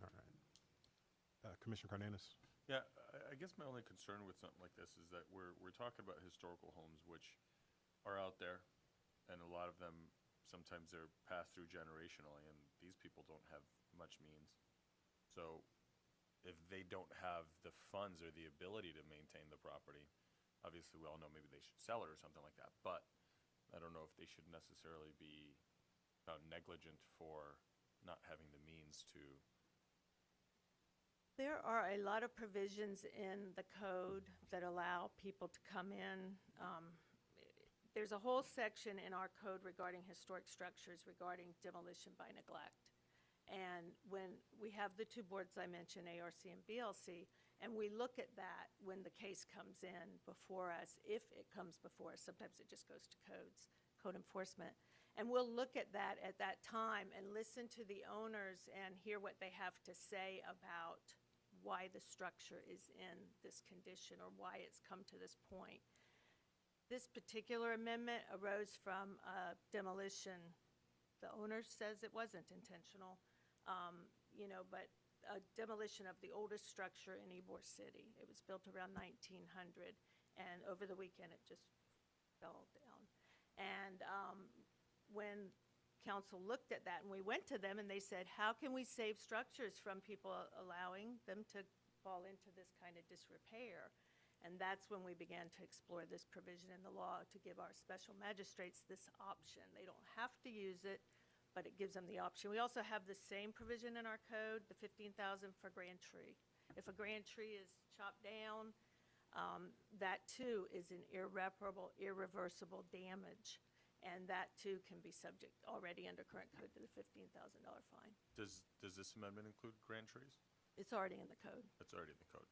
all right. Commissioner Cardenas?
Yeah, I guess my only concern with something like this is that we're talking about historical homes which are out there, and a lot of them, sometimes they're passed through generationally, and these people don't have much means. So if they don't have the funds or the ability to maintain the property, obviously we all know maybe they should sell it or something like that, but I don't know if they should necessarily be found negligent for not having the means to.
There are a lot of provisions in the code that allow people to come in. There's a whole section in our code regarding historic structures regarding demolition by neglect. And when we have the two boards I mentioned, ARC and BLC, and we look at that when the case comes in before us, if it comes before us, sometimes it just goes to code enforcement. And we'll look at that time and listen to the owners and hear what they have to say about why the structure is in this condition or why it's come to this point. This particular amendment arose from demolition. The owner says it wasn't intentional, but a demolition of the oldest structure in Ybor City. It was built around 1900, and over the weekend it just fell down. And when council looked at that, and we went to them and they said, how can we save structures from people allowing them to fall into this kind of disrepair? And that's when we began to explore this provision in the law to give our special magistrates this option. They don't have to use it, but it gives them the option. We also have the same provision in our code, the $15,000 for grand tree. If a grand tree is chopped down, that too is an irreparable, irreversible damage. And that too can be subject already under current code to the $15,000 fine.
Does this amendment include grand trees?
It's already in the code.
It's already in the code.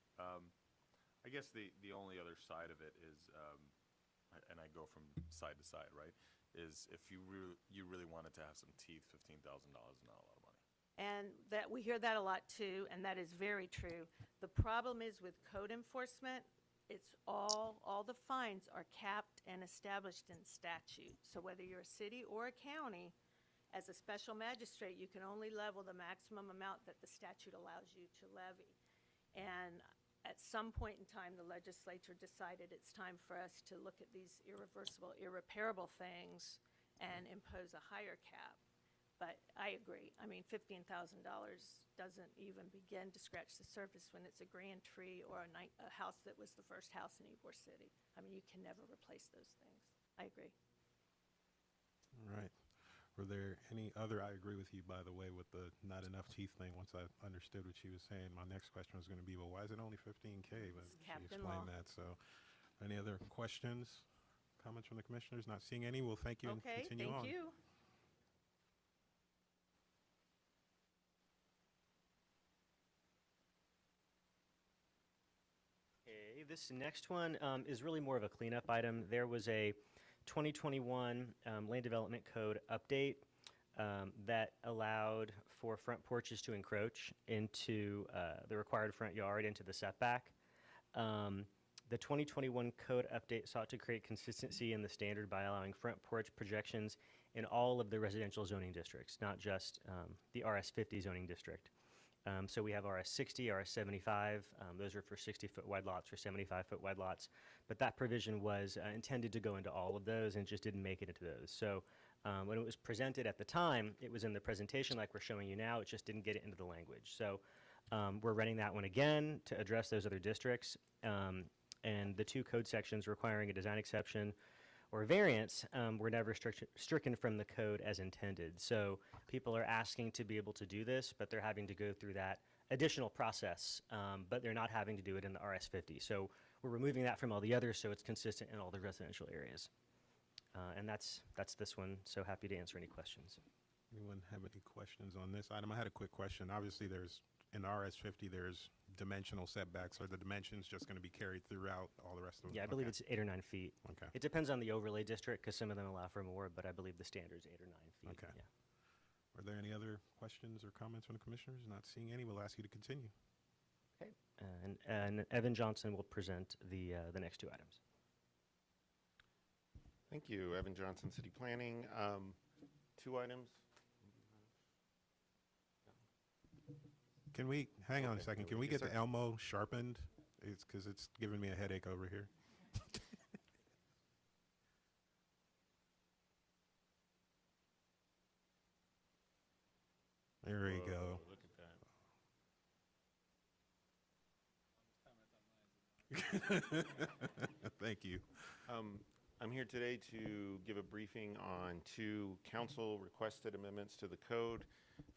I guess the only other side of it is, and I go from side to side, right, is if you really wanted to have some teeth, $15,000 is not a lot of money.
And that we hear that a lot too, and that is very true. The problem is with code enforcement, it's all the fines are capped and established in statute. So whether you're a city or a county, as a special magistrate, you can only level the maximum amount that the statute allows you to levy. And at some point in time, the legislature decided it's time for us to look at these irreversible, irreparable things and impose a higher cap. But I agree. I mean, $15,000 doesn't even begin to scratch the surface when it's a grand tree or a house that was the first house in Ybor City. I mean, you can never replace those things. I agree.
All right. Were there any other, I agree with you, by the way, with the not enough teeth thing. Once I understood what she was saying, my next question was going to be, well, why is it only 15K? But she explained that. So any other questions, comments from the commissioners? Not seeing any. We'll thank you and continue on.
Okay, thank you.
This next one is really more of a cleanup item. There was a 2021 Land Development Code update that allowed for front porches to encroach into the required front yard into the setback. The 2021 code update sought to create consistency in the standard by allowing front porch projections in all of the residential zoning districts, not just the RS50 zoning district. So we have RS60, RS75. Those are for 60-foot wide lots or 75-foot wide lots. But that provision was intended to go into all of those and just didn't make it into those. So when it was presented at the time, it was in the presentation like we're showing you now. It just didn't get it into the language. So we're running that one again to address those other districts. And the two code sections requiring a design exception or variance were never stricken from the code as intended. So people are asking to be able to do this, but they're having to go through that additional process, but they're not having to do it in the RS50. So we're removing that from all the others so it's consistent in all the residential areas. And that's this one, so happy to answer any questions.
Anyone have any questions on this item? I had a quick question. Obviously, there's in RS50, there's dimensional setbacks? Are the dimensions just going to be carried throughout all the rest of them?
Yeah, I believe it's 8 or 9 feet.
Okay.
It depends on the overlay district, because some of them allow for more, but I believe the standard is 8 or 9 feet.
Okay.
Yeah.
Are there any other questions or comments from the commissioners? Not seeing any, we'll ask you to continue.
Okay. And Evan Johnson will present the next 2 items.
Thank you, Evan Johnson, City Planning. 2 items.
Can we, hang on a
Okay,
second,
there
can
we
we
go.
get the Elmo sharpened? It's because it's giving me a headache over here. There we
Whoa,
go.
Look at that.
Thank you.
I'm here today to give a briefing on 2 council requested amendments to the code.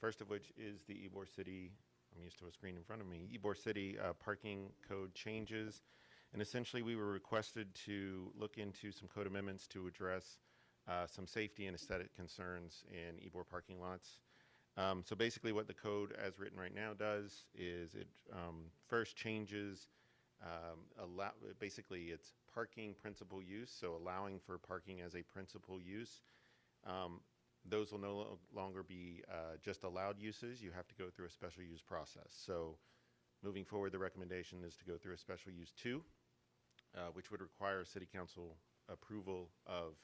First of which is the Ybor City, I'm used to a screen in front of me, Ybor City parking code changes. And essentially we were requested to look into some code amendments to address some safety and aesthetic concerns in Ybor parking lots. So basically what the code as written right now does is it first changes basically it's parking principal use, so allowing for parking as a principal use. Those will no longer be just allowed uses. You have to go through a special use process. So moving forward, the recommendation is to go through a special use 2, which would require city council approval of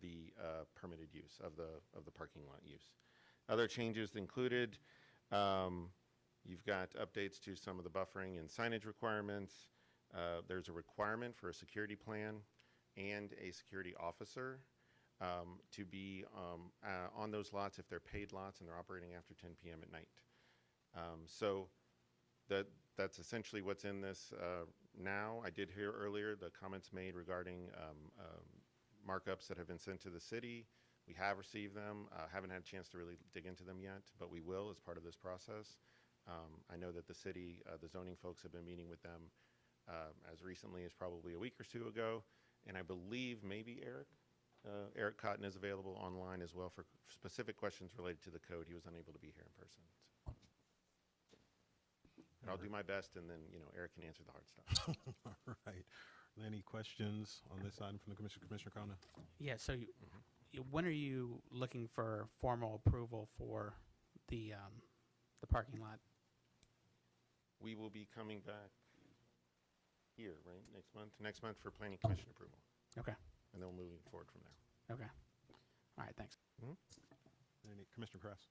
the permitted use of the parking lot use. Other changes included, you've got updates to some of the buffering and signage requirements. There's a requirement for a security plan and a security officer to be on those lots if they're paid lots and they're operating after 10 p.m. at night. So that's essentially what's in this now. I did hear earlier the comments made regarding markups that have been sent to the city. We have received them. Haven't had a chance to really dig into them yet, but we will as part of this process. I know that the city, the zoning folks have been meeting with them as recently as probably a week or 2 ago, and I believe maybe Eric Cotton is available online as well for specific questions related to the code. He was unable to be here in person. So. And I'll do my best, and then Eric can answer the hard stuff.
All right. Are there any questions on this item from the commission? Commissioner Kona?
Yeah, so when are you looking for formal approval for the parking lot?
We will be coming back here, right, next month? Next month for planning commission approval.
Okay.
And then we'll move forward from there.
Okay. All right, thanks.
Any, Commissioner Kress?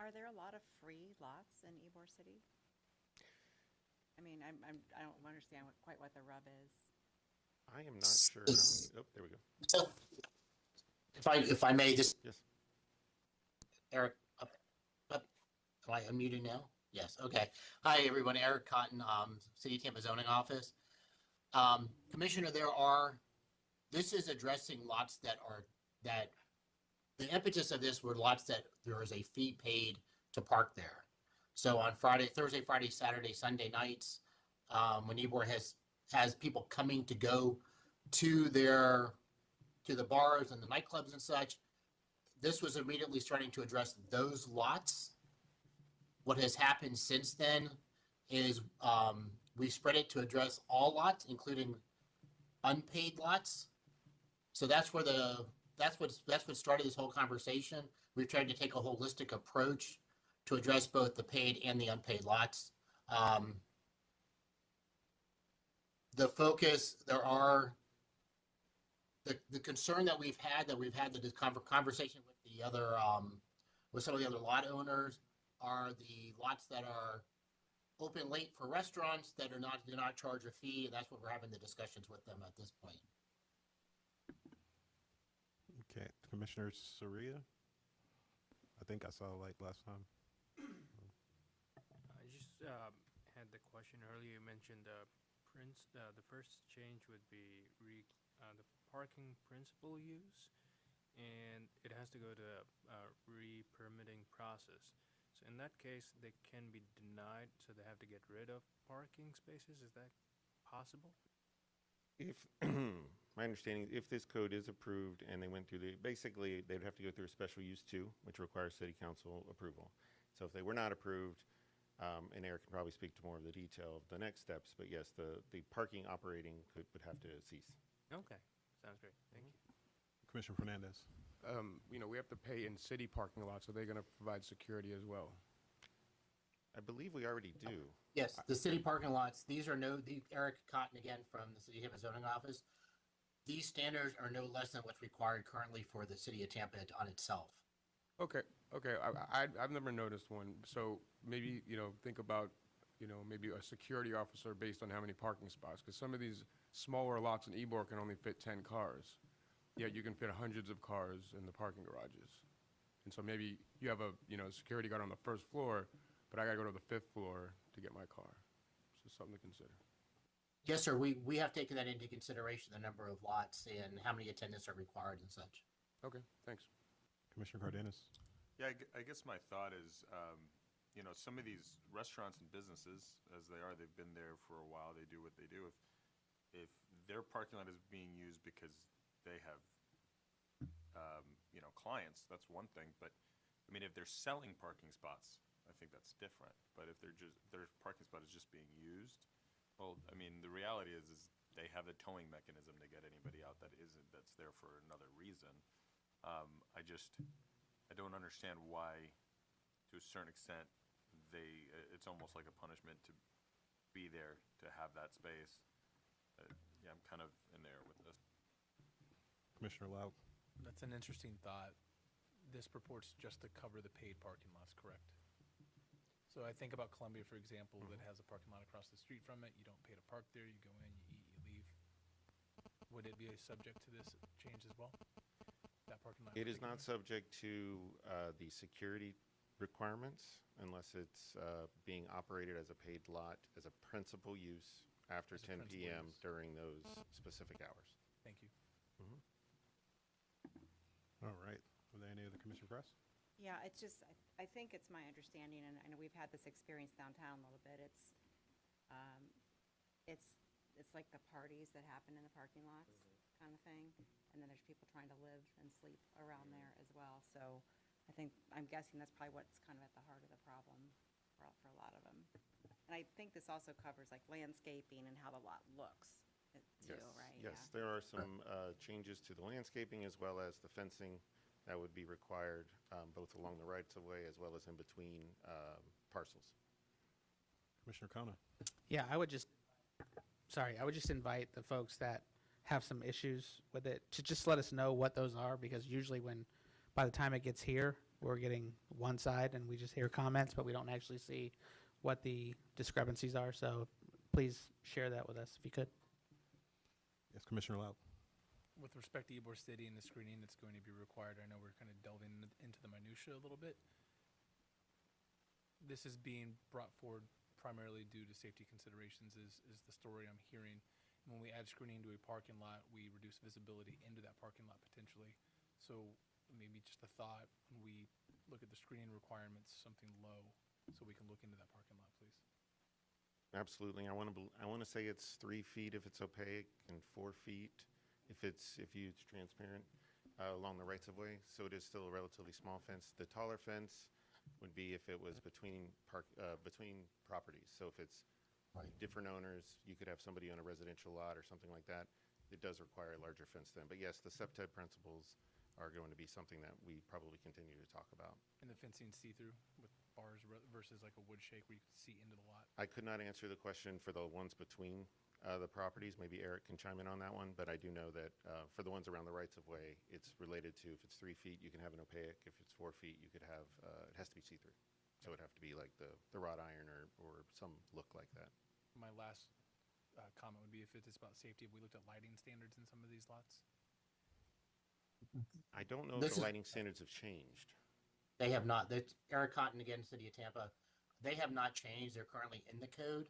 Are there a lot of free lots in Ybor City? I mean, I don't understand quite what the rub is.
I am not sure. Oh, there we go.
So, if I may just.
Yes.
Eric, up. Am I unmuted now? Yes. Okay. Hi, everyone. Eric Cotton, City of Tampa Zoning Office. Commissioner, this is addressing lots that the impetus of this were lots that there is a fee paid to park there. So on Thursday, Friday, Saturday, Sunday nights, when Ybor has people coming to go to the bars and the nightclubs and such, this was immediately starting to address those lots. What has happened since then is we spread it to address all lots, including unpaid lots. So that's what started this whole conversation. We've tried to take a holistic approach to address both the paid and the unpaid lots. The focus, the concern that we've had this conversation with the other, with some of the other lot owners, are the lots that are open late for restaurants that do not charge a fee, and that's what we're having the discussions with them at this point.
Okay, Commissioner Soria? I think I saw a light last time.
I just had the question earlier. You mentioned the first change would be the parking principal use, and it has to go to a re-permitting process. So in that case, they can be denied, so they have to get rid of parking spaces. Is that possible?
If my understanding, if this code is approved and they went through basically they would have to go through a special use 2, which requires city council approval. So if they were not approved, And Eric can probably speak to more of the detail of the next steps, but yes, the parking operating would have to cease.
Okay, sounds great. Thank you.
Commissioner Fernandez.
We have to pay in city parking lots. Are they going to provide security as well?
I believe we already do.
Yes, the city parking lots, these are Eric Cotton again from the City of Tampa zoning office. These standards are no less than what's required currently for the City of Tampa on itself.
Okay. I've never noticed one. So maybe, think about, maybe a security officer based on how many parking spots. Because some of these smaller lots in Ybor can only fit 10 cars. Yet you can fit hundreds of cars in the parking garages. And so maybe you have a, security guard on the first floor, but I got to go to the 5th floor to get my car. So something to consider.
Yes, sir. We have taken that into consideration, the number of lots and how many attendants are required and such.
Okay, thanks.
Commissioner Cardenas.
Yeah, I guess my thought is, some of these restaurants and businesses, as they are, they've been there for a while, they do what they do. If their parking lot is being used because they have, clients, that's one thing. But, if they're selling parking spots, I think that's different. But if their parking spot is just being used, well, the reality is they have a towing mechanism to get anybody out that's there for another reason. I don't understand why, to a certain extent, it's almost like a punishment to be there, to have that space. Yeah, I'm kind of in there with this.
Commissioner Lau.
That's an interesting thought. This purports just to cover the paid parking lots, correct? So I think about Columbia, for example, that has a parking lot across the street from it. You don't pay to park there. You go in, you eat, you leave. Would it be subject to this change as well? That parking lot?
It is not subject to the security requirements unless it's being operated as a paid lot, as a principal use after 10 p.m. during those specific hours.
Thank you.
All right. Are there any other Commissioner Press?
Yeah, it's just, I think it's my understanding, and I know we've had this experience downtown a little bit. It's like the parties that happen in the parking lots kind of thing. And then there's people trying to live and sleep around there as well. So I'm guessing that's probably what's kind of at the heart of the problem for a lot of them. And I think this also covers like landscaping and how the lot looks too, right?
Yes, there are some changes to the landscaping as well as the fencing that would be required both along the rights-of-way as well as in between parcels.
Commissioner Kona.
Yeah, I would just invite the folks that have some issues with it to just let us know what those are, because usually by the time it gets here, we're getting one side and we just hear comments, but we don't actually see what the discrepancies are. So please share that with us if you could.
Yes, Commissioner Lau.
With respect to Ybor City and the screening that's going to be required, I know we're kind of delving into the minutia a little bit. This is being brought forward primarily due to safety considerations is the story I'm hearing. When we add screening to a parking lot, we reduce visibility into that parking lot potentially. So maybe just a thought, when we look at the screening requirements, something low, so we can look into that parking lot, please.
Absolutely. I want to say it's 3 feet if it's opaque and 4 feet if it's transparent along the rights of way. So it is still a relatively small fence. The taller fence would be if it was between properties. So if it's different owners, you could have somebody on a residential lot or something like that. It does require a larger fence then. But yes, the SEPTED principles are going to be something that we probably continue to talk about.
And the fencing see-through with bars versus like a wood shake where you can see into the lot?
I could not answer the question for the ones between the properties. Maybe Eric can chime in on that one, but I do know that for the ones around the rights of way, it's related to if it's 3 feet, you can have an opaque. If it's 4 feet, you could have, it has to be see-through. So it'd have to be like the wrought iron or some look like that.
My last comment would be if it is about safety, have we looked at lighting standards in some of these lots?
I don't know if the lighting standards have changed.
They have not. Eric Cotton, again, City of Tampa, they have not changed. They're currently in the code.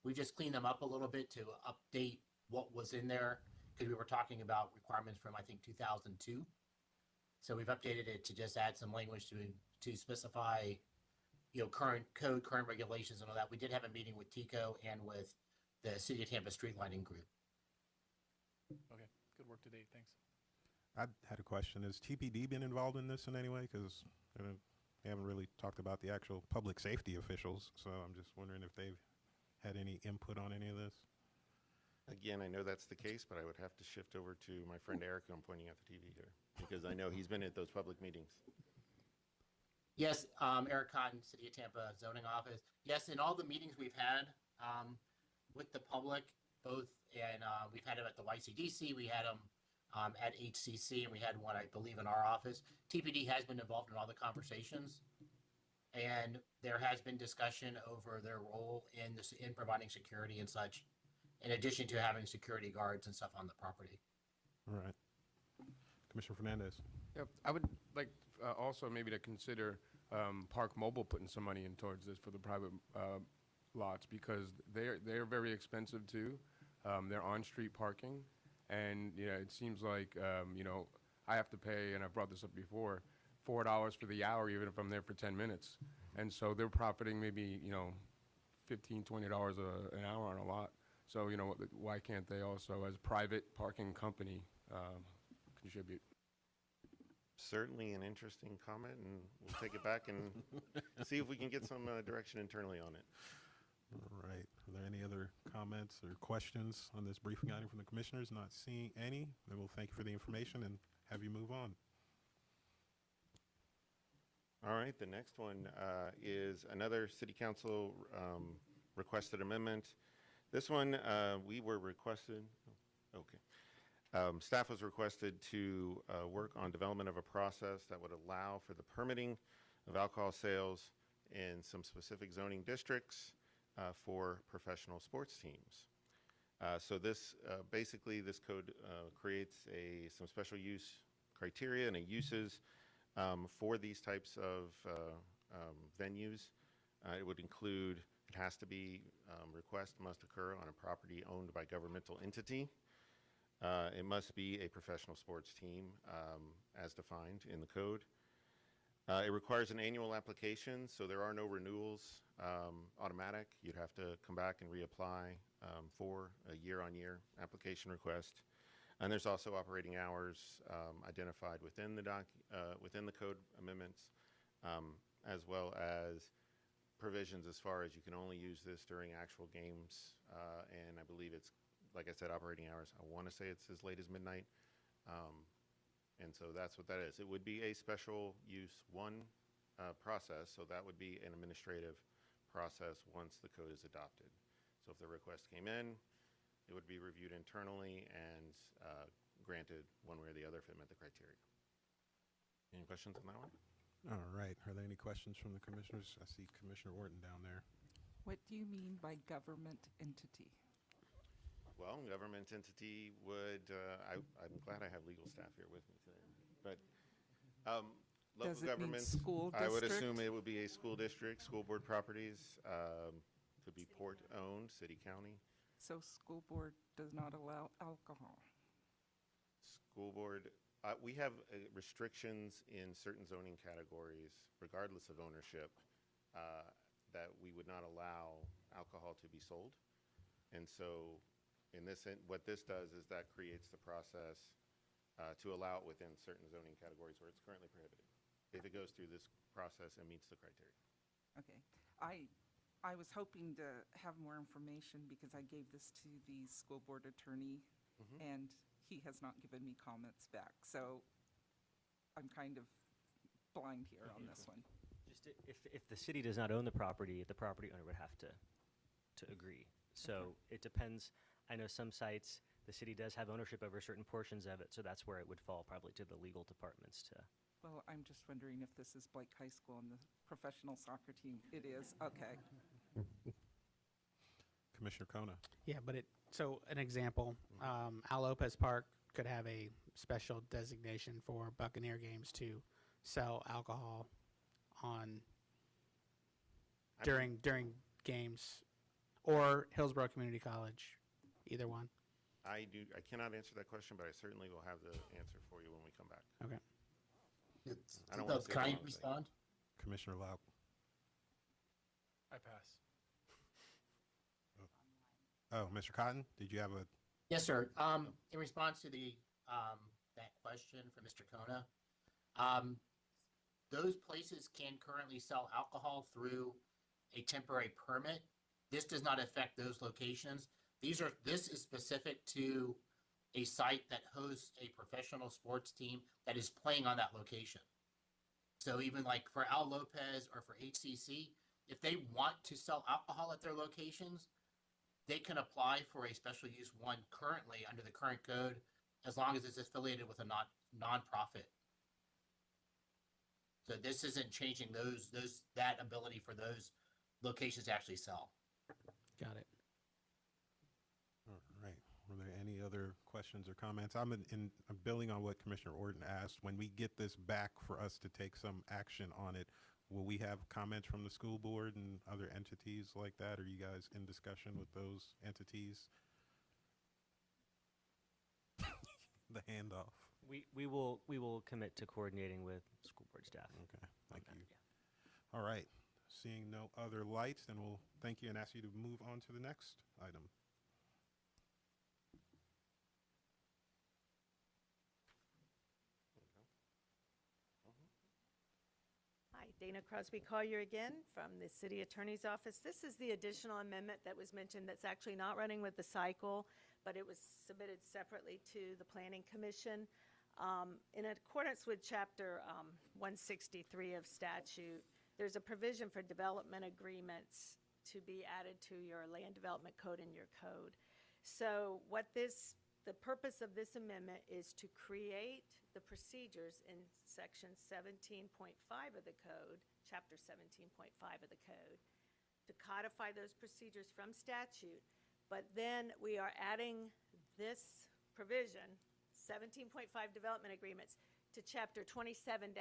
We've just cleaned them up a little bit to update what was in there, because we were talking about requirements from, I think, 2002. So we've updated it to just add some language to specify, current code, current regulations and all that. We did have a meeting with TICO and with the City of Tampa Street Lighting Group.
Okay, good work to date. Thanks.
I had a question. Has TPD been involved in this in any way? Because We haven't really talked about the actual public safety officials, so I'm just wondering if they've had any input on any of this.
Again, I know that's the case, but I would have to shift over to my friend Eric, who I'm pointing at the TV here, because I know he's been at those public meetings.
Yes, Eric Cotton, City of Tampa Zoning Office. Yes, in all the meetings we've had with the public, both, and we've had them at the YCDC, we had them at HCC, and we had one, I believe, in our office. TPD has been involved in all the conversations, and there has been discussion over their role in this, in providing security and such, in addition to having security guards and stuff on the property.
All right. Commissioner Fernandez.
Yep, I would like also maybe to consider Park Mobile putting some money in towards this for the private lots, because they're very expensive too. They're on-street parking, and it seems like I have to pay, and I've brought this up before, $4 for the hour, even if I'm there for 10 minutes, and so they're profiting maybe $15, $20 an hour on a lot. So why can't they also, as private parking company, contribute?
Certainly an interesting comment, and we'll take it back and see if we can get some direction internally on it.
All right. Are there any other comments or questions on this briefing item from the commissioners? Not seeing any. Then we'll thank you for the information and have you move on.
All right. The next one is another City Council requested amendment. This one we were requested. Okay. Staff was requested to work on development of a process that would allow for the permitting of alcohol sales in some specific zoning districts for professional sports teams. So this basically this code creates some special use criteria and uses for these types of venues. It would include, it has to be, request must occur on a property owned by governmental entity. It must be a professional sports team as defined in the code. It requires an annual application, so there are no renewals automatic. You'd have to come back and reapply for a year-on-year application request. And there's also operating hours identified within the code amendments, as well as provisions as far as you can only use this during actual games, and I believe it's, like I said, operating hours. I want to say it's as late as midnight, and so that's what that is. It would be a special use process, so that would be an administrative process once the code is adopted. So if the request came in, it would be reviewed internally and granted one way or the other if it met the criteria. Any questions on that one?
All right. Are there any questions from the commissioners? I see Commissioner Wharton down there.
What do you mean by government entity?
Well, government entity would, I'm glad I have legal staff here with me today, but local
Does it mean
governments,
school
I would
district?
assume it would be a school district, school board properties, could be port-owned, city, county.
So school board does not allow alcohol.
School board, we have restrictions in certain zoning categories, regardless of ownership, that we would not allow alcohol to be sold. And so in this, what this does is that creates the process to allow it within certain zoning categories where it's currently prohibited. If it goes through this process and meets the criteria.
Okay. I was hoping to have more information because I gave this to the school board attorney and he has not given me comments back. So I'm kind of blind here on this one.
Just if the city does not own the property owner would have to agree. So it depends. I know some sites, the city does have ownership over certain portions of it, so that's where it would fall probably to the legal departments to.
Well, I'm just wondering if this is Blake High School and the professional soccer team. It is, okay.
Commissioner Kona.
Yeah, but so an example, Al Lopez Park could have a special designation for Buccaneer games to sell alcohol on during games, or Hillsborough Community College, either one.
I cannot answer that question, but I certainly will have the answer for you when we come back.
Okay.
I don't want to say the
Can I
wrong thing.
respond?
Commissioner Lau.
I pass.
Oh, Mr. Cotton, did you have a?
Yes, sir. In response to the that question from Mr. Kona, those places can currently sell alcohol through a temporary permit. This does not affect those locations. This is specific to a site that hosts a professional sports team that is playing on that location. So even like for Al Lopez or for HCC, if they want to sell alcohol at their locations, they can apply for a special use one currently under the current code, as long as it's affiliated with a nonprofit. So this isn't changing that ability for those locations to actually sell.
Got it.
All right. Were there any other questions or comments? I'm building on what Commissioner Orton asked. When we get this back for us to take some action on it, will we have comments from the school board and other entities like that? Are you guys in discussion with those entities? The handoff.
We will commit to coordinating with school board staff.
Okay, thank you. All right. Seeing no other lights, then we'll thank you and ask you to move on to the next item.
Hi, Dana Crosby Collier again from the City Attorney's Office. This is the additional amendment that was mentioned that's actually not running with the cycle, but it was submitted separately to the Planning Commission. In accordance with Chapter 163 of statute, there's a provision for development agreements to be added to your land development code in your code. So the purpose of this amendment is to create the procedures in section 17.5 of the code, chapter 17.5 of the code, to codify those procedures from statute. But then we are adding this provision, 17.5 development agreements, to chapter 27-6,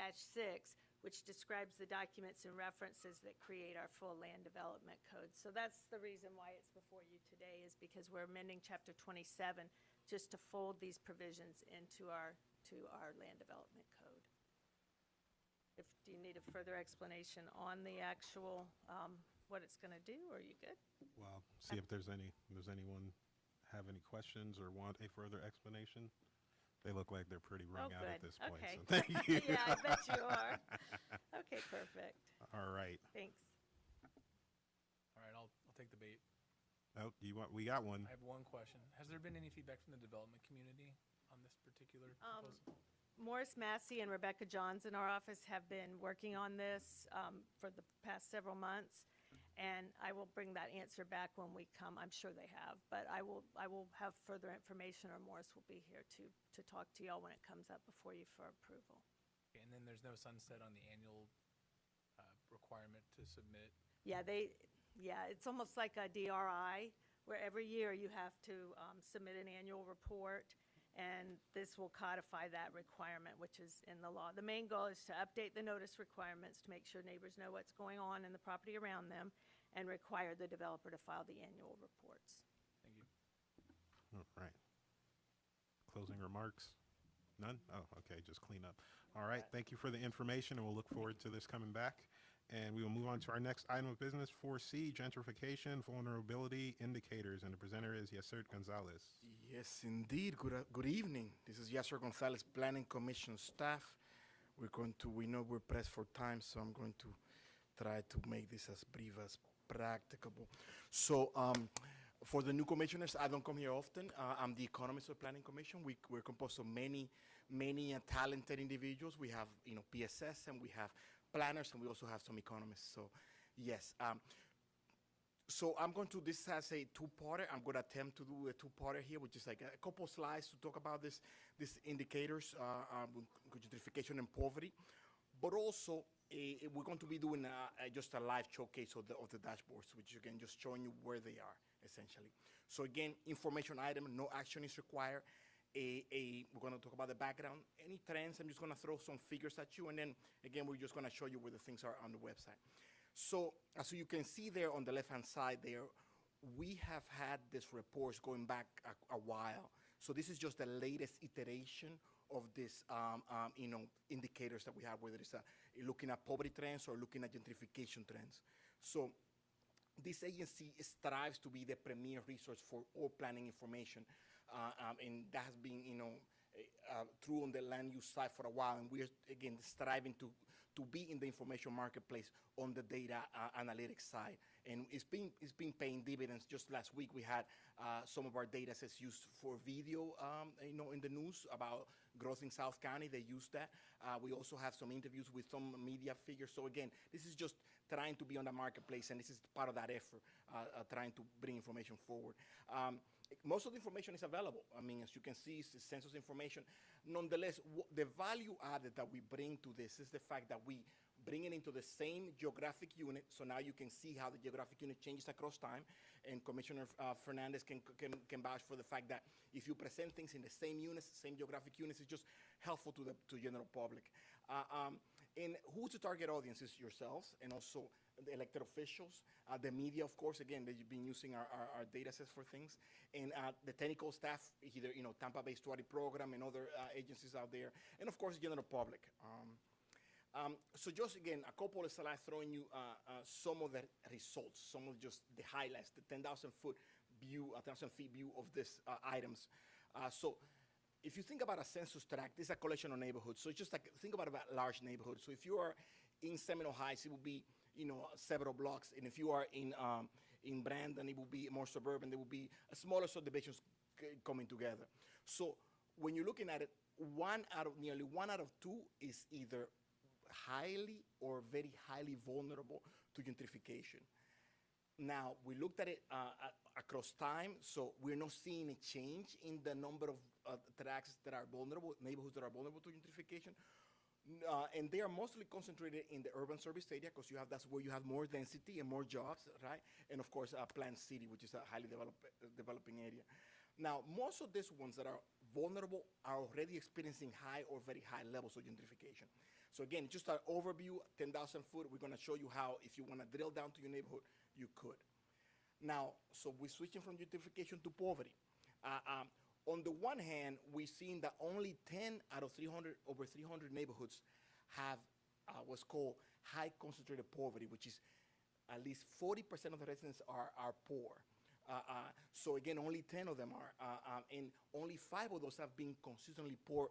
which describes the documents and references that create our full land development code. So that's the reason why it's before you today, is because we're amending chapter 27 just to fold these provisions into our land development code. Do you need a further explanation on the actual, what it's going to do, or are you good?
Well, see if does anyone have any questions or want a further explanation? They look like they're pretty wrung out at this point.
Okay.
So thank you.
Yeah, I bet you are. Okay, perfect.
All right.
Thanks.
All right, I'll take the bait.
Oh, we got one.
I have one question. Has there been any feedback from the development community on this particular proposal?
Morris Massey and Rebecca Johns in our office have been working on this for the past several months, and I will bring that answer back when we come. I'm sure they have, but I will have further information, or Morris will be here to talk to y'all when it comes up before you for approval.
Okay, and then there's no sunset on the annual requirement to submit?
Yeah, it's almost like a DRI, where every year you have to submit an annual report, and this will codify that requirement, which is in the law. The main goal is to update the notice requirements to make sure neighbors know what's going on in the property around them, and require the developer to file the annual reports.
Thank you.
All right. Closing remarks? None? Oh, okay, just clean up. All right, thank you for the information, and we'll look forward to this coming back. And we will move on to our next item of business, 4C, gentrification, vulnerability indicators. And the presenter is Yasser Gonzalez.
Yes, indeed. Good evening. This is Yasser Gonzalez, Planning Commission staff. We know we're pressed for time, so I'm going to try to make this as brief as practicable. So for the new commissioners, I don't come here often. I'm the economist of the Planning Commission. We're composed of many talented individuals. We have, PSS, and we have planners, and we also have some economists. So, yes. So I'm going to, this as a two-parter. I'm going to attempt to do a two-parter here, which is like a couple slides to talk about these indicators, gentrification and poverty. But also, we're going to be doing just a live showcase of the dashboards, which again, just showing you where they are, essentially. So again, information item, no action is required. We're going to talk about the background. Any trends, I'm just going to throw some figures at you, and then, again, we're just going to show you where the things are on the website. So, as you can see there on the left-hand side there, we have had these reports going back a while. So this is just the latest iteration of this, indicators that we have, whether it's looking at poverty trends or looking at gentrification trends. So this agency strives to be the premier resource for all planning information. And that has been, through on the land use side for a while, and we're, again, striving to be in the information marketplace on the data analytics side. And it's been paying dividends. Just last week, we had some of our data sets used for video, in the news about growth in South County. They use that. We also have some interviews with some media figures. So again, this is just trying to be on the marketplace, and this is part of that effort, trying to bring information forward. Most of the information is available. I mean, as you can see, it's census information. Nonetheless, the value added that we bring to this is the fact that we bring it into the same geographic unit, so now you can see how the geographic unit changes across time, and Commissioner Fernandez can vouch for the fact that if you present things in the same units, same geographic units, it's just helpful to the general public. And who's the target audience is yourselves, and also the elected officials, the media, of course. Again, they've been using our data sets for things, and the technical staff, either Tampa Bay Study Program and other agencies out there, and of course, the general public. So just again, a couple of slides throwing you some of the results, some of just the highlights, the 10,000-foot view, 1,000-feet view of these items. So if you think about a census tract, this is a collection of neighborhoods. So it's just like, think about a large neighborhood. So if you are in Seminole Heights, it will be, several blocks. And if you are in Brandon, it will be more suburban. There will be smaller subdivisions coming together. So when you're looking at it, nearly one out of two is either highly or very highly vulnerable to gentrification. Now, we looked at it across time, so we're not seeing a change in the number of tracts that are vulnerable, neighborhoods that are vulnerable to gentrification. And they are mostly concentrated in the urban service area, because that's where you have more density and more jobs, right? And of course, Plant City, which is a highly developing area. Now, most of these ones that are vulnerable are already experiencing high or very high levels of gentrification. So again, just an overview, 10,000 foot. We're going to show you how, if you want to drill down to your neighborhood, you could. Now, so we're switching from gentrification to poverty. On the one hand, we've seen that only 10 out of over 300 neighborhoods have what's called high concentrated poverty, which is at least 40% of the residents are poor. So again, only 10 of them are, and only 5 of those have been consistently poor,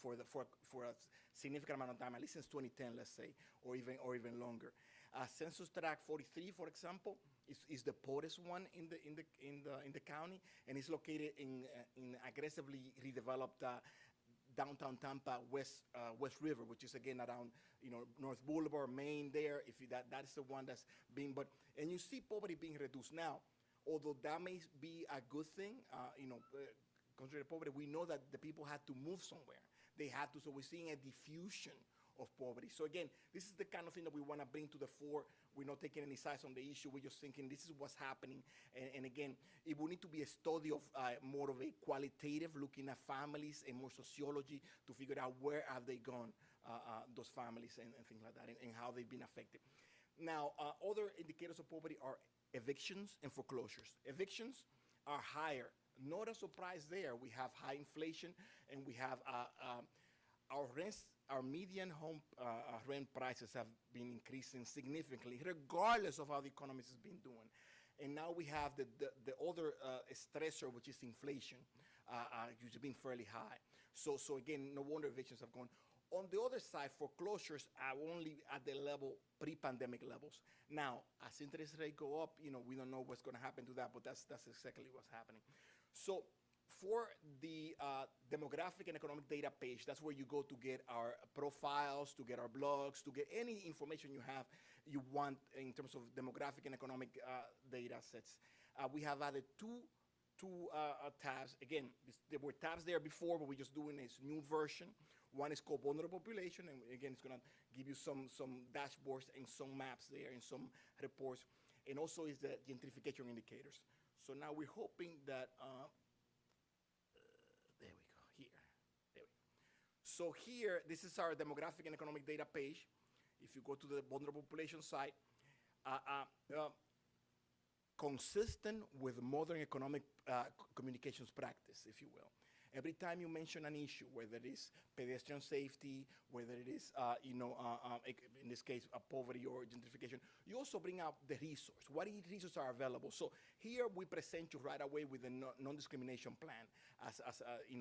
for a significant amount of time, at least since 2010, let's say, or even longer. Census Tract 43, for example, is the poorest one in the county, and it's located in aggressively redeveloped downtown Tampa West River, which is again around North Boulevard, Main. There, if that is the one that's being, and you see poverty being reduced now. Although that may be a good thing, concentrated poverty, we know that the people had to move somewhere. They had to, so we're seeing a diffusion of poverty. So again, this is the kind of thing that we want to bring to the fore. We're not taking any sides on the issue. We're just thinking this is what's happening. And again, it will need to be a study of more of a qualitative, looking at families and more sociology to figure out where have they gone, those families and things like that, and how they've been affected. Now, other indicators of poverty are evictions and foreclosures. Evictions are higher. Not a surprise there. We have high inflation, and we have our rents. Our median home rent prices have been increasing significantly, regardless of how the economy has been doing. And now we have the other stressor, which is inflation, which has been fairly high. So again, no wonder evictions have gone. On the other side, foreclosures are only at the level, pre-pandemic levels. Now, as interest rates go up, we don't know what's going to happen to that, but that's exactly what's happening. So for the demographic and economic data page, that's where you go to get our profiles, to get our blogs, to get any information you want in terms of demographic and economic data sets. We have added two tabs. Again, there were tabs there before, but we're just doing this new version. One is called Vulnerable Population, and again, it's going to give you some dashboards and some maps there and some reports, and also is the gentrification indicators. So now we're hoping that, there we go, here. There we go. So here, this is our demographic and economic data page. If you go to the Vulnerable Population site, consistent with modern economic communications practice, if you will. Every time you mention an issue, whether it is pedestrian safety, whether it is, in this case, poverty or gentrification, you also bring up the resource. What resources are available? So here we present you right away with a non-discrimination plan,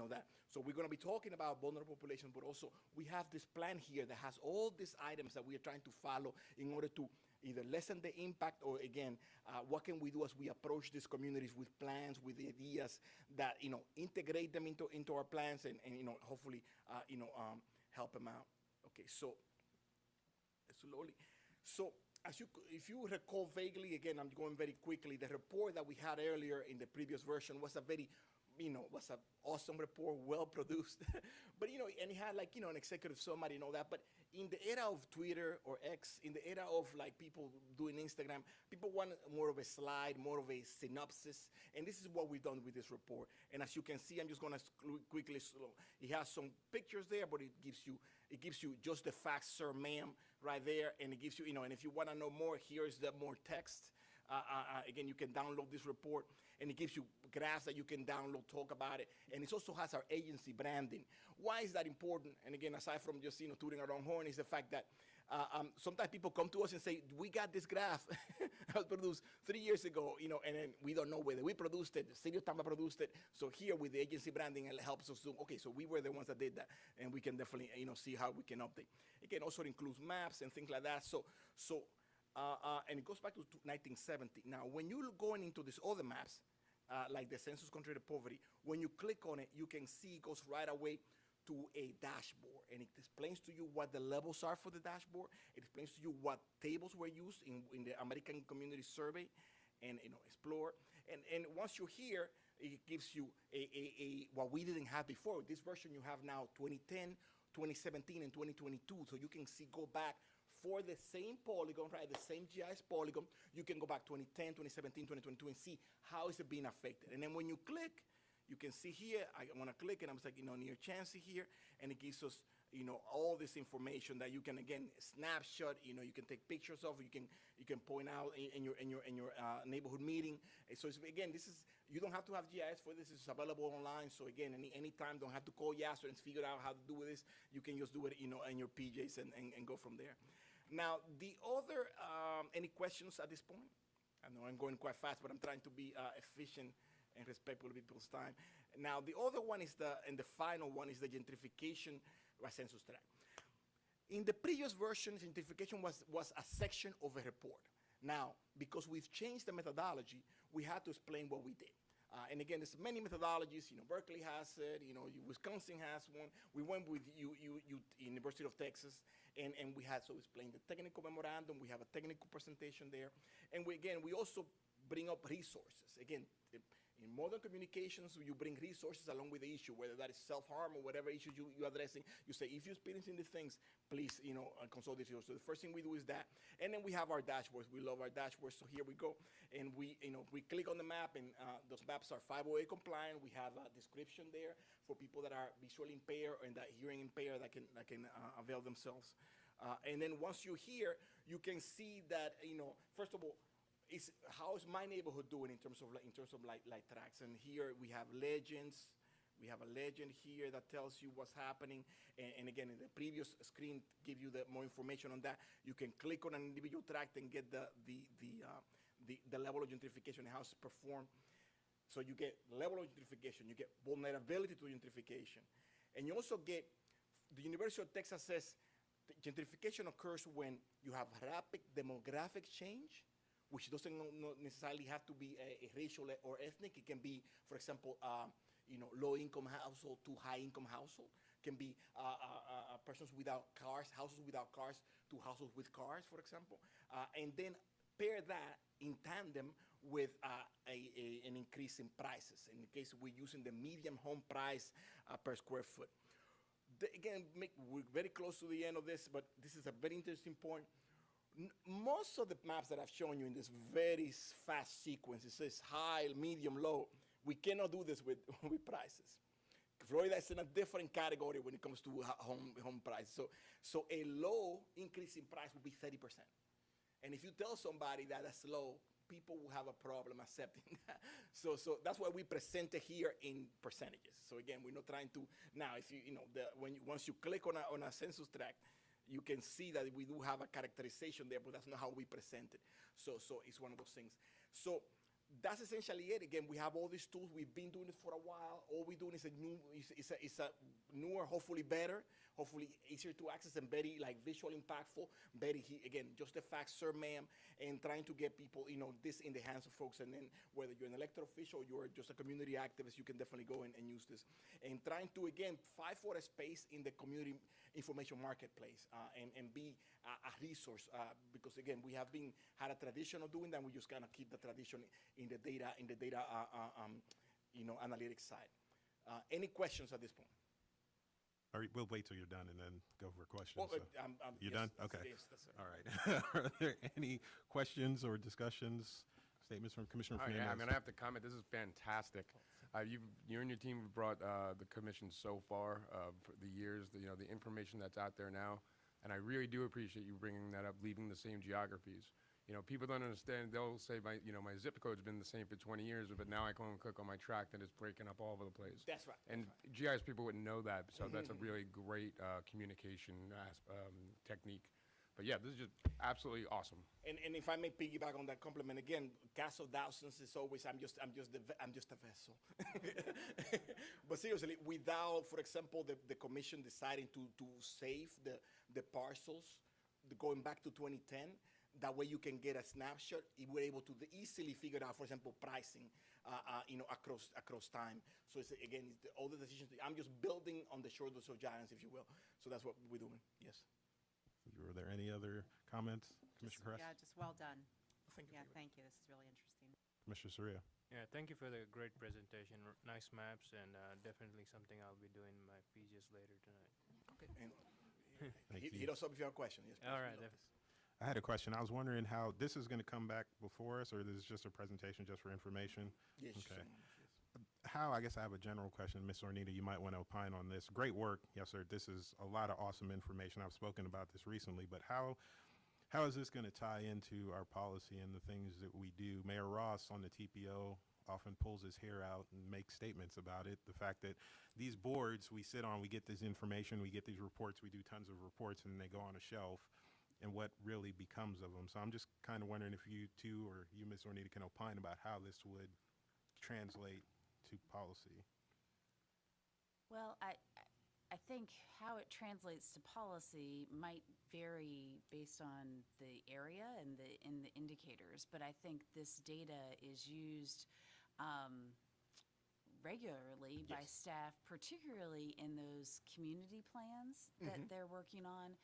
that. So we're going to be talking about vulnerable population, but also we have this plan here that has all these items that we are trying to follow in order to either lessen the impact or, again, what can we do as we approach these communities with plans, with ideas that, integrate them into our plans and hopefully, help them out. Okay, so slowly. So if you recall vaguely, again, I'm going very quickly, the report that we had earlier in the previous version was a very was an awesome report, well produced. But, and it had like, an executive summary and all that. But in the era of Twitter or X, in the era of like people doing Instagram, people want more of a slide, more of a synopsis. And this is what we've done with this report. And as you can see, I'm just going to quickly, it has some pictures there, but it gives you just the facts, sir, ma'am, right there. And it gives you, and if you want to know more, here's the more text. Again, you can download this report, and it gives you graphs that you can download, talk about it, and it also has our agency branding. Why is that important? And again, aside from just tooting our own horn, is the fact that sometimes people come to us and say, we got this graph that was produced 3 years ago, and then we don't know whether we produced it, the city of Tampa produced it. So here with the agency branding, it helps us to, okay, so we were the ones that did that, and we can definitely, see how we can update. Again, also includes maps and things like that. And it goes back to 1970. Now, when you're going into these other maps, like the Census Country to Poverty, when you click on it, you can see it goes right away to a dashboard. And it explains to you what the levels are for the dashboard. It explains to you what tables were used in the American Community Survey and Explore. And once you're here, it gives you what we didn't have before. This version you have now 2010, 2017, and 2022. So you can go back for the same polygon, right, the same GIS polygon. You can go back 2010, 2017, 2022 and see how is it being affected. And then when you click, you can see here, I want to click and I'm like, near Chancey here, and it gives us, all this information that you can, again, snapshot, you can take pictures of, you can point out in your neighborhood meeting. So it's, again, you don't have to have GIS for this. It's available online. So again, anytime, don't have to call Yasser and figure out how to do this. You can just do it, in your PJs and go from there. Now, the other, any questions at this point? I know I'm going quite fast, but I'm trying to be efficient and respectful of people's time. Now, the other one is the final one is the gentrification by census tract. In the previous version, gentrification was a section of a report. Now, because we've changed the methodology, we had to explain what we did. And again, there's many methodologies. Berkeley has it. Wisconsin has one. We went with University of Texas, and we had to explain the technical memorandum. We have a technical presentation there, and we also bring up resources. Again, in modern communications, you bring resources along with the issue, whether that is self-harm or whatever issues you're addressing. You say, if you're experiencing these things, please, consult this. So the first thing we do is that. And then we have our dashboards. We love our dashboards. So here we go. And we click on the map, and those maps are 508 compliant. We have a description there for people that are visually impaired and that hearing impaired that can avail themselves. And then once you're here, you can see that, first of all, how is my neighborhood doing in terms of light tracks? And here we have legends. We have a legend here that tells you what's happening. And again, in the previous screen, give you more information on that. You can click on an individual tract and get the level of gentrification and how it's performed. So you get level of gentrification. You get vulnerability to gentrification. And you also get, the University of Texas says, gentrification occurs when you have rapid demographic change, which doesn't necessarily have to be a racial or ethnic. It can be, for example, low-income household to high-income household. Can be persons without cars, houses without cars to households with cars, for example. And then pair that in tandem with an increase in prices. In the case we're using the median home price per square foot. Again, we're very close to the end of this, but this is a very interesting point. Most of the maps that I've shown you in this very fast sequence, it says high, medium, low. We cannot do this with prices. Florida is in a different category when it comes to home price. So a low increase in price would be 30%. And if you tell somebody that that's low, people will have a problem accepting that. So that's why we present it here in percentages. So again, we're not trying to, now if once you click on a census tract, you can see that we do have a characterization there, but that's not how we present it. So it's one of those things. So that's essentially it. Again, we have all these tools. We've been doing it for a while. All we're doing is a newer, hopefully better, hopefully easier to access and very visual impactful. Again, just the facts, sir, ma'am, and trying to get people, this in the hands of folks. And then whether you're an elected official or you're just a community activist, you can definitely go and use this. And trying to, again, fight for a space in the community information marketplace and be a resource because, again, we have had a tradition of doing that. We just kind of keep the tradition in the data analytics side. Any questions at this point?
All right, we'll wait till you're done and then go for questions.
Well,
you
yes,
done? Okay.
yes, that's it.
All right. Are there any questions or discussions, statements from Commissioner Fernandez?
Yeah, I mean, I have to comment. This is fantastic. You and your team have brought the commission so far for the years, the information that's out there now, and I really do appreciate you bringing that up, leaving the same geographies. People don't understand. They'll say my zip code's been the same for 20 years, but now I go and click on my tract and it's breaking up all over the place.
That's right.
And GIS people wouldn't know that, so that's a really great communication technique. But yeah, this is just absolutely awesome.
And if I may piggyback on that compliment again, cast of thousands is always I'm just a vessel. But seriously, without, for example, the commission deciding to save the parcels, going back to 2010. That way you can get a snapshot. We're able to easily figure out, for example, pricing, across time. So it's, again, all the decisions. I'm just building on the shoulders of giants, if you will. So that's what we're doing. Yes.
Were there any other comments, Commissioner Kress?
Yeah, just well done.
Thank you.
Yeah, thank you. This is really interesting.
Commissioner Soria.
Yeah, thank you for the great presentation. Nice maps, and definitely something I'll be doing in my PGS later tonight.
Okay. And hit us up if you have a question. Yes.
All right.
I had a question. I was wondering how this is going to come back before us, or this is just a presentation just for information?
Yes.
Okay. How, I guess I have a general question. Ms. Ornita, you might want to opine on this. Great work. Yes, sir. This is a lot of awesome information. I've spoken about this recently, but how is this going to tie into our policy and the things that we do? Mayor Ross on the TPO often pulls his hair out and makes statements about it. The fact that these boards we sit on, we get this information, we get these reports, we do tons of reports, and they go on a shelf. And what really becomes of them. So I'm just kind of wondering if you two or you, Ms. Ornita, can opine about how this would translate to policy.
Well, I think how it translates to policy might vary based on the area and the indicators, but I think this data is used regularly by staff, particularly in those community plans that they're working on,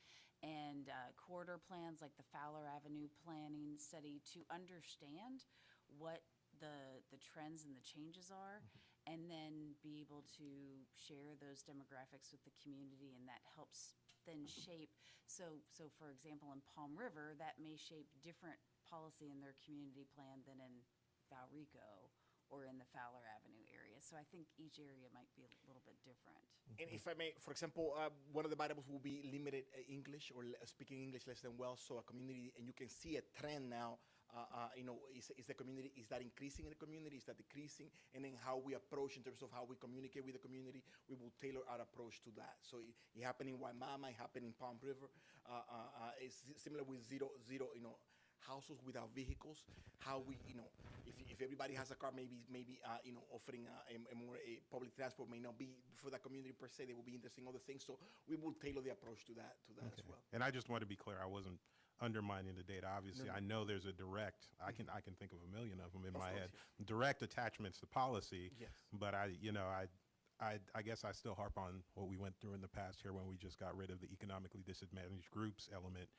and corridor plans like the Fowler Avenue planning study, to understand what the trends and the changes are, and then be able to share those demographics with the community, and that helps then shape. So for example, in Palm River, that may shape different policy in their community plan than in Valrico or in the Fowler Avenue area. So I think each area might be a little bit different.
And if I may, for example, one of the variables will be limited English or speaking English less than well. So a community, and you can see a trend now. Is the community, is that increasing in the community? Is that decreasing? And then how we approach in terms of how we communicate with the community, we will tailor our approach to that. So it happened in Waimama, it happened in Palm River. It's similar with zero, households without vehicles. How we, if everybody has a car, maybe offering a more public transport may not be for the community per se. They will be interested in other things. So we will tailor the approach to that as well.
And I just want to be clear, I wasn't undermining the data. Obviously,
No.
I know there's a direct. I can think of a million of them in my head. Direct attachments to policy.
Yes.
But I guess I still harp on what we went through in the past here when we just got rid of the economically disadvantaged groups element.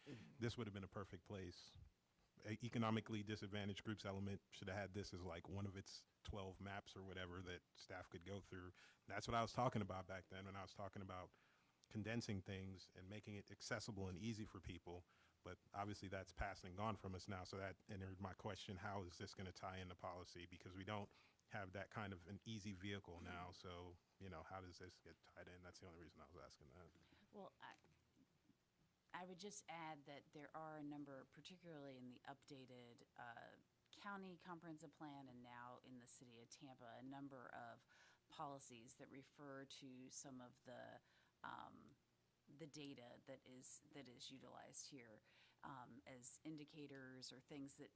This would have been a perfect place. Economically disadvantaged groups element should have had this as like one of its 12 maps or whatever that staff could go through. That's what I was talking about back then when I was talking about condensing things and making it accessible and easy for people. But obviously that's passed and gone from us now. So that entered my question, how is this going to tie into policy? Because we don't have that kind of an easy vehicle now. So, how does this get tied in? That's the only reason I was asking that.
Well, I would just add that there are a number, particularly in the updated county comprehensive plan and now in the city of Tampa, a number of policies that refer to some of the data that is utilized here as indicators or things that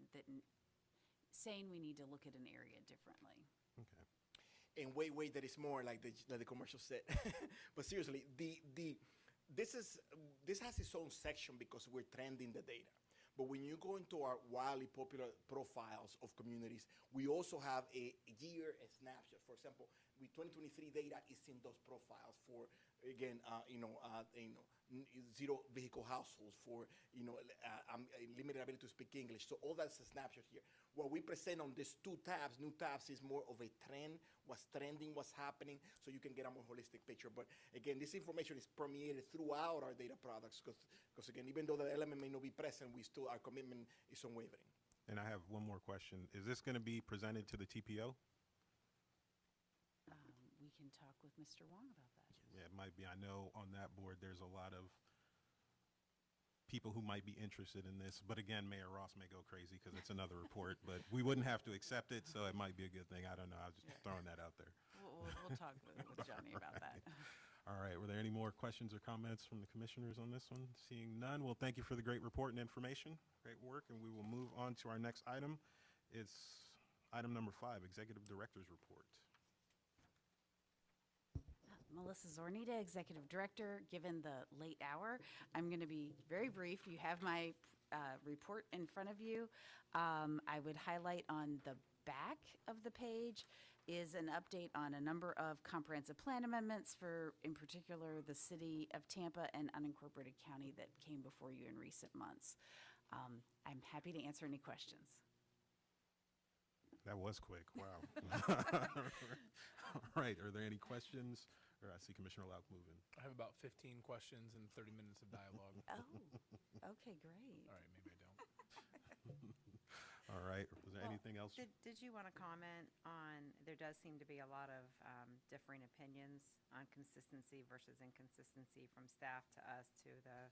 saying we need to look at an area differently.
Okay. And wait, there is more, like the commercial said. But seriously, this has its own section because we're trending the data. But when you go into our wildly popular profiles of communities, we also have a year snapshot. For example, with 2023 data is in those profiles for, again, zero vehicle households, for limited ability to speak English. So all that's a snapshot here. What we present on these new tabs is more of a trend, what's trending, what's happening, so you can get a more holistic picture. But again, this information is permeated throughout our data products because again, even though the element may not be present, our commitment is unwavering.
And I have one more question. Is this going to be presented to the TPO?
We can talk with Mr. Wong about that.
Yeah, it might be. I know on that board there's a lot of people who might be interested in this, but again, Mayor Ross may go crazy because it's another report, but we wouldn't have to accept it, so it might be a good thing. I don't know. I was just throwing that out there.
We'll talk with Johnny about that.
All right. Were there any more questions or comments from the commissioners on this one? Seeing none, well, thank you for the great report and information. Great work, and we will move on to our next item. It's item number 5, Executive Director's Report.
Melissa Zornita, Executive Director. Given the late hour, I'm going to be very brief. You have my report in front of you. I would highlight on the back of the page is an update on a number of comprehensive plan amendments for, in particular, the city of Tampa and unincorporated county that came before you in recent months. I'm happy to answer any questions.
That was quick. Wow. All right. Are there any questions? Or I see Commissioner Lauk moving.
I have about 15 questions and 30 minutes of dialogue.
Oh, okay, great.
All right, maybe I don't.
All right. Was there anything else?
Did you want to comment on, there does seem to be a lot of differing opinions on consistency versus inconsistency from staff to us to the,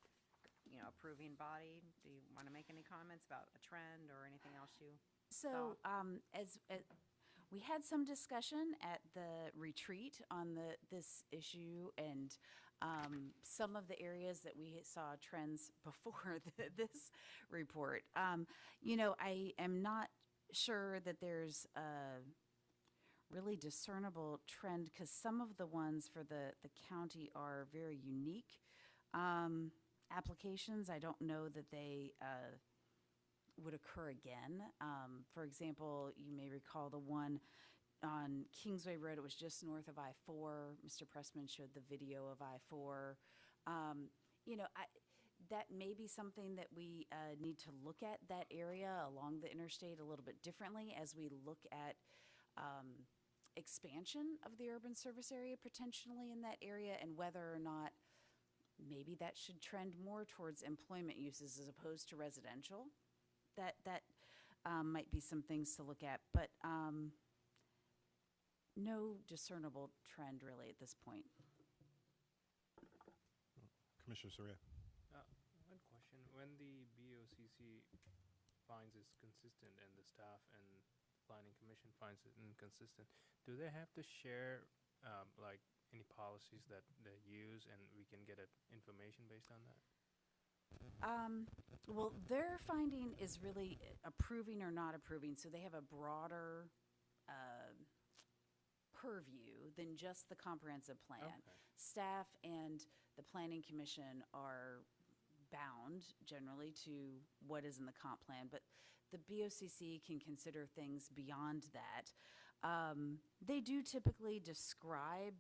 approving body. Do you want to make any comments about a trend or anything else you
So, as we had some discussion at the retreat on this issue, and some of the areas that we saw trends before this report. I am not sure that there's a really discernible trend because some of the ones for the county are very unique applications. I don't know that they would occur again. For example, you may recall the one on Kingsway Road. It was just north of I-4. Mr. Pressman showed the video of I-4. That may be something that we need to look at that area along the interstate a little bit differently as we look at expansion of the urban service area potentially in that area, and whether or not maybe that should trend more towards employment uses as opposed to residential. That might be some things to look at, but no discernible trend really at this point.
Commissioner Surya.
One question. When the BOCC finds it's consistent and the staff and Planning Commission finds it inconsistent, do they have to share like any policies that they use and we can get information based on that?
Well, their finding is really approving or not approving, so they have a broader purview than just the comprehensive plan.
Okay.
Staff and the Planning Commission are bound generally to what is in the comp plan, but the BOCC can consider things beyond that. They do typically describe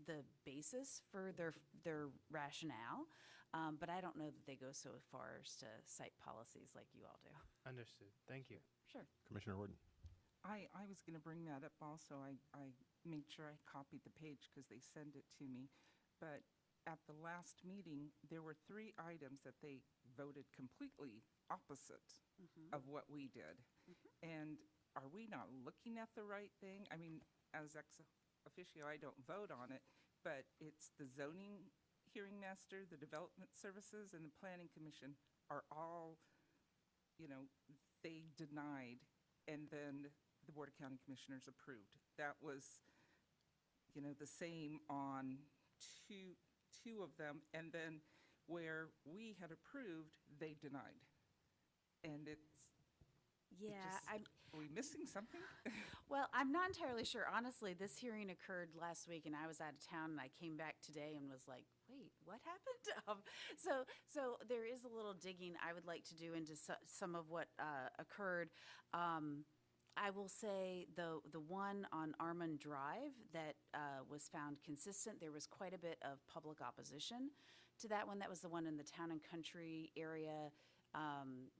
the basis for their rationale, but I don't know that they go so far as to cite policies like you all do.
Understood. Thank you.
Sure.
Commissioner Warden.
I was going to bring that up also. I made sure I copied the page because they send it to me. But at the last meeting, there were 3 items that they voted completely opposite of what we did. And are we not looking at the right thing? I mean, as ex officio, I don't vote on it, but it's the zoning hearing master, the development services, and the planning commission are all, they denied and then the Board of County Commissioners approved. That was, the same on two of them, and then where we had approved, they denied. And are we missing something?
Well, I'm not entirely sure. Honestly, this hearing occurred last week, and I was out of town, and I came back today and was like, wait, what happened? So there is a little digging I would like to do into some of what occurred. I will say the one on Armand Drive that was found consistent, there was quite a bit of public opposition to that one. That was the one in the Town and Country area.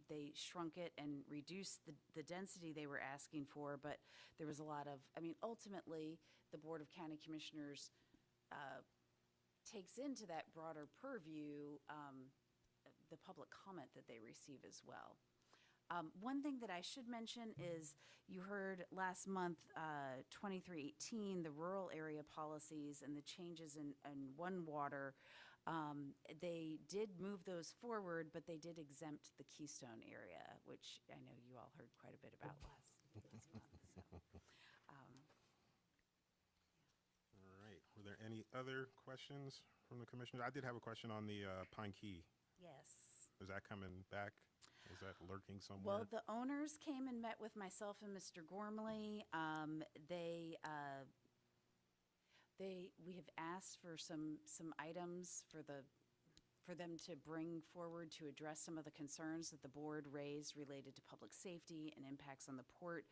They shrunk it and reduced the density they were asking for, but there was a lot of, ultimately, the Board of County Commissioners takes into that broader purview the public comment that they receive as well. One thing that I should mention is you heard last month, 2318, the rural area policies and the changes in One Water. They did move those forward, but they did exempt the Keystone area, which I know you all heard quite a bit about last month.
All right. Were there any other questions from the commissioners? I did have a question on the Pine Key.
Yes.
Is that coming back? Is that lurking somewhere?
Well, the owners came and met with myself and Mr. Gormley. We have asked for some items for them to bring forward to address some of the concerns that the board raised related to public safety and impacts on the port.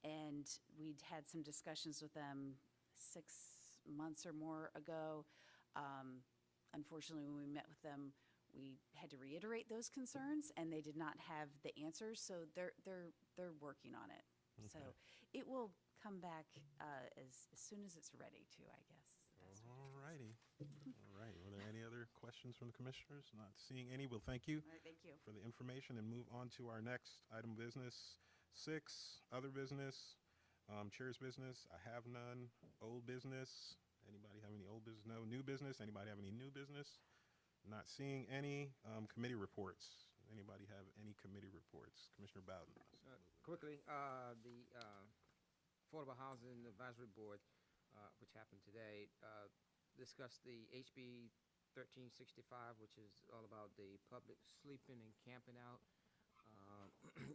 And we'd had some discussions with them 6 months or more ago. Unfortunately, when we met with them, we had to reiterate those concerns, and they did not have the answers. So they're working on it. Okay. So it will come back as soon as it's ready to, I guess.
All righty. All right. Were there any other questions from the commissioners? Not seeing any. Well, thank you.
All right, thank you
for the information, and move on to our next item of business. 6, other business, chair's business. I have none. Old business. Anybody have any old business? No. New business. Anybody have any new business? Not seeing any. Committee reports. Anybody have any committee reports? Commissioner Bowden.
Quickly, the Affordable Housing Advisory Board, which happened today, discussed the HB 1365, which is all about the public sleeping and camping out.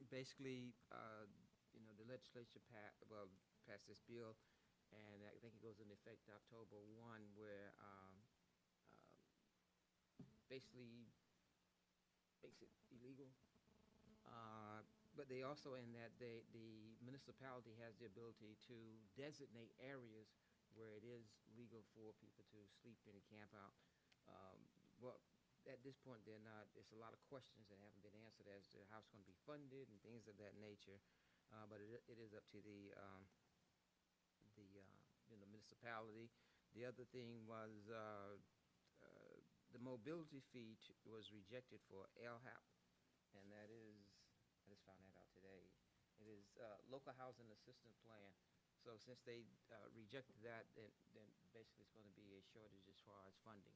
Basically, the legislature passed this bill, and I think it goes into effect October 1, where basically makes it illegal. But they also, in that the municipality has the ability to designate areas where it is legal for people to sleep in and camp out. Well, at this point, there's a lot of questions that haven't been answered as to how it's going to be funded and things of that nature. But it is up to the municipality. The other thing was the mobility fee was rejected for LHAP, and that is, I just found that out today. It is local housing assistance plan. So since they rejected that, then basically it's going to be a shortage as far as funding.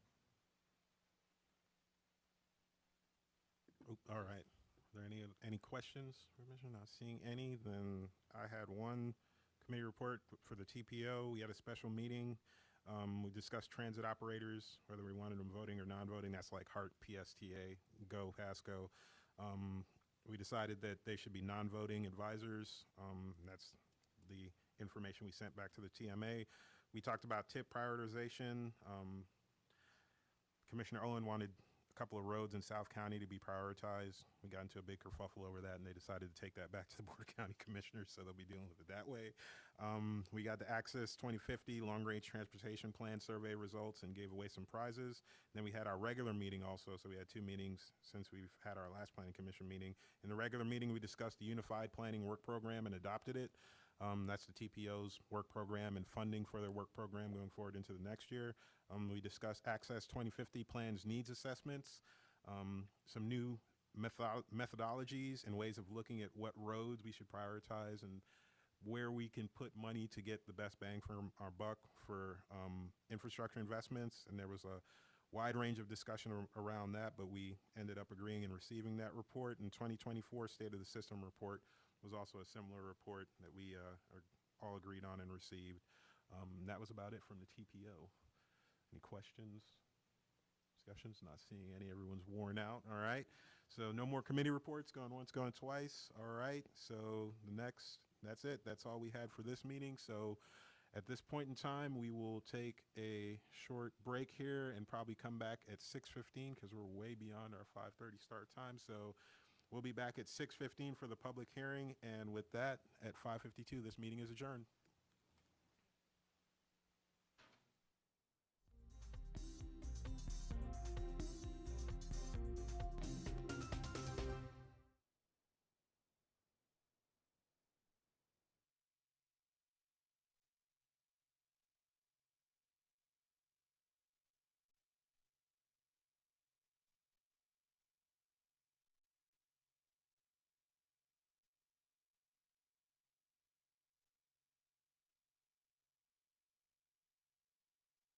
All right. Are there any questions, Commissioner? Not seeing any. Then I had one committee report for the TPO. We had a special meeting. We discussed transit operators, whether we wanted them voting or non-voting. That's like HART, PSTA, GO, PASCO. We decided that they should be non-voting advisors. That's the information we sent back to the TMA. We talked about tip prioritization. Commissioner Owen wanted a couple of roads in South County to be prioritized. We got into a big kerfuffle over that, and they decided to take that back to the Board of County Commissioners, so they'll be dealing with it that way. We got the Access 2050 Long-Range Transportation Plan survey results and gave away some prizes. And then we had our regular meeting also, so we had 2 meetings since we've had our last Planning Commission meeting. In the regular meeting, we discussed the Unified Planning Work Program and adopted it. That's the TPO's work program and funding for their work program going forward into the next year. We discussed Access 2050 Plans Needs Assessments, some new methodologies and ways of looking at what roads we should prioritize and where we can put money to get the best bang for our buck for infrastructure investments. And there was a wide range of discussion around that, but we ended up agreeing and receiving that report. In 2024 State of the System report was also a similar report that we are all agreed on and received. That was about it from the TPO. Any questions, discussions? Not seeing any. Everyone's worn out. All right. So no more committee reports, going once, going twice. All right. So that's it. That's all we had for this meeting. So at this point in time, we will take a short break here and probably come back at 6:15 because we're way beyond our 5:30 start time. So we'll be back at 6:15 for the public hearing. And with that, at 5:52, this meeting is adjourned.